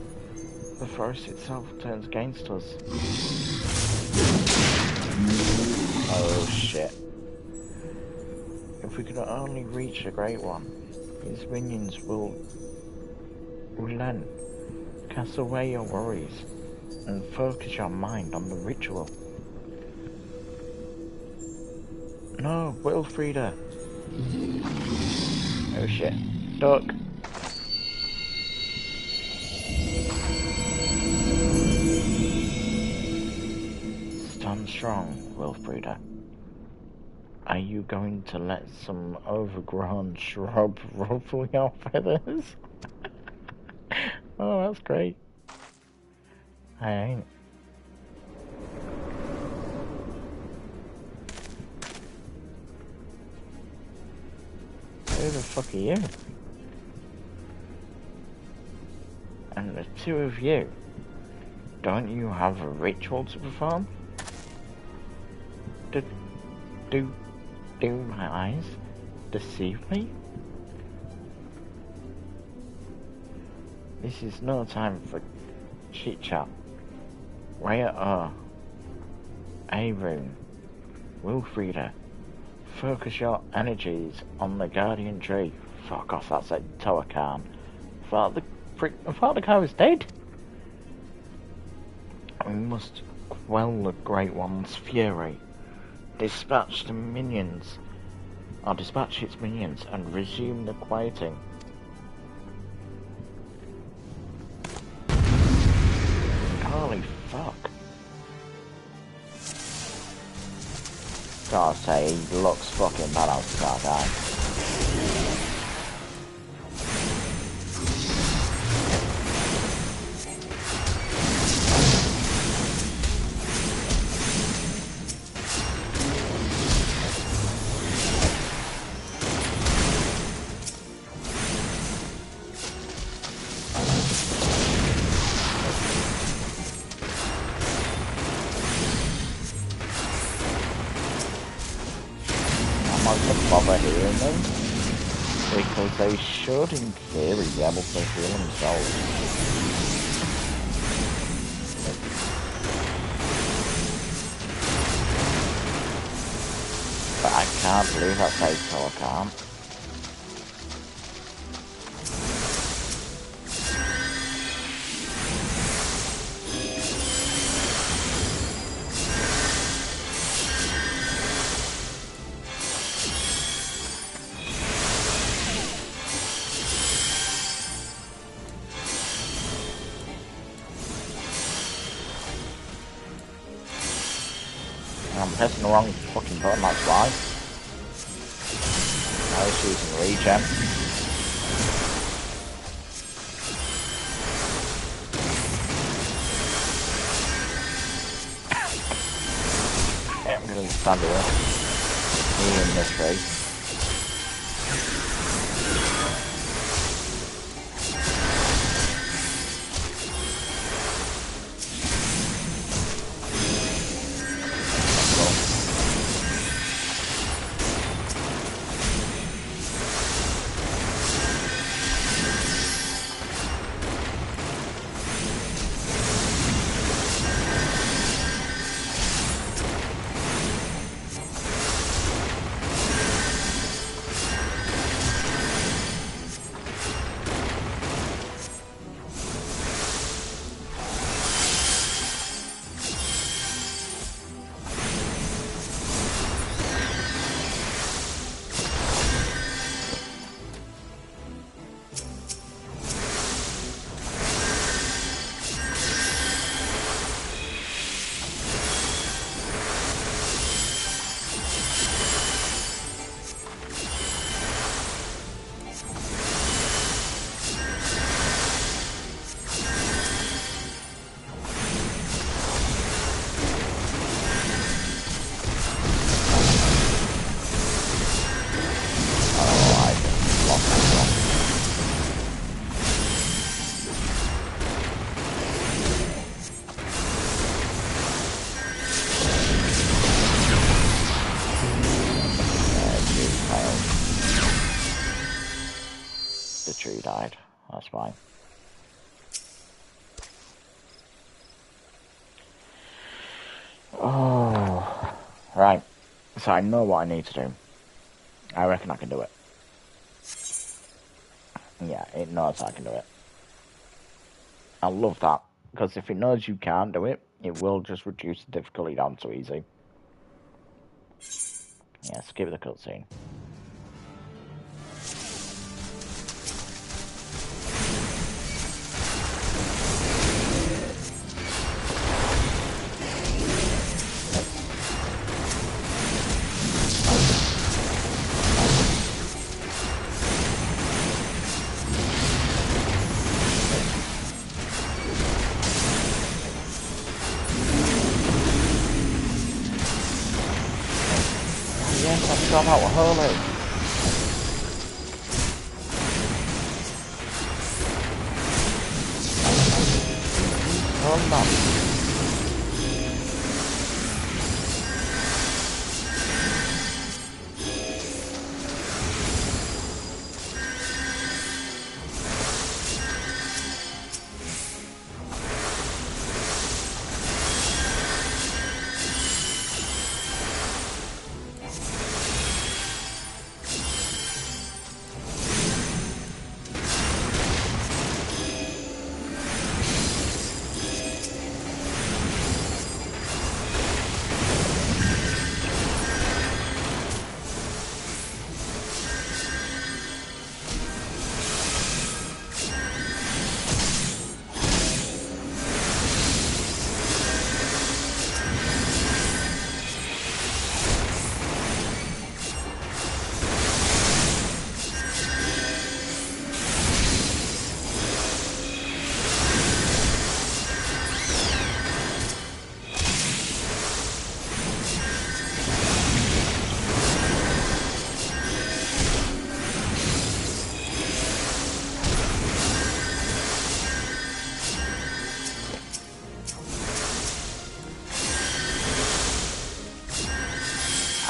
the forest itself turns against us. Oh shit. If we could only reach the Great One, his minions will relent. Cast away your worries and focus your mind on the ritual. No, Wilfrida! Oh shit. Duck! Stand strong, Wilfrida. Are you going to let some overgrown shrub ruffle your feathers? Oh, that's great. I ain't. Who the fuck are you? And the two of you, don't you have a ritual to perform? Do my eyes deceive me? This is no time for chit-chat. Where are Arun, Wilfrida? Focus your energies on the Guardian Tree. Fuck off, that's a Toakan. I thought the guy was dead. We must quell the Great One's fury. Dispatch its minions and resume the quieting. Holy fuck. Gotta say, he looks fucking badass, that guy. Bother healing them, because they should in theory be able to heal themselves. But I can't believe that safe, so I can't. I'm pressing the wrong fucking button, that's why. I was using regen. I'm gonna stand here. Me in this race. Tree died. That's fine. Oh, right. So I know what I need to do. I reckon I can do it. Yeah, it knows I can do it. I love that, because if it knows you can't do it, it will just reduce the difficulty down to easy. Yeah, skip the cutscene. Yes, I forgot about Hurley. Hold on.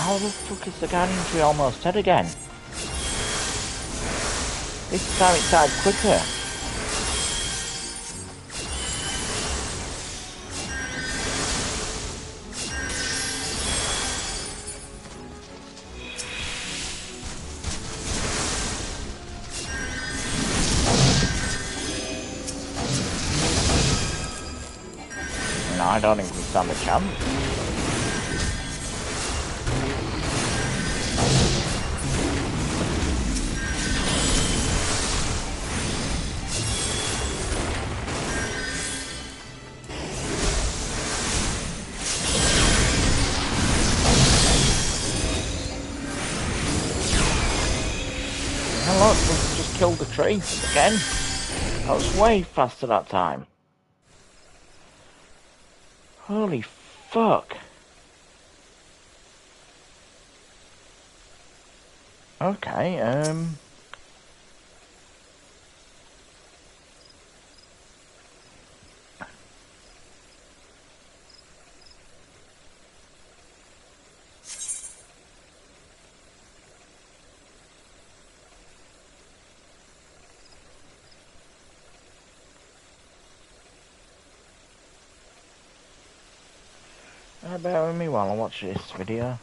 How the fuck is the guardian tree almost dead again? This time it died quicker. No, I don't think we stand a chance. And look, we've just killed the tree again. That was way faster that time. Holy fuck. Okay, bear with me while I watch this video.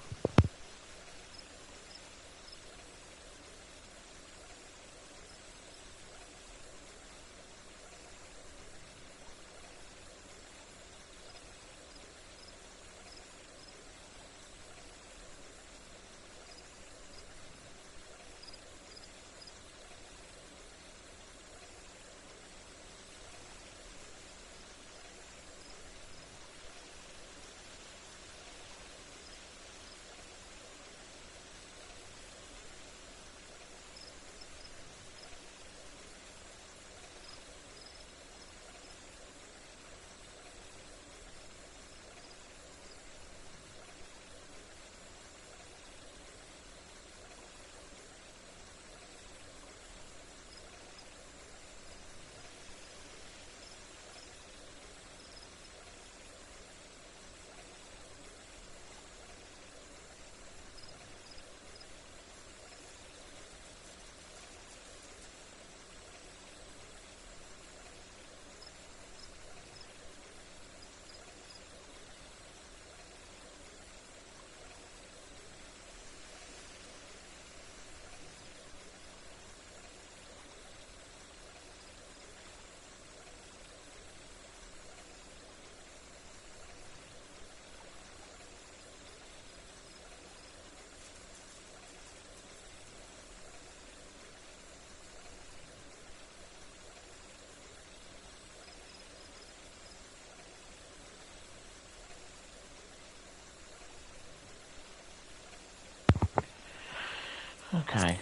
Okay.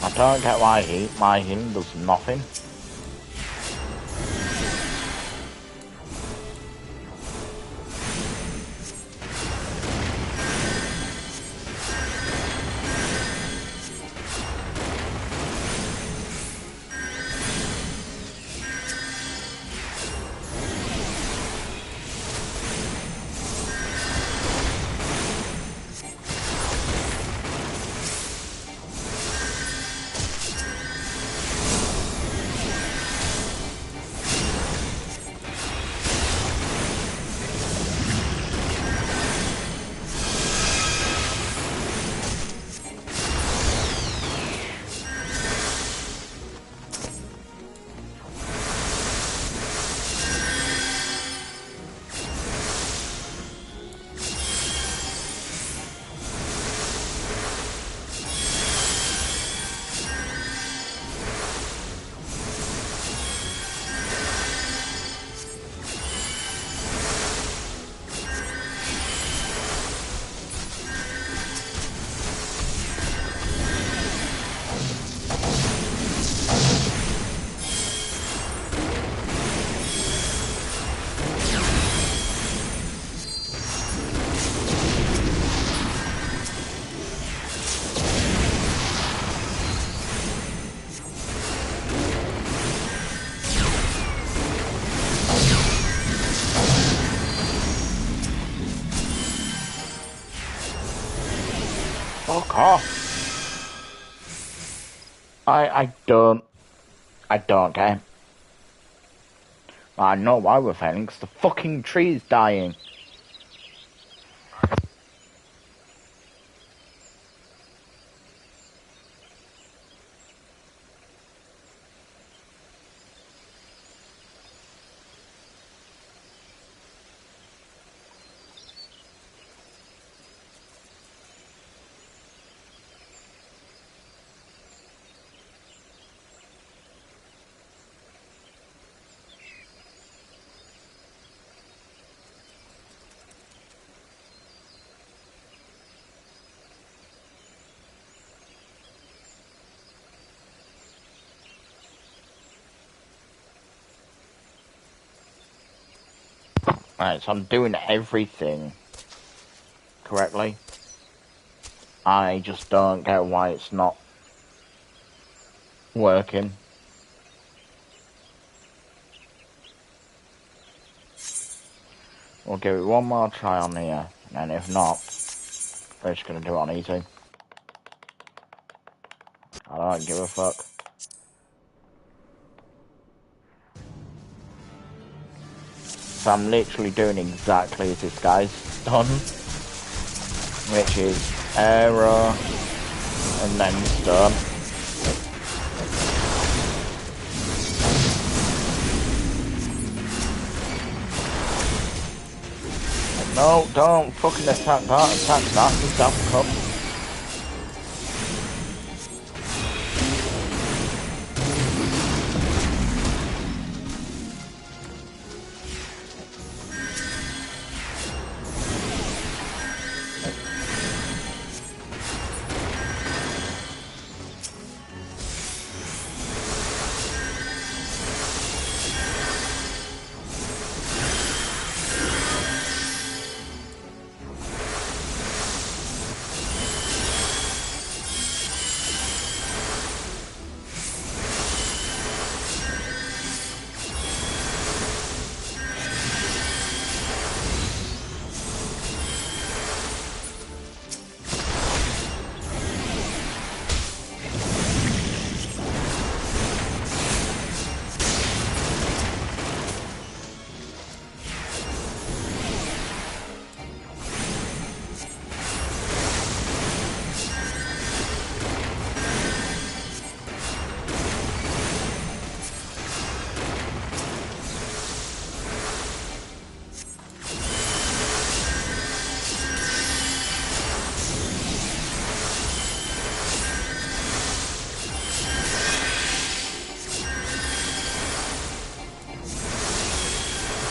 I don't get why my healing does nothing. Fuck off. I don't care. I know why we're failing, 'cause the fucking tree's dying. Right, so I'm doing everything correctly. I just don't get why it's not working. We'll give it one more try on here, and if not, we're just gonna do it on easy. I don't give a fuck. So I'm literally doing exactly as this guy's done, which is arrow and then stone. No, don't fucking attack that, you damn cunt.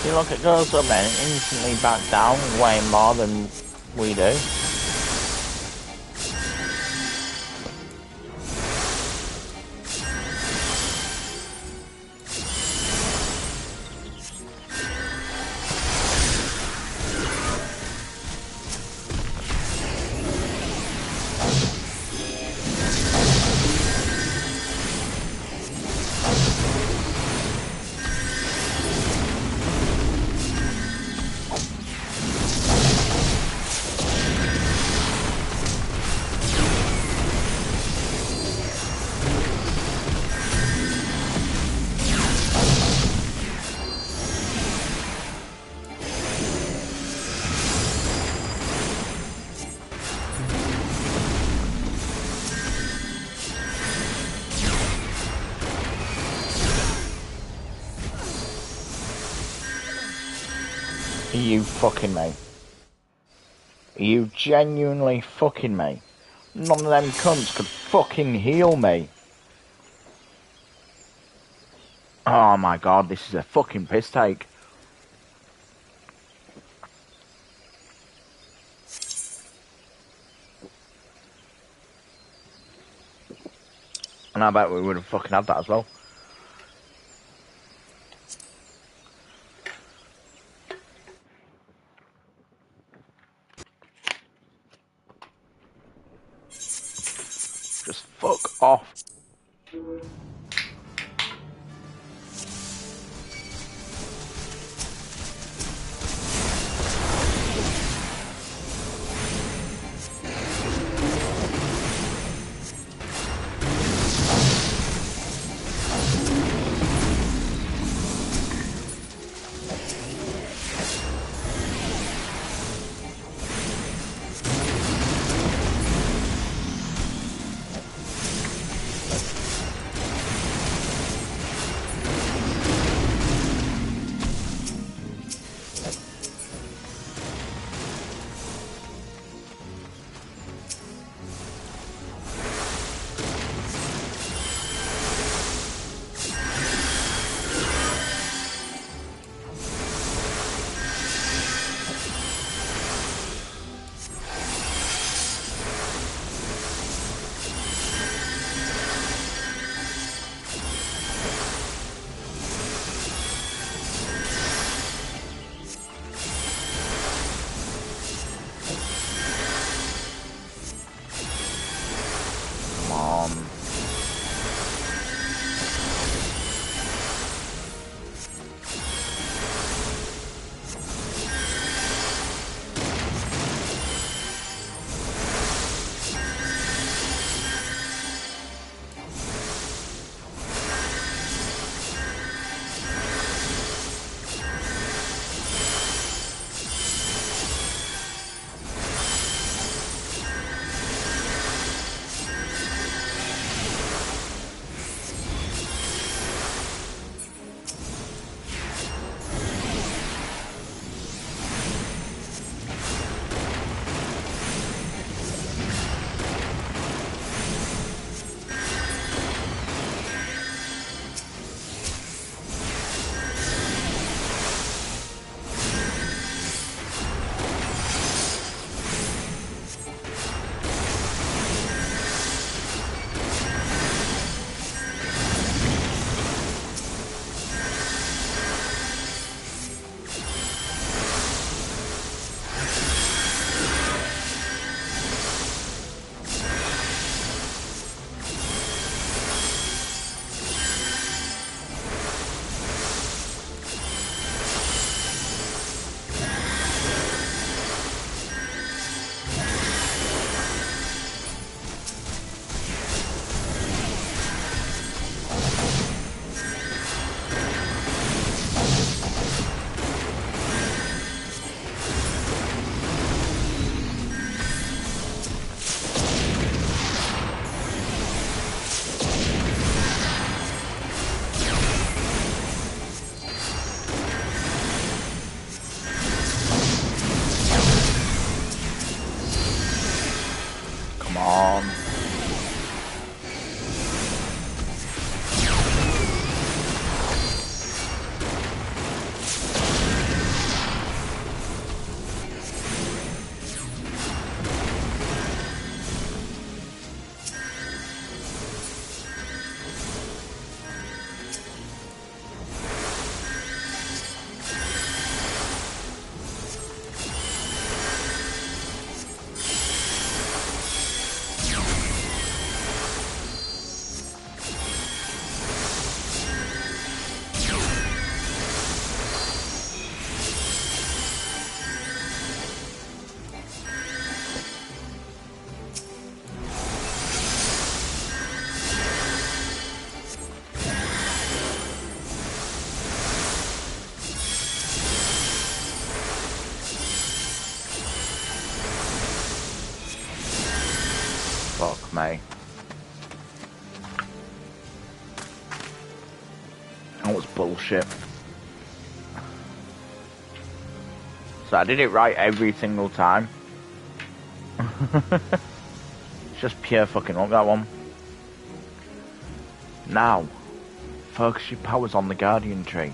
You look, it goes up and instantly back down way more than we do. Are you fucking me? Are you genuinely fucking me? None of them cunts could fucking heal me. Oh my god, this is a fucking piss take. And I bet we would have fucking had that as well. Just fuck off. Come on. Fuck me. That was bullshit. So I did it right every single time. It's just pure fucking luck, that one. Now, focus your powers on the Guardian Tree.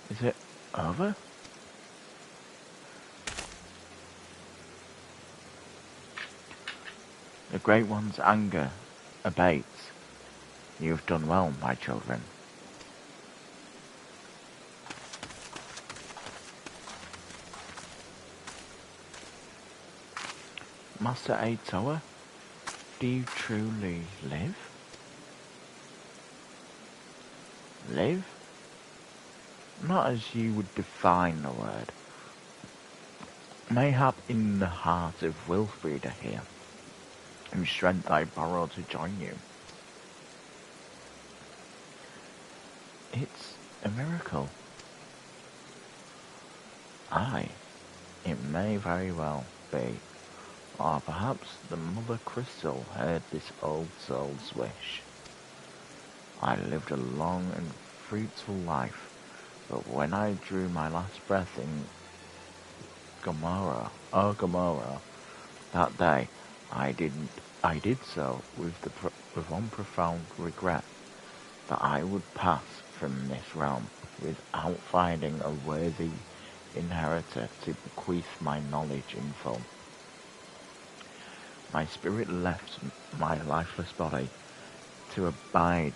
Is it over? The Great One's anger abates. You have done well, my children. Master Aitoa, do you truly live? Live? Not as you would define the word. Mayhap in the heart of Wilfrida here, whose strength I borrow to join you. It's a miracle. Aye, it may very well be. Or perhaps the Mother Crystal heard this old soul's wish. I lived a long and fruitful life, but when I drew my last breath in Gomorrah, that day, I did so with one profound regret that I would pass from this realm without finding a worthy inheritor to bequeath my knowledge in full. My spirit left my lifeless body to abide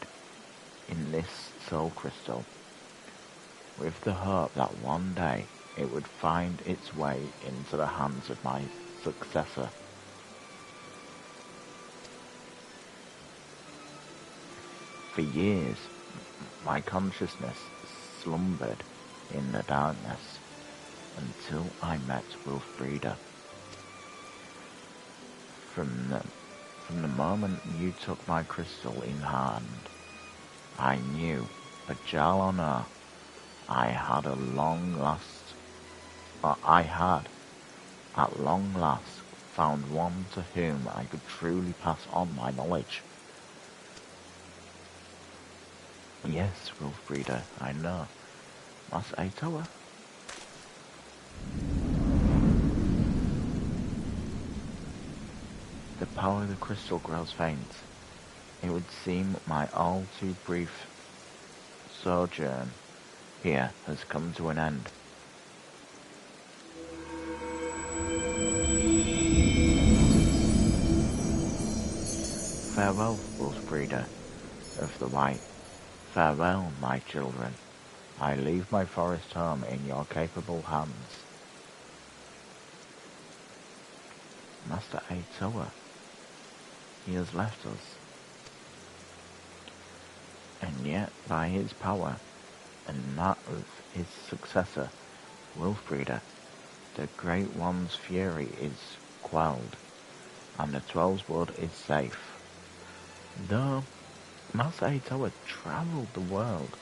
in this soul crystal, with the hope that one day it would find its way into the hands of my successor. For years, my consciousness slumbered in the darkness until I met Wilfrida. From the moment you took my crystal in hand, I knew, Bajal Honor, I had at long last found one to whom I could truly pass on my knowledge. Yes, Wilfrida, I know. Master Aitoa. The power of the crystal grows faint. It would seem my all too brief sojourn here has come to an end. Farewell, Wilfrida of the White. Farewell, my children. I leave my forest home in your capable hands. Master Aitoa, he has left us. And yet, by his power, and that of his successor, Wilfrida, the Great One's fury is quelled, and the 12's blood is safe. Though Master Aitoa travelled the world,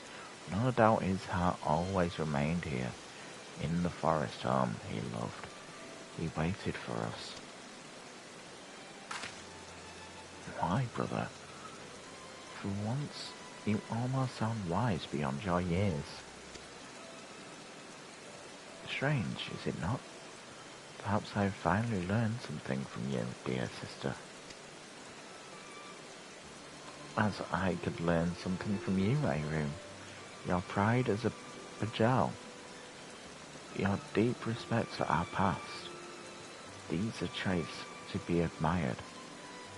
no doubt his heart always remained here, in the forest home he loved. He waited for us. Why, brother? For once, you almost sound wise beyond your years. Strange, is it not? Perhaps I have finally learned something from you, dear sister. As I could learn something from you, Aerun. Your pride as a Bajal. Your deep respect for our past. These are traits to be admired.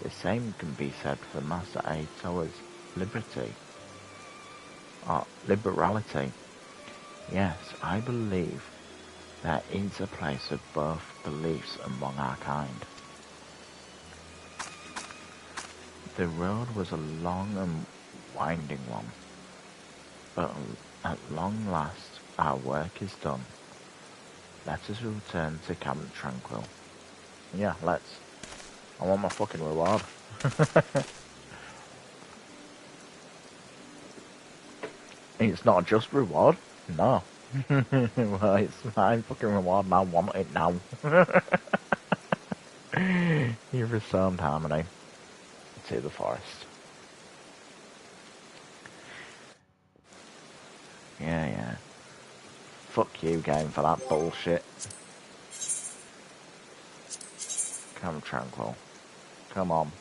The same can be said for Master Aitoa's liberty. Or liberality. Yes, I believe there is a place for both beliefs among our kind. The road was a long and winding one, but at long last our work is done. Let us return to Camp Tranquil. Yeah, let's. I want my fucking reward. It's not just reward, no. Well, it's my fucking reward and I want it now. You've restored harmony to the forest. Yeah. Fuck you, game, for that bullshit. Come tranquil. Come on.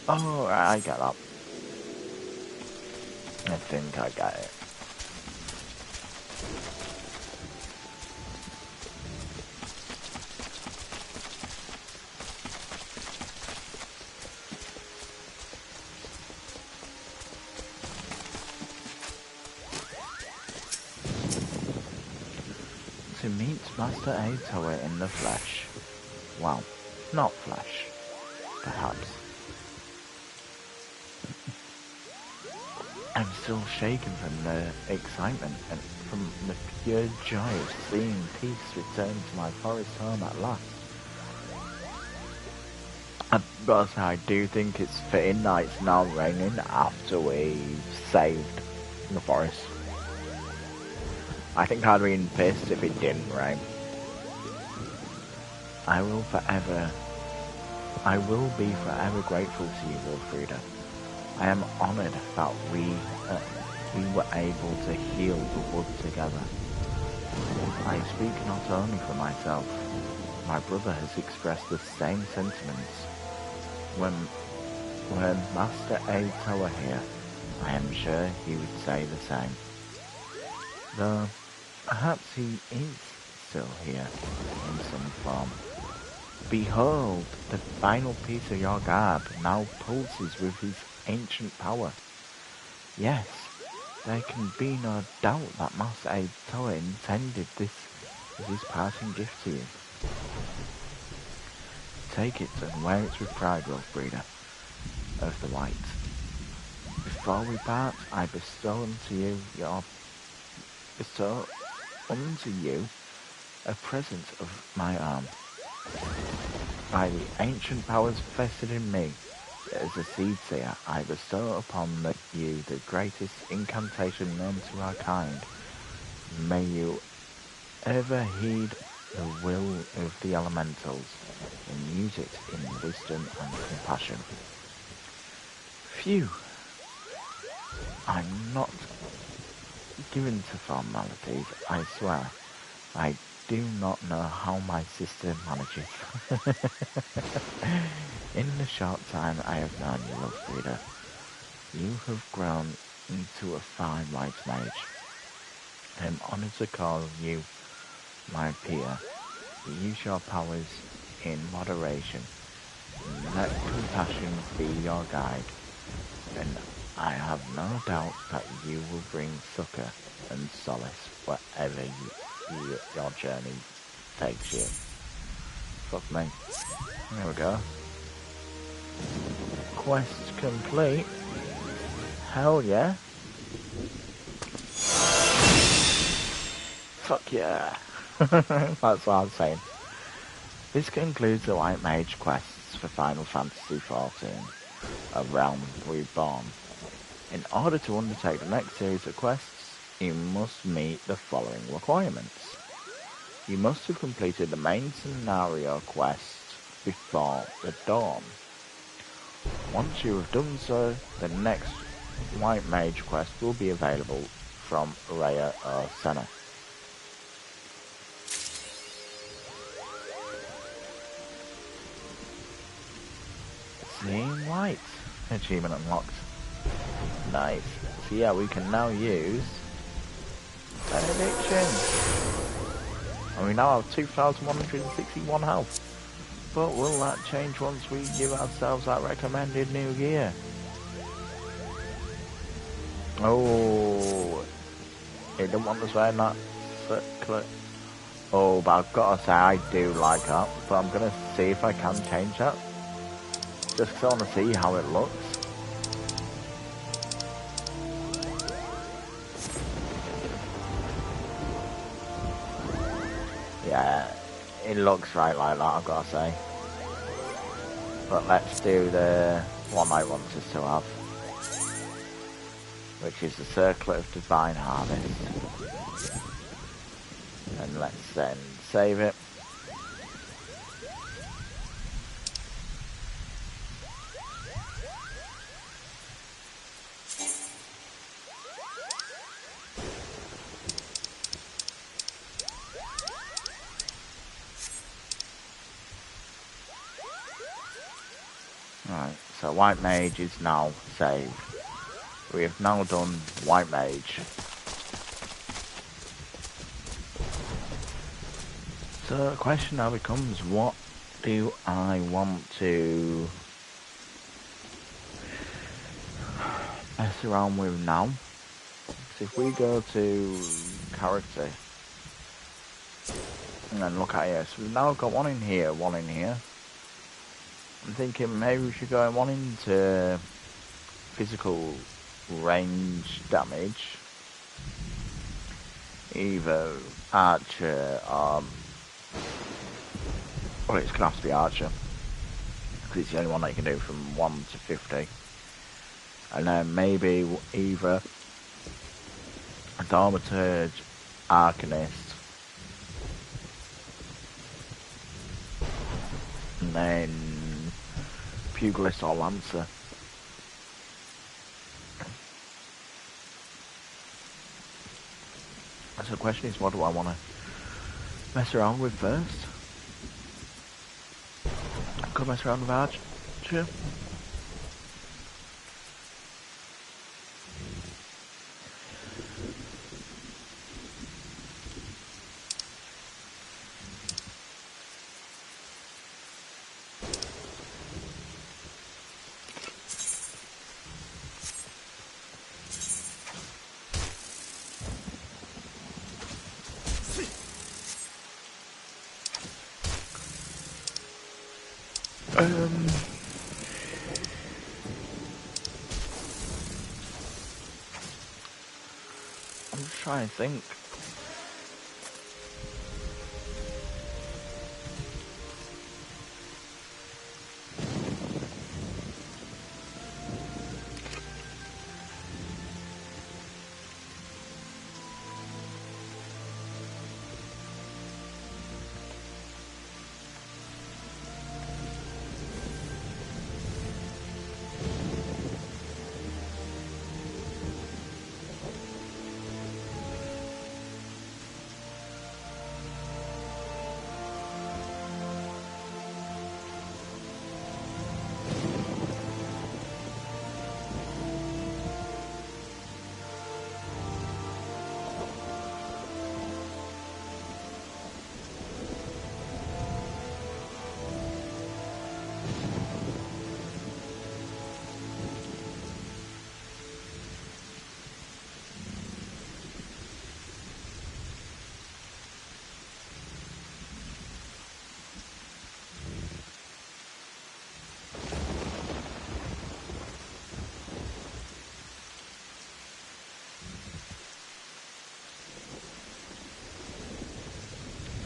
Oh, I get that. I think I get it. To meet Master Aitoa in the flesh. Well, not flesh, perhaps. I'm still shaken from the excitement and from the pure joy of seeing peace return to my forest home at last. But I do think it's fitting that it's now raining after we've saved the forest. I think I'd been pissed if it didn't rain. I will be forever grateful to you, Wilfrida. I am honoured that we were able to heal the wood together. I speak not only for myself. My brother has expressed the same sentiments. When Master Aitoa here, I am sure he would say the same. Though, perhaps he is still here in some form. Behold, the final piece of your garb now pulses with his ancient power. Yes, there can be no doubt that Master Aitoa intended this as his parting gift to you. Take it and wear it with pride, Wilfrida of the White. Before we part, I bestow unto you a present of my arm. By the ancient powers vested in me, as a seed seer, I bestow upon you the greatest incantation known to our kind. May you ever heed the will of the elementals, and use it in wisdom and compassion. Phew! I'm not given to formalities, I swear. I do not know how my sister manages. In the short time I have known you, Wilfrida, you have grown into a fine white mage. I am honoured to call you my peer. Use your powers in moderation. Let compassion be your guide, and I have no doubt that you will bring succour and solace wherever your journey takes you. Fuck me. There we go. Quest complete. Hell yeah. Fuck yeah. That's what I'm saying. This concludes the White Mage quests for Final Fantasy XIV, A Realm Reborn. In order to undertake the next series of quests, you must meet the following requirements. You must have completed the main scenario quest before the dawn. Once you have done so, the next White Mage quest will be available from Raya or Senna. Seeing light. Achievement unlocked. Nice. So yeah, we can now use Benediction. And we now have 2,161 health. But will that change once we give ourselves that recommended new gear? Oh, it don't want us wearing that circlet. Oh, but I've got to say I do like that. But I'm going to see if I can change that. Just because I want to see how it looks. Yeah, it looks right like that, I've got to say. But let's do the one I want us to have, which is the Circlet of Divine Harvest. And let's then save it. Right, so White Mage is now saved. We have now done White Mage. So the question now becomes, what do I want to mess around with now? So if we go to character and then look at here, so we've now got one in here, one in here. I'm thinking maybe we should go one into physical range damage, either Archer or, well, it's going to have to be Archer, because it's the only one that you can do from 1 to 50. And then maybe either a Thaumaturge, Arcanist, and then Pugilist or Lancer. So the question is, what do I want to mess around with first? I could mess around with Archer. I'm just trying to think.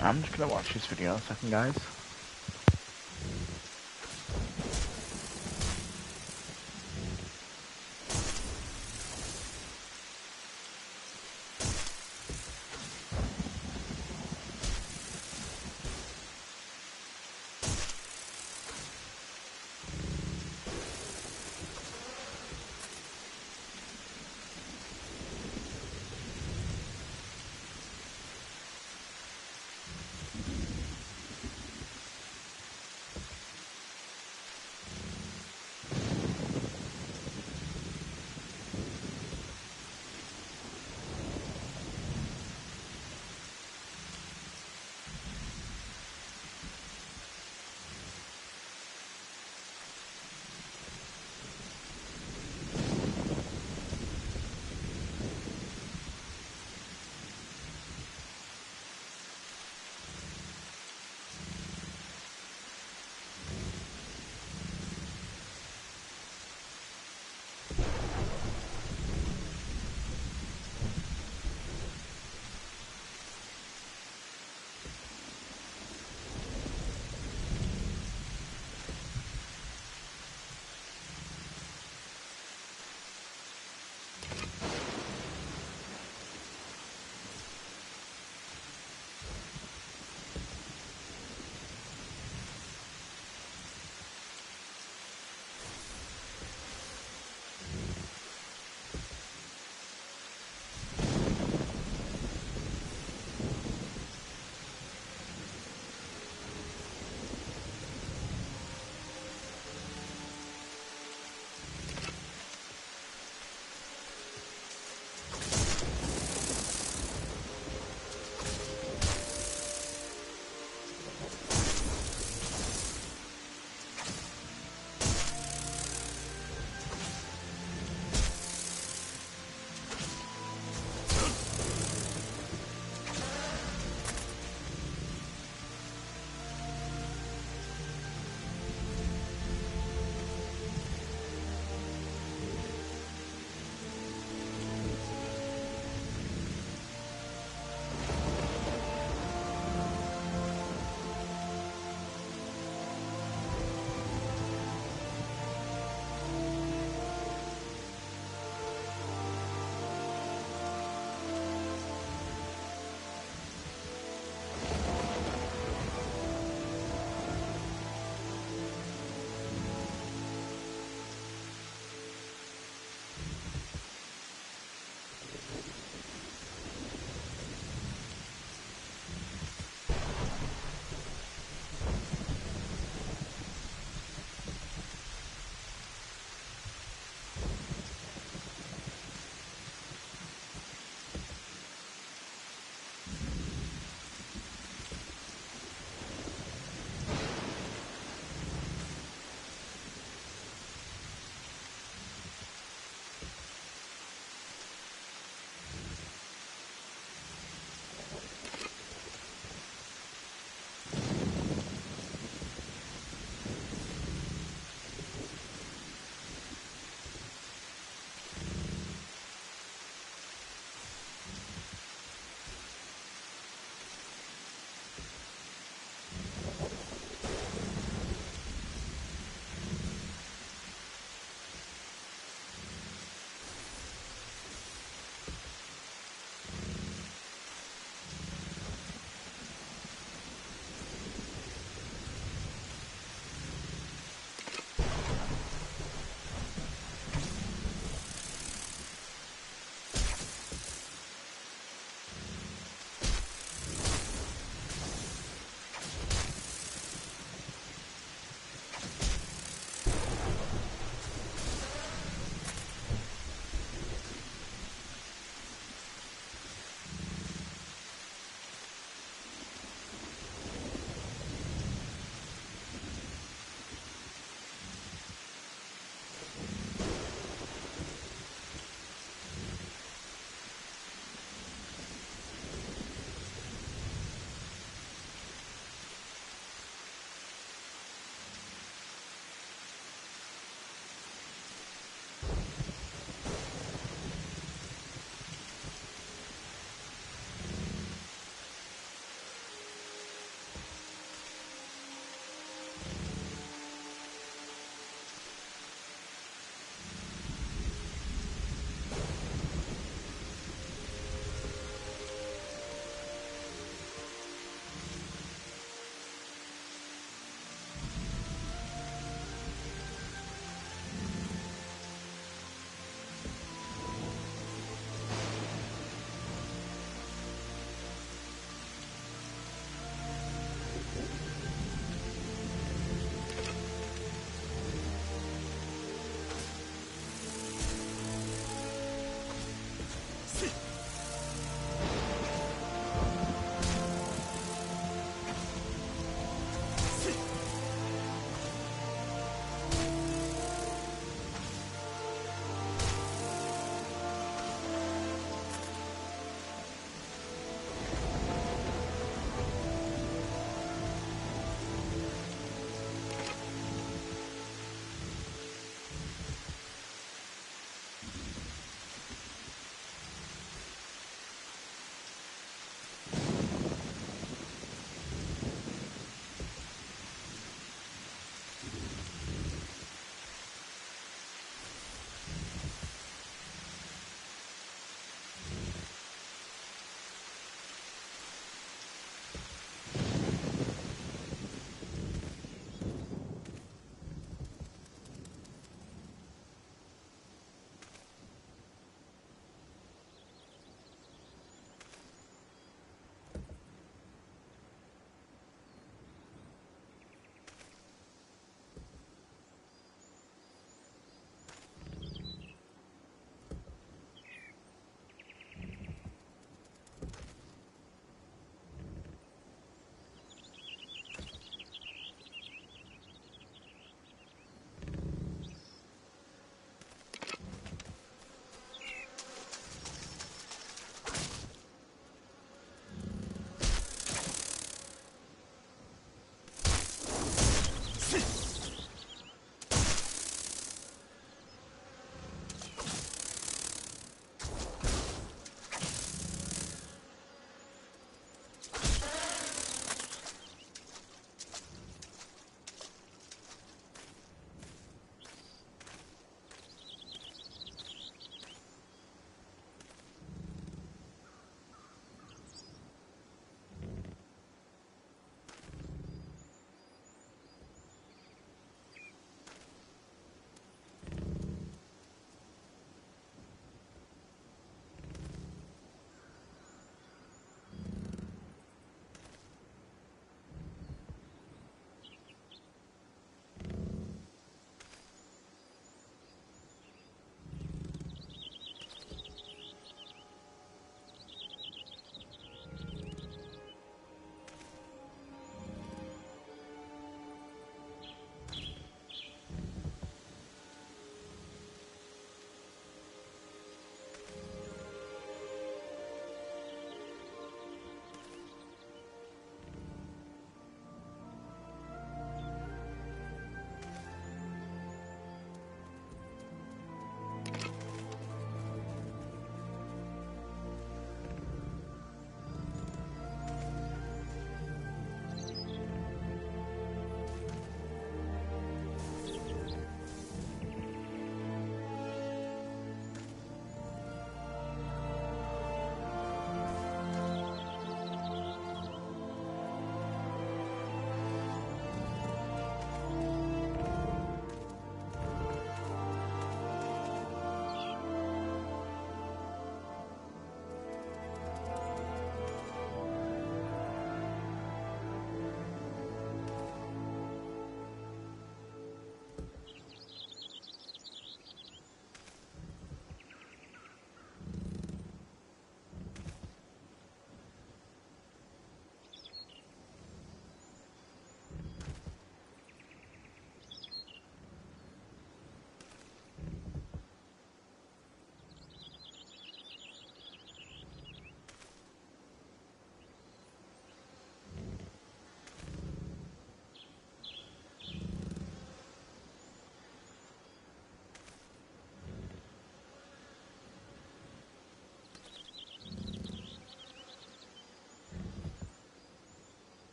I'm just gonna watch this video a second, guys.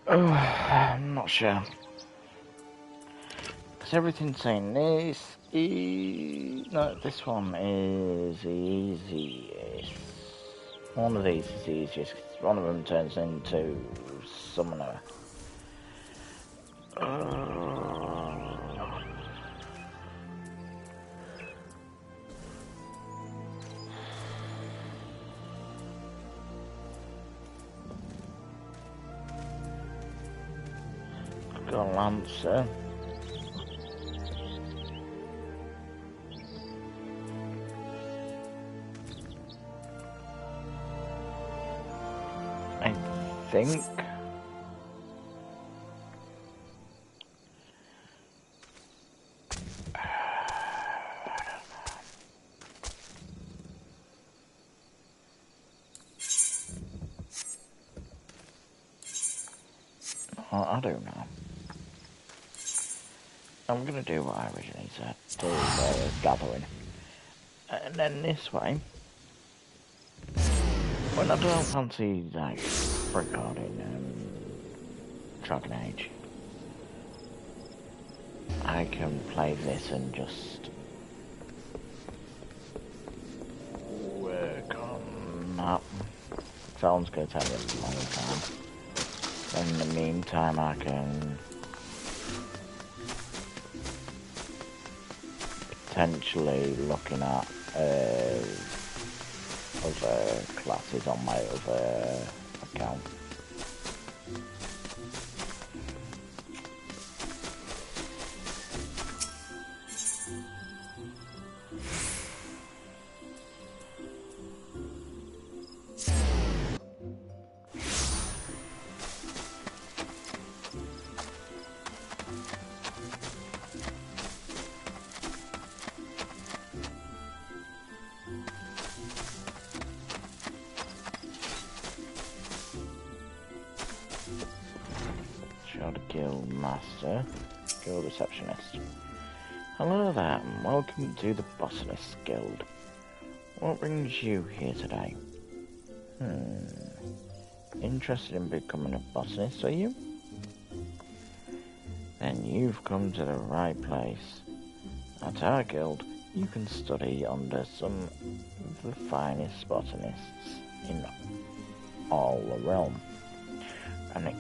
I'm not sure. Because everything's saying this is... No, this one is the easiest. One of these is the easiest. One of them turns into Summoner. I've got a Lancer. I think I don't know. I'm gonna do what I originally said, do gathering. And then this way, when I don't fancy like recording Dragon Age, I can play this and just work on that. Sounds gonna take me a long time. In the meantime, I can potentially looking at other classes on my other account. Guild Master, Guild Receptionist. Hello there, and welcome to the Botanist Guild. What brings you here today? Interested in becoming a botanist, are you? Then you've come to the right place. At our guild, you can study under some of the finest botanists in all the realm. An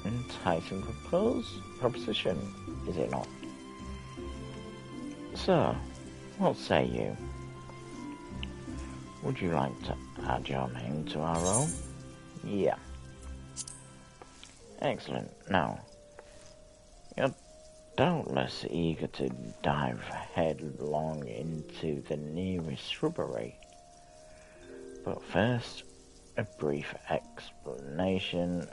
enticing proposition, is it not? So, what say you? Would you like to add your name to our roll? Yeah. Excellent. Now, you're doubtless eager to dive headlong into the nearest shrubbery. But first, a brief explanation.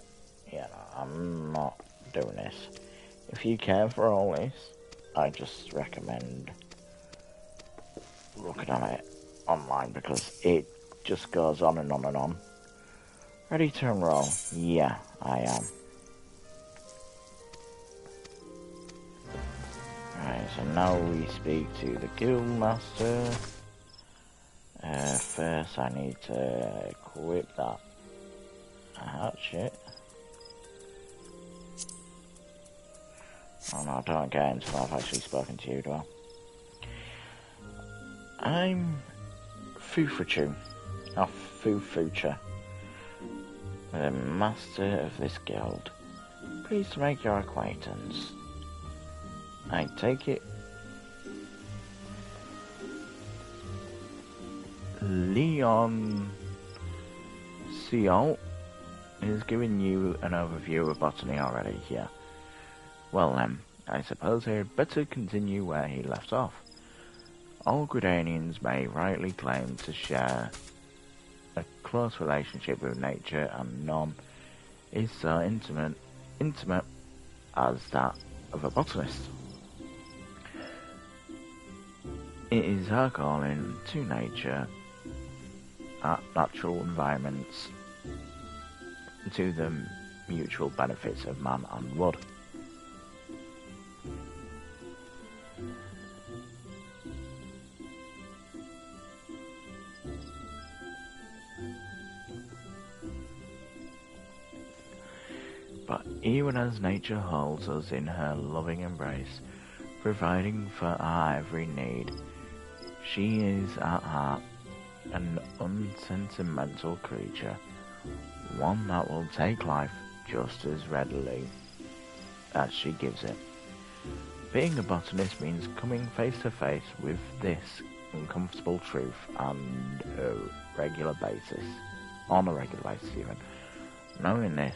I'm not doing this. If you care for all this, I just recommend looking at it online because it just goes on and on and on. Ready to enroll? Yeah, I am. Right, so now we speak to the guild master. First I need to equip that hatchet. Oh no, I don't get it until I've actually spoken to you, do I? I'm Fufuchu, or Fufucha, the master of this guild. Pleased to make your acquaintance. I take it Leon Ciol is giving you an overview of botany already here. Well then, I suppose I'd better continue where he left off. All Gridanians may rightly claim to share a close relationship with nature, and none is so intimate as that of a botanist. It is our calling to nature, at natural environments, to the mutual benefits of man and wood. even as nature holds us in her loving embrace, providing for our every need. She is at heart an unsentimental creature, one that will take life just as readily as she gives it. Being a botanist means coming face to face with this uncomfortable truth on a regular basis even. Knowing this,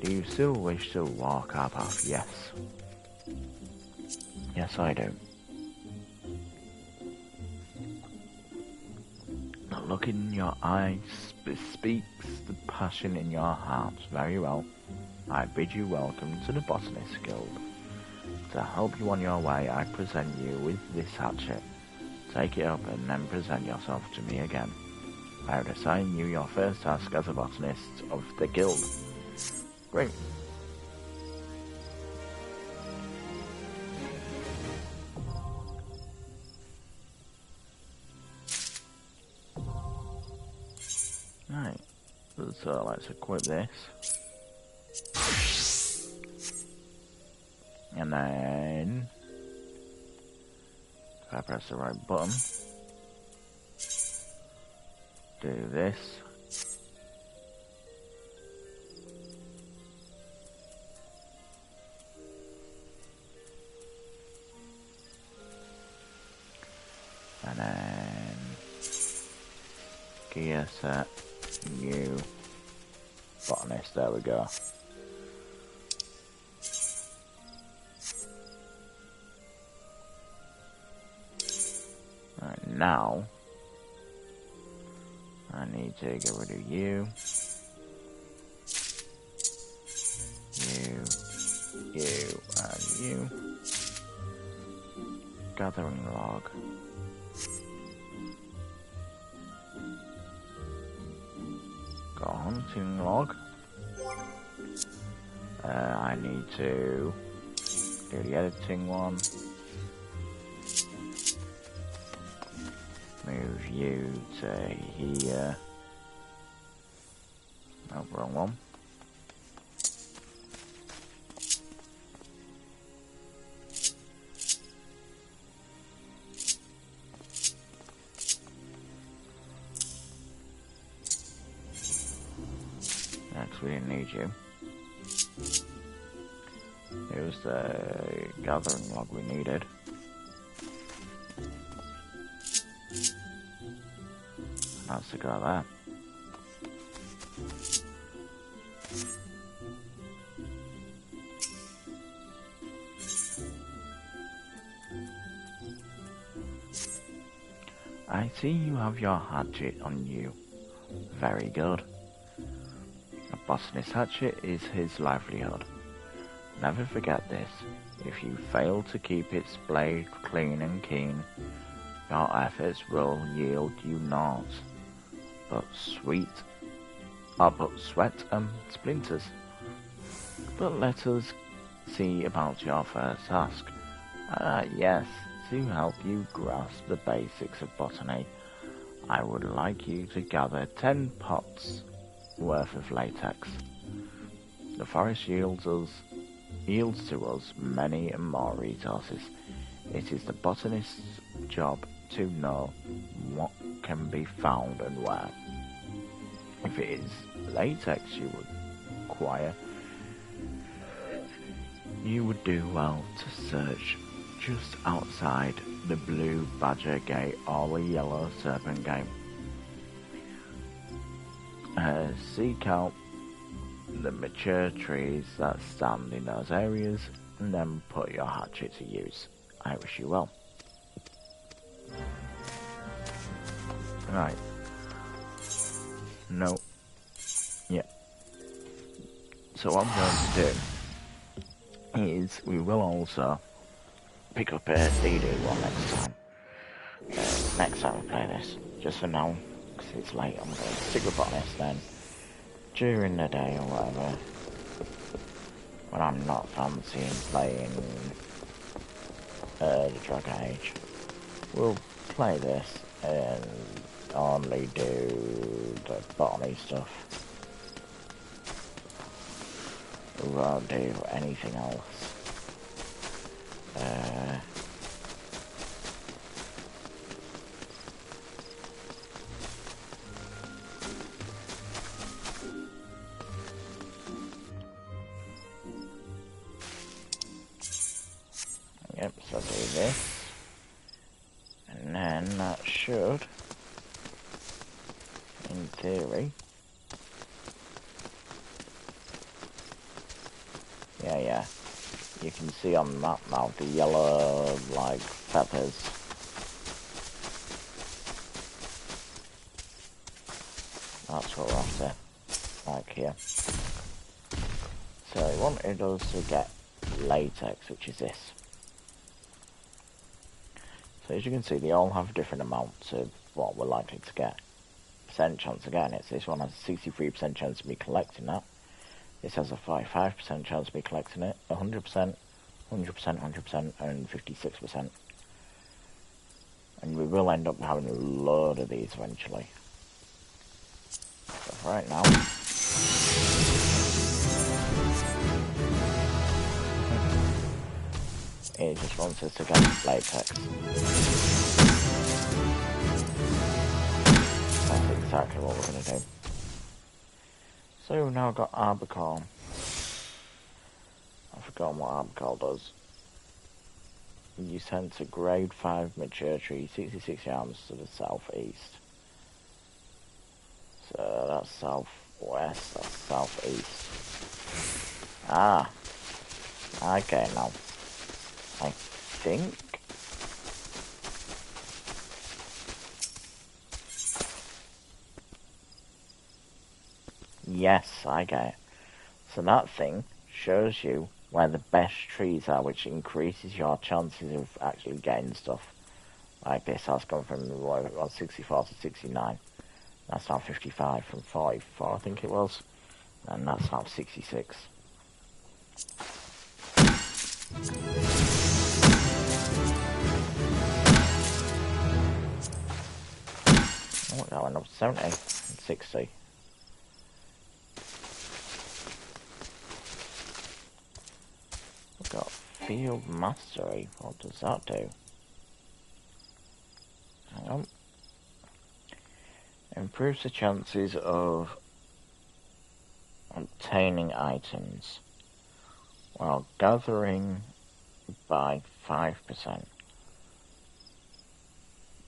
do you still wish to walk our path? Yes. Yes, I do. The look in your eyes bespeaks the passion in your heart. Very well. I bid you welcome to the Botanist Guild. To help you on your way, I present you with this hatchet. Take it up and then present yourself to me again. I would assign you your first task as a botanist of the guild. Great. Right, so let's equip this. And then, if I press the right button, do this. And then, gear set, new, botanist, there we go. Right, now, I need to get rid of you, and you. Gathering log. Got a hunting log. I need to do the editing one. Move you to here. Oh, wrong one. Next, we didn't need you. Here's the gathering log we needed. That's to go there. I see you have your hatchet on you. Very good. A botanist's hatchet is his livelihood. Never forget this. If you fail to keep its blade clean and keen, your efforts will yield you naught but sweat and splinters. But let us see about your first task. Yes, to help you grasp the basics of botany, I would like you to gather 10 pots worth of latex. The forest yields to us many and more resources. It is the botanist's job to know what can be found and where. If it is latex you would acquire, you would do well to search just outside the blue badger gate or the yellow serpent gate. Seek out the mature trees that stand in those areas and then put your hatchet to use. I wish you well. Right. No. Yeah. So what I'm going to do is we will also pick up a CD one next time. Next time we play this. Just for now, because it's late, I'm going to stick with Botanist then. During the day or whatever, when I'm not fancying playing the Dragon Age, we'll play this and only do the botany stuff. We won't do anything else. Yep, so do this. And then that should, in theory, yeah, you can see on the map now the yellow, like, feathers. That's what we're after, like here. So he wanted us to get latex, which is this. So as you can see, they all have different amounts of what we're likely to get. Percent chance of getting it. So this one has a 63% chance of me collecting that. This has a 55% chance of me collecting it. 100%, 100%, 100%, and 56%. And we will end up having a load of these eventually. But right now, it just wants us to get latex. That's exactly what we're going to do. So we've now got Arbicol. I've forgotten what Arbicol does. You send a grade 5 mature tree 66 yards to the southeast. So that's southwest, that's southeast. Ah, okay now. I think yes, I get it. So that thing shows you where the best trees are, which increases your chances of actually getting stuff. Like this has gone from 64 to 69. That's now 55 from 44, I think it was. And that's now 66. Oh, that went up to 70 and 60. We've got Field Mastery. What does that do? Hang on. Improves the chances of obtaining items while gathering by 5%.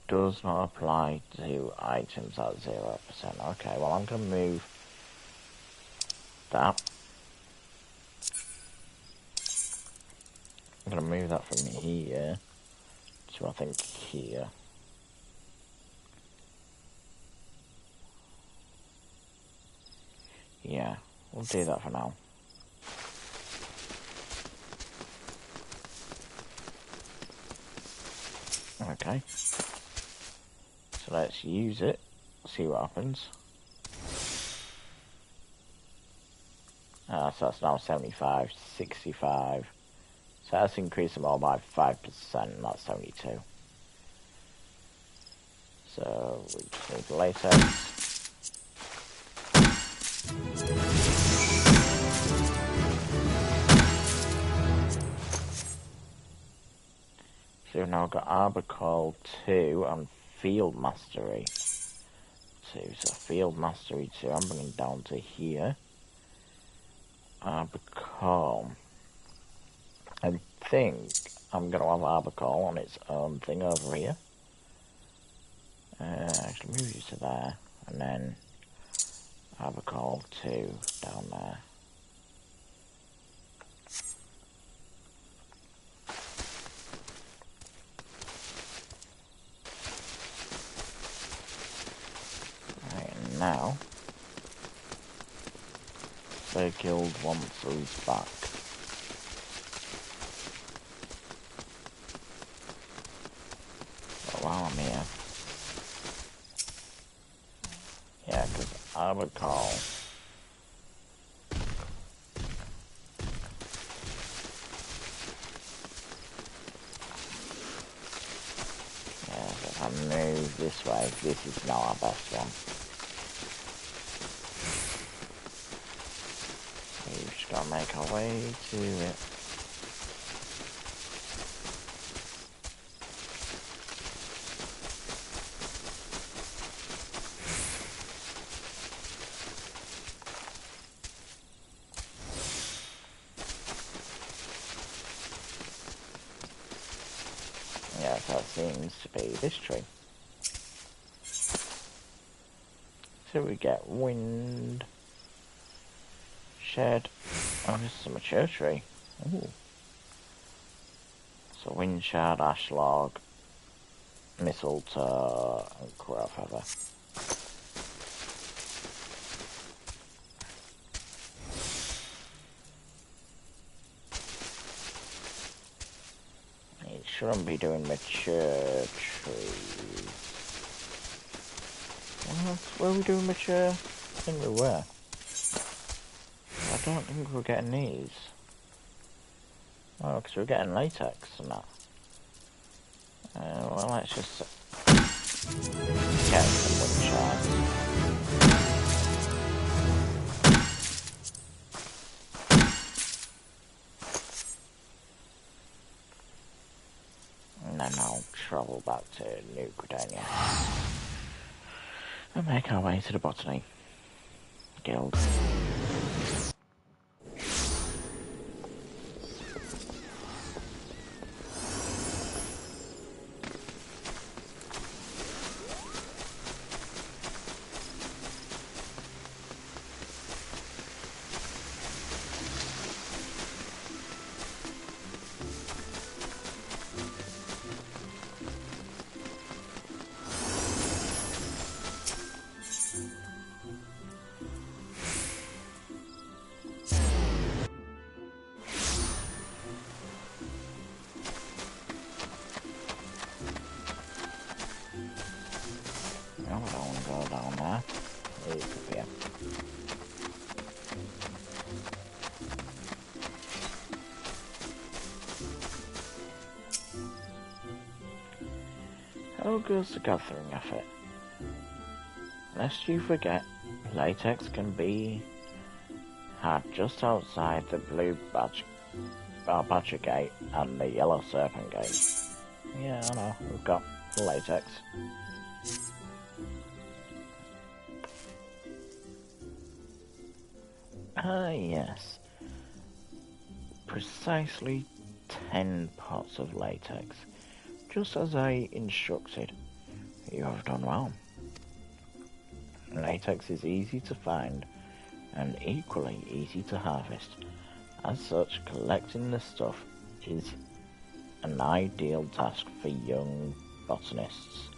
Does not apply to items at 0%. Okay, well I'm going to move that. I'm going to move that from here to I think here. Yeah, we'll do that for now. Okay. So let's use it, see what happens. So that's now 75, 65. So that's increased them all by 5%, and that's 72. So we just need the latex. So we've now got Arbicol 2 and Field Mastery 2. So Field Mastery 2, I'm bringing down to here. Arbicol. I think I'm going to have Arbicol on its own thing over here. Actually move you to there. And then Arbicol 2 down there. Now, the guild wants us back. But while I'm here, yeah, because Arbicol if I move this way, this is now our best one. So you've just got to make our way to it. Yes, that seems to be this tree. So we get wind, shed. Oh, this is a mature tree. Ooh. So wind, shard, ash log, mistletoe, and crow feather. It shouldn't be doing mature trees. Were we doing mature? I think we were. I don't think we're getting these. Oh, because we're getting latex and that. Well, let's just get some wind shards. And then I'll travel back to New Credonia and make our way to the Botany Guild. No, I don't want to go down there. It's up here. How goes the gathering effort? Lest you forget, latex can be had just outside the blue badger gate and the yellow serpent gate. Yeah, I know, we've got the latex. Ah, yes. Precisely 10 pots of latex, just as I instructed. You have done well. Latex is easy to find and equally easy to harvest. As such, collecting the stuff is an ideal task for young botanists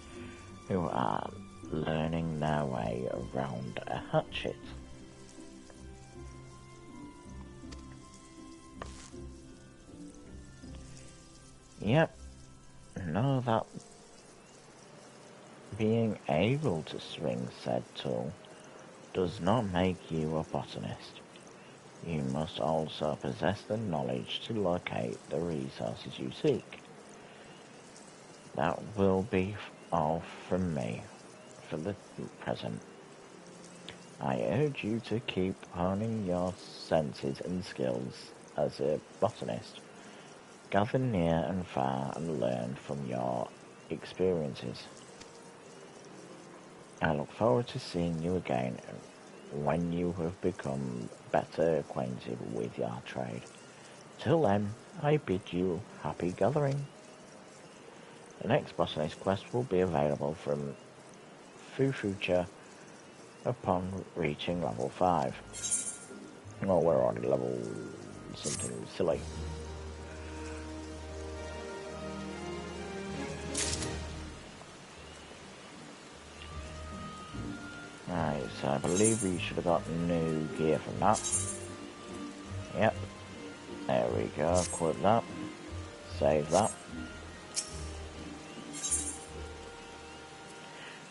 who are learning their way around a hatchet. Yep, know that being able to swing said tool does not make you a botanist. You must also possess the knowledge to locate the resources you seek. That will be all from me for the present. I urge you to keep honing your senses and skills as a botanist. Gather near and far and learn from your experiences. I look forward to seeing you again when you have become better acquainted with your trade. Till then, I bid you happy gathering. The next botanist quest will be available from Fufucha upon reaching level 5. Oh, we're already level something silly. Right, so I believe we should have got new gear from that. Yep. There we go, equip that. Save that.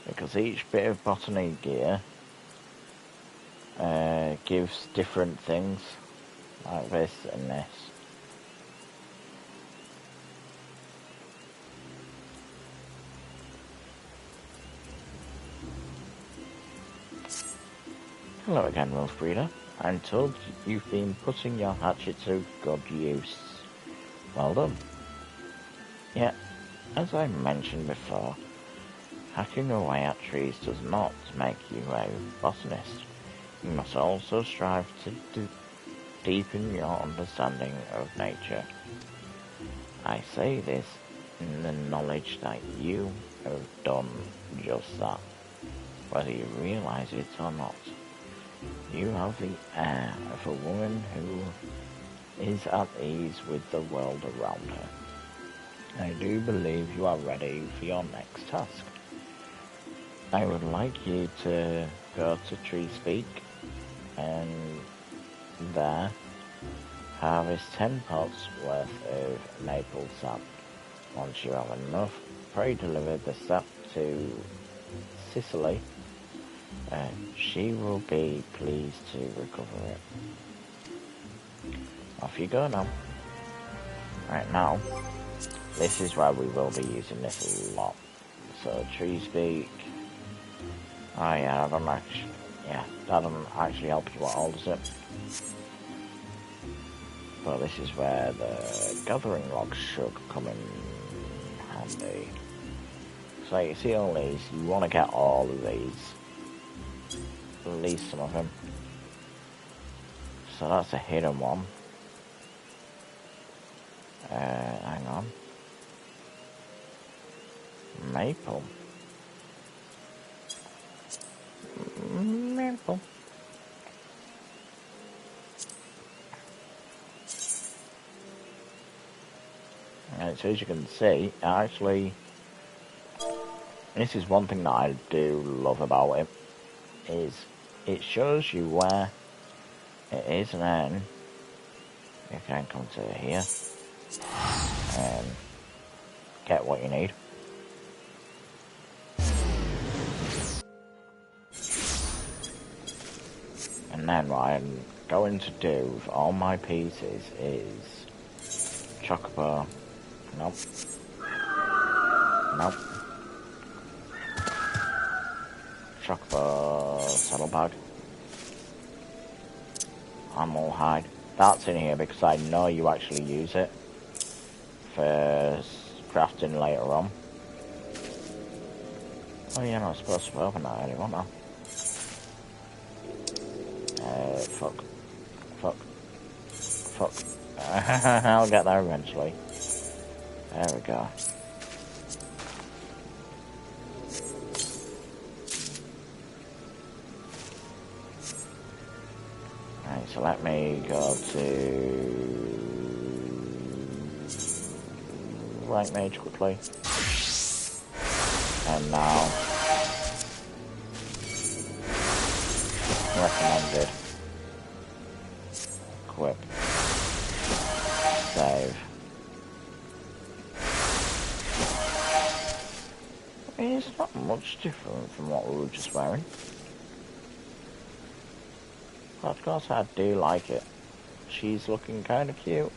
Because each bit of botany gear gives different things, like this and this. Hello again, Wolf Breeder. I'm told you've been putting your hatchet to good use. Well done. Yet, as I mentioned before, hacking away at trees does not make you a botanist. You must also strive to deepen your understanding of nature. I say this in the knowledge that you have done just that, whether you realize it or not. You have the air of a woman who is at ease with the world around her. I do believe you are ready for your next task. I would like you to go to Tree Speak and there harvest 10 pots worth of maple sap. Once you have enough, pray deliver the sap to Cicely. She will be pleased to recover it. Off you go now. Right now, this is where we will be using this a lot. So Tree Speak. Oh yeah, that doesn't actually help you at all, does it? But this is where the gathering logs should come in handy. So you see all these, you want to get all of these. At least some of them. So that's a hidden one. Hang on. Maple. Maple. And so as you can see, actually, this is one thing that I do love about it, is it shows you where it is, and then you can come to here and get what you need. And then what I'm going to do with all my pieces is chocobo. Nope. Nope. Chocobo saddlebag. Animal hide. That's in here because I know you actually use it for crafting later on. Oh yeah, no, I'm supposed to open that earlier, wasn't I? Fuck. I'll get there eventually. There we go. Right, so let me go to rank mage quickly. And now recommended. Equip. Save. I mean, it's not much different from what we were just wearing. But of course I do like it. She's looking kind of cute.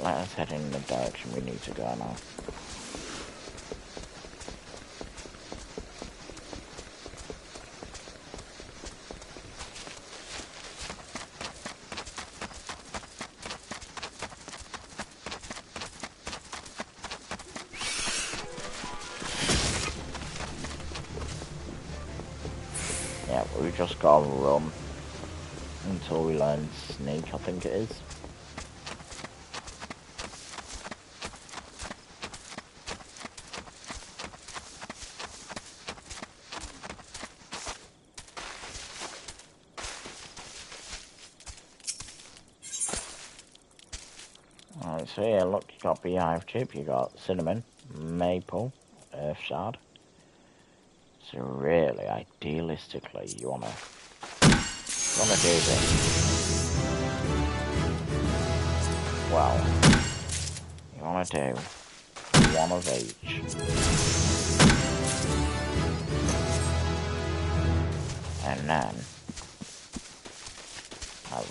Let us head in the direction we need to go now. Yeah, we just gotta run until we learn sneak, I think it is. Alright, so yeah, look, you got beehive chip, you got cinnamon, maple, earth shard. So really, idealistically, you wanna do this. Well, you wanna do one of each. And then,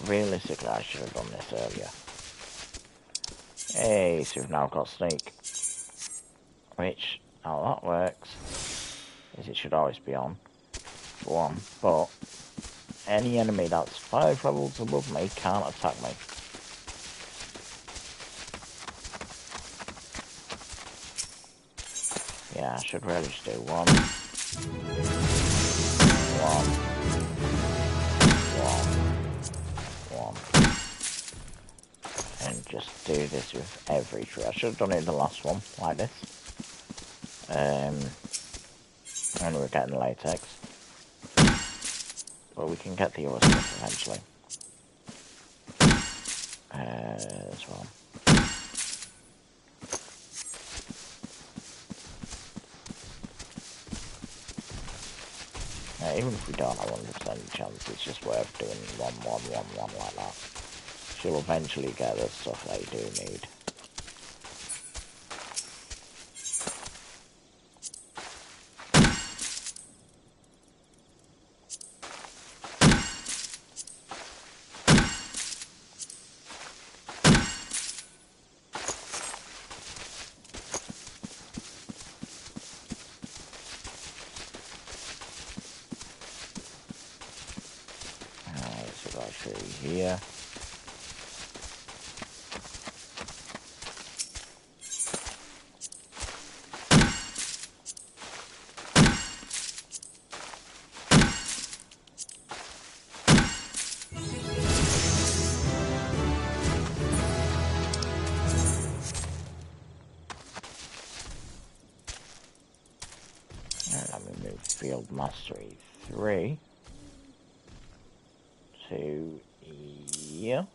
realistically, I should have done this earlier. Hey, so we've now got sneak. Which, how that works, is it should always be on. 1, but any enemy that's 5 levels above me can't attack me. Yeah, I should really just do 1. 1. 1. 1. And just do this with every tree. I should have done it in the last one, like this. And we're getting latex. But we can get the other stuff eventually. As well. Even if we don't have 100% chance, it's just worth doing 1, 1, 1, 1 like that. She'll eventually get the stuff they do need. So that's through here. And let me move Field Mastery 3 to here.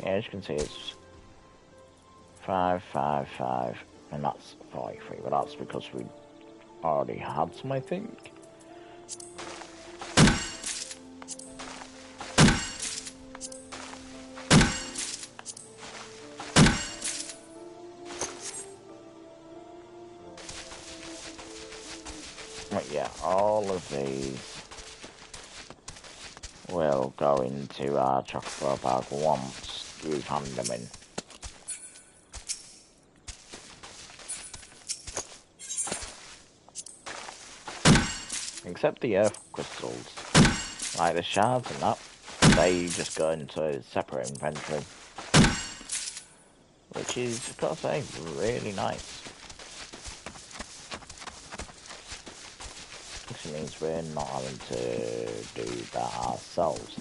Yeah, as you can see, it's 5, 5, 5, and that's 43, but that's because we already had some, I think. But yeah, all of these will go into our chocolate bag once we've handed them in. Except the earth crystals, like the shards and that, they just go into a separate inventory, which is, I've got to say, really nice. Which means we're not having to do that ourselves.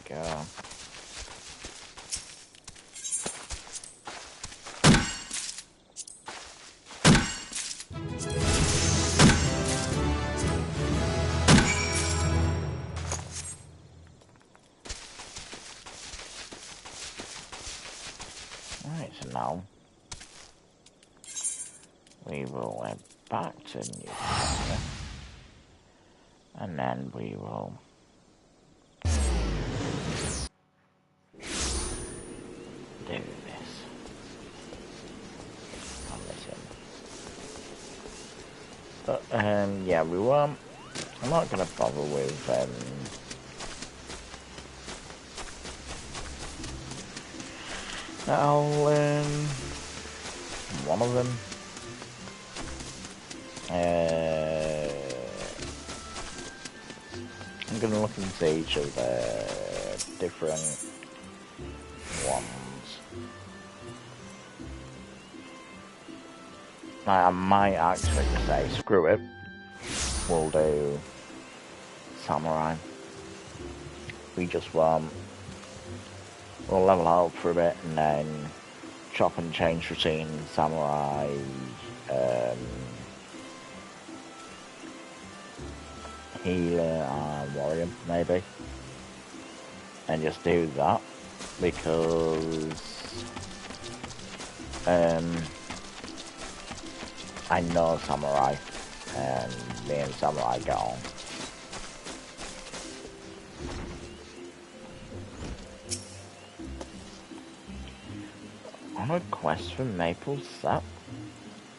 Go. Alright, so now we will head back to New Hampshire, and then we will do this. I'm missing. But yeah, we won't. I'm not gonna bother with I'll one of them. I'm gonna look into each of the different ones. I might actually say, screw it, we'll do Samurai. we just we'll level up for a bit and then chop and change routine, samurai, healer and warrior maybe, and just do that because I know samurai and me and samurai get on. On a quest for maple sap,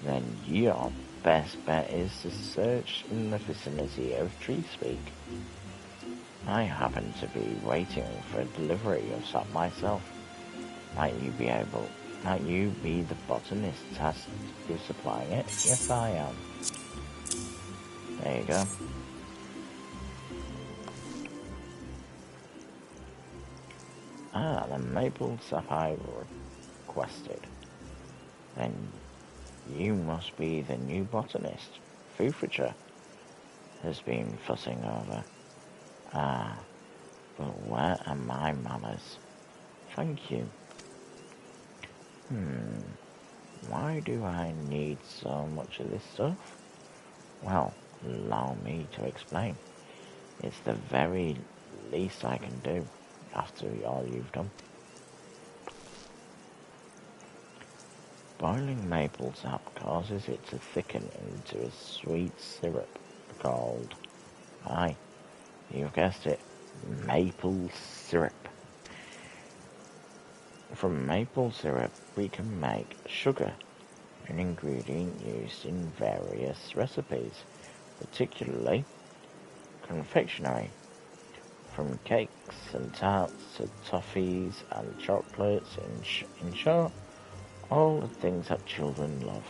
then your best bet is to search in the vicinity of Treespeak. I happen to be waiting for a delivery of sap myself. Might you be the botanist tasked with supplying it? Yes, I am. There you go. Ah, the maple sap I requested. Then you must be the new botanist. Fufucha has been fussing over. Ah, but where are my manners? Thank you. Why do I need so much of this stuff? Well, allow me to explain. It's the very least I can do after all you've done. Boiling maple sap causes it to thicken into a sweet syrup called, aye, you've guessed it, maple syrup. From maple syrup we can make sugar, an ingredient used in various recipes, particularly confectionery, from cakes and tarts to toffees and chocolates, in short, all the things that children love.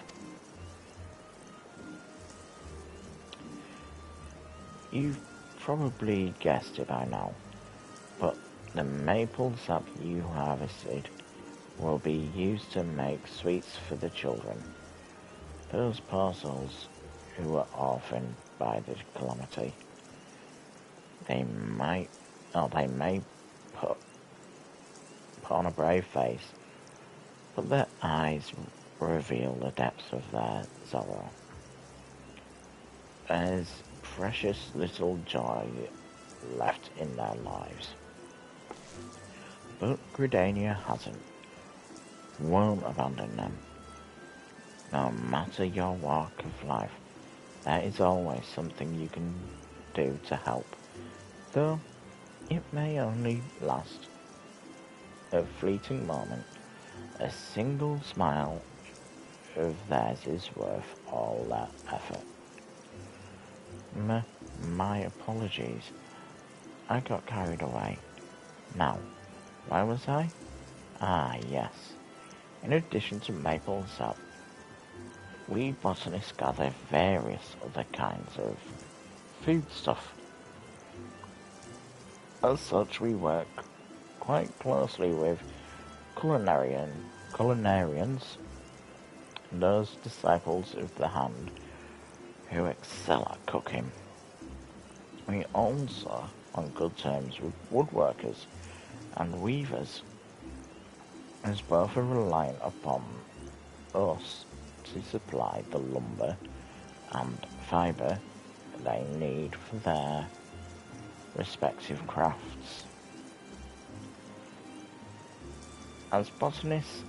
You've probably guessed it by now, but the maple sap you harvested will be used to make sweets for the children, those poor souls who were orphaned by the calamity. They may put on a brave face, but their eyes reveal the depths of their sorrow. There's precious little joy left in their lives. But Gridania hasn't. Won't abandon them. No matter your walk of life, there is always something you can do to help, though it may only last a fleeting moment. A single smile of theirs is worth all that effort. My apologies. I got carried away. Now, where was I? Ah, yes. In addition to maple sap, we botanists gather various other kinds of foodstuff. As such, we work quite closely with culinarians, those disciples of the hand who excel at cooking. We also on good terms with woodworkers and weavers, as both are relying upon us to supply the lumber and fibre they need for their respective crafts. As botanists,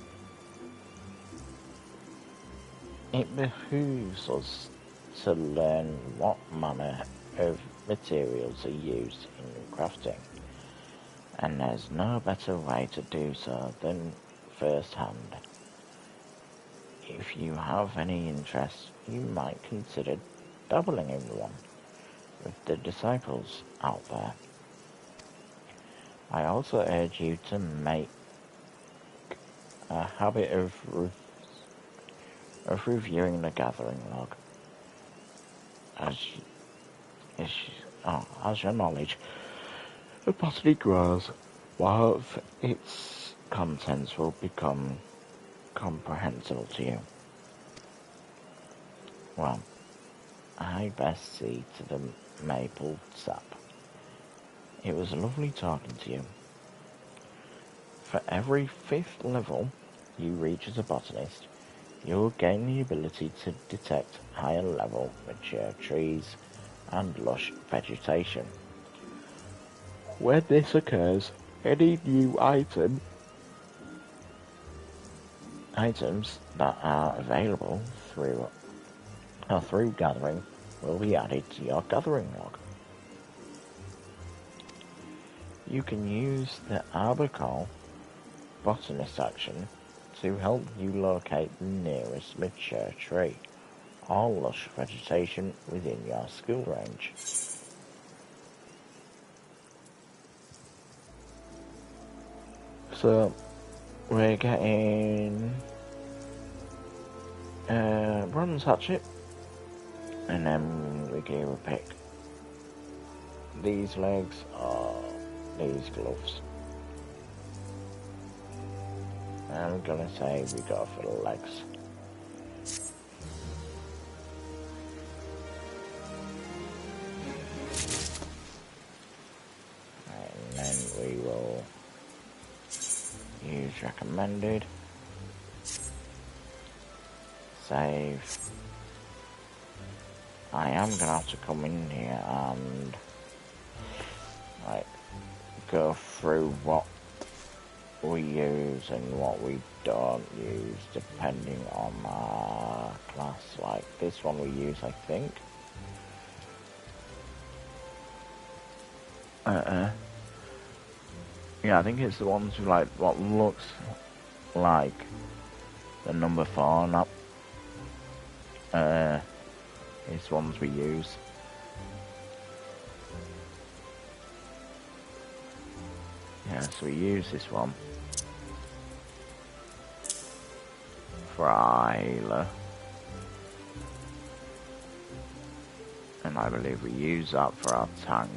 it behooves us to learn what manner of materials are used in crafting, and there's no better way to do so than first-hand. If you have any interest, you might consider dabbling in one with the disciples out there. I also urge you to make a habit of reviewing the gathering log. As your knowledge of botany grows, more of its contents will become comprehensible to you. Well, I best see to the maple sap. It was lovely talking to you. For every 5th level you reach as a botanist, you'll gain the ability to detect higher level mature trees and lush vegetation. When this occurs, any new items that are available through gathering will be added to your gathering log. You can use the Arbor botanist action to help you locate the nearest mature tree or lush vegetation within your skill range. So we're getting bronze hatchet, and then we can either pick these legs or these gloves. I'm gonna say we go for the legs. And then we will use recommended. Save. I am gonna have to come in here and go through what we use and what we don't use depending on our class. Like this one we use, I think. Yeah, I think it's the ones who like what looks like the number 4 map. It's ones we use. Yeah, so we use this one for our healer, and I believe we use that for our tank.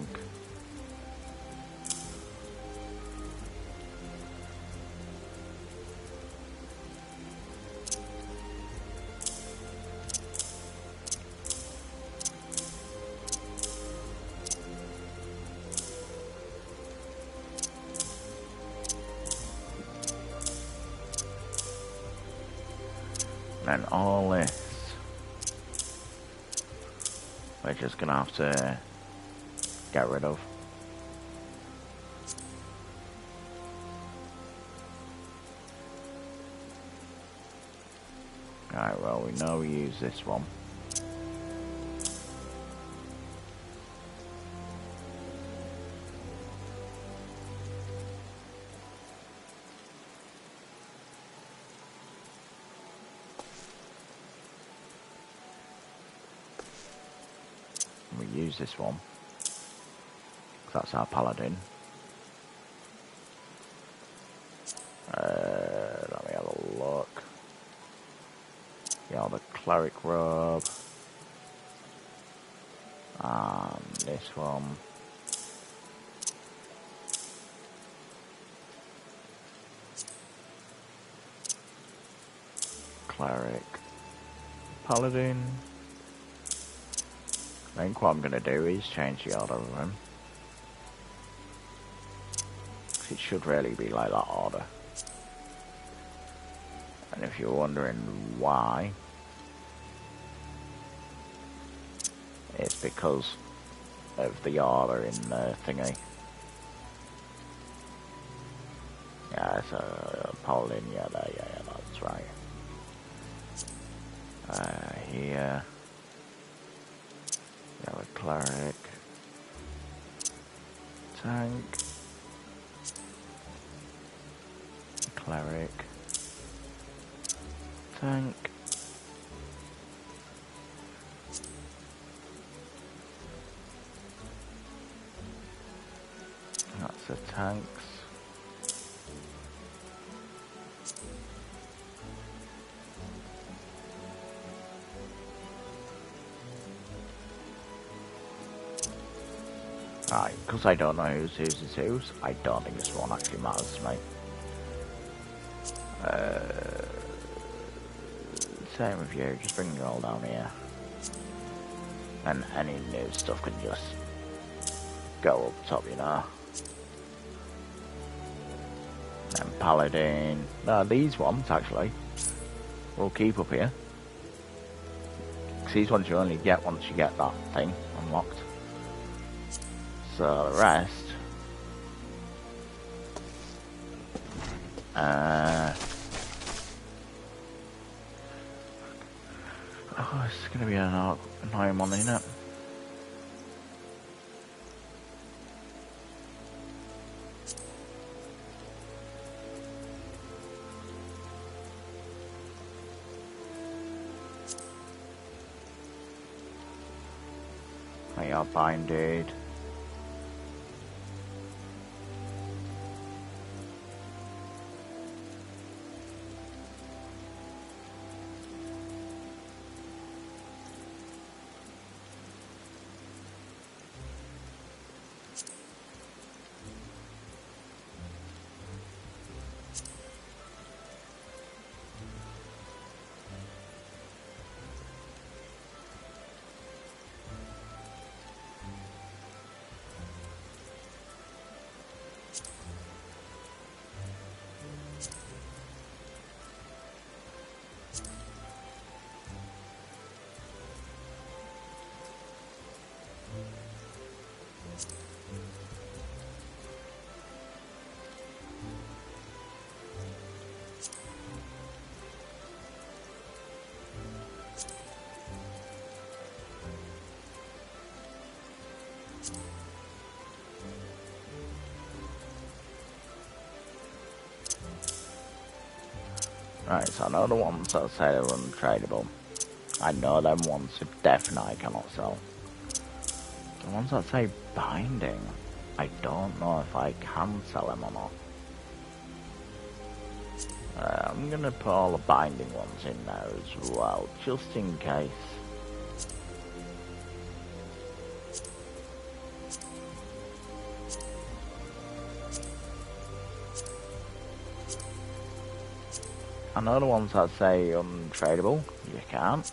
And all this, we're just gonna have to get rid of. Alright, well, we know we use this one. We use this one, 'cause that's our paladin. Let me have a look. Yeah, the cleric robe. And this one. Cleric. Paladin. I think what I'm going to do is change the order of them. It should really be like that order. And if you're wondering why, it's because of the order in the thingy. Yeah, it's a Paladin, yeah, that's right. Here. We have a cleric, tank, cleric, tank, that's the tanks. Right, because I don't know whose is whose, I don't think this one actually matters to me. Same with you, just bring it all down here. And any new stuff can just go up top, you know. And Paladin. No, these ones actually we'll keep up here. Because these ones you only get once you get that thing unlocked. So the rest. Oh, it's gonna be an annoying one, isn't it? They are binded. Right, so I know the ones that say they're untradeable. I know them ones who definitely cannot sell. The ones that say binding, I don't know if I can sell them or not. I'm gonna put all the binding ones in there as well, just in case. I know the ones that say untradeable, you can't.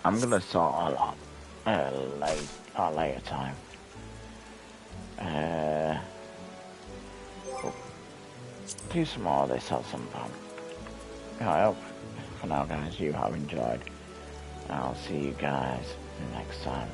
I'm gonna sort all out at a later time. We'll do some more of this at some point. I hope for now, guys, you have enjoyed. I'll see you guys next time.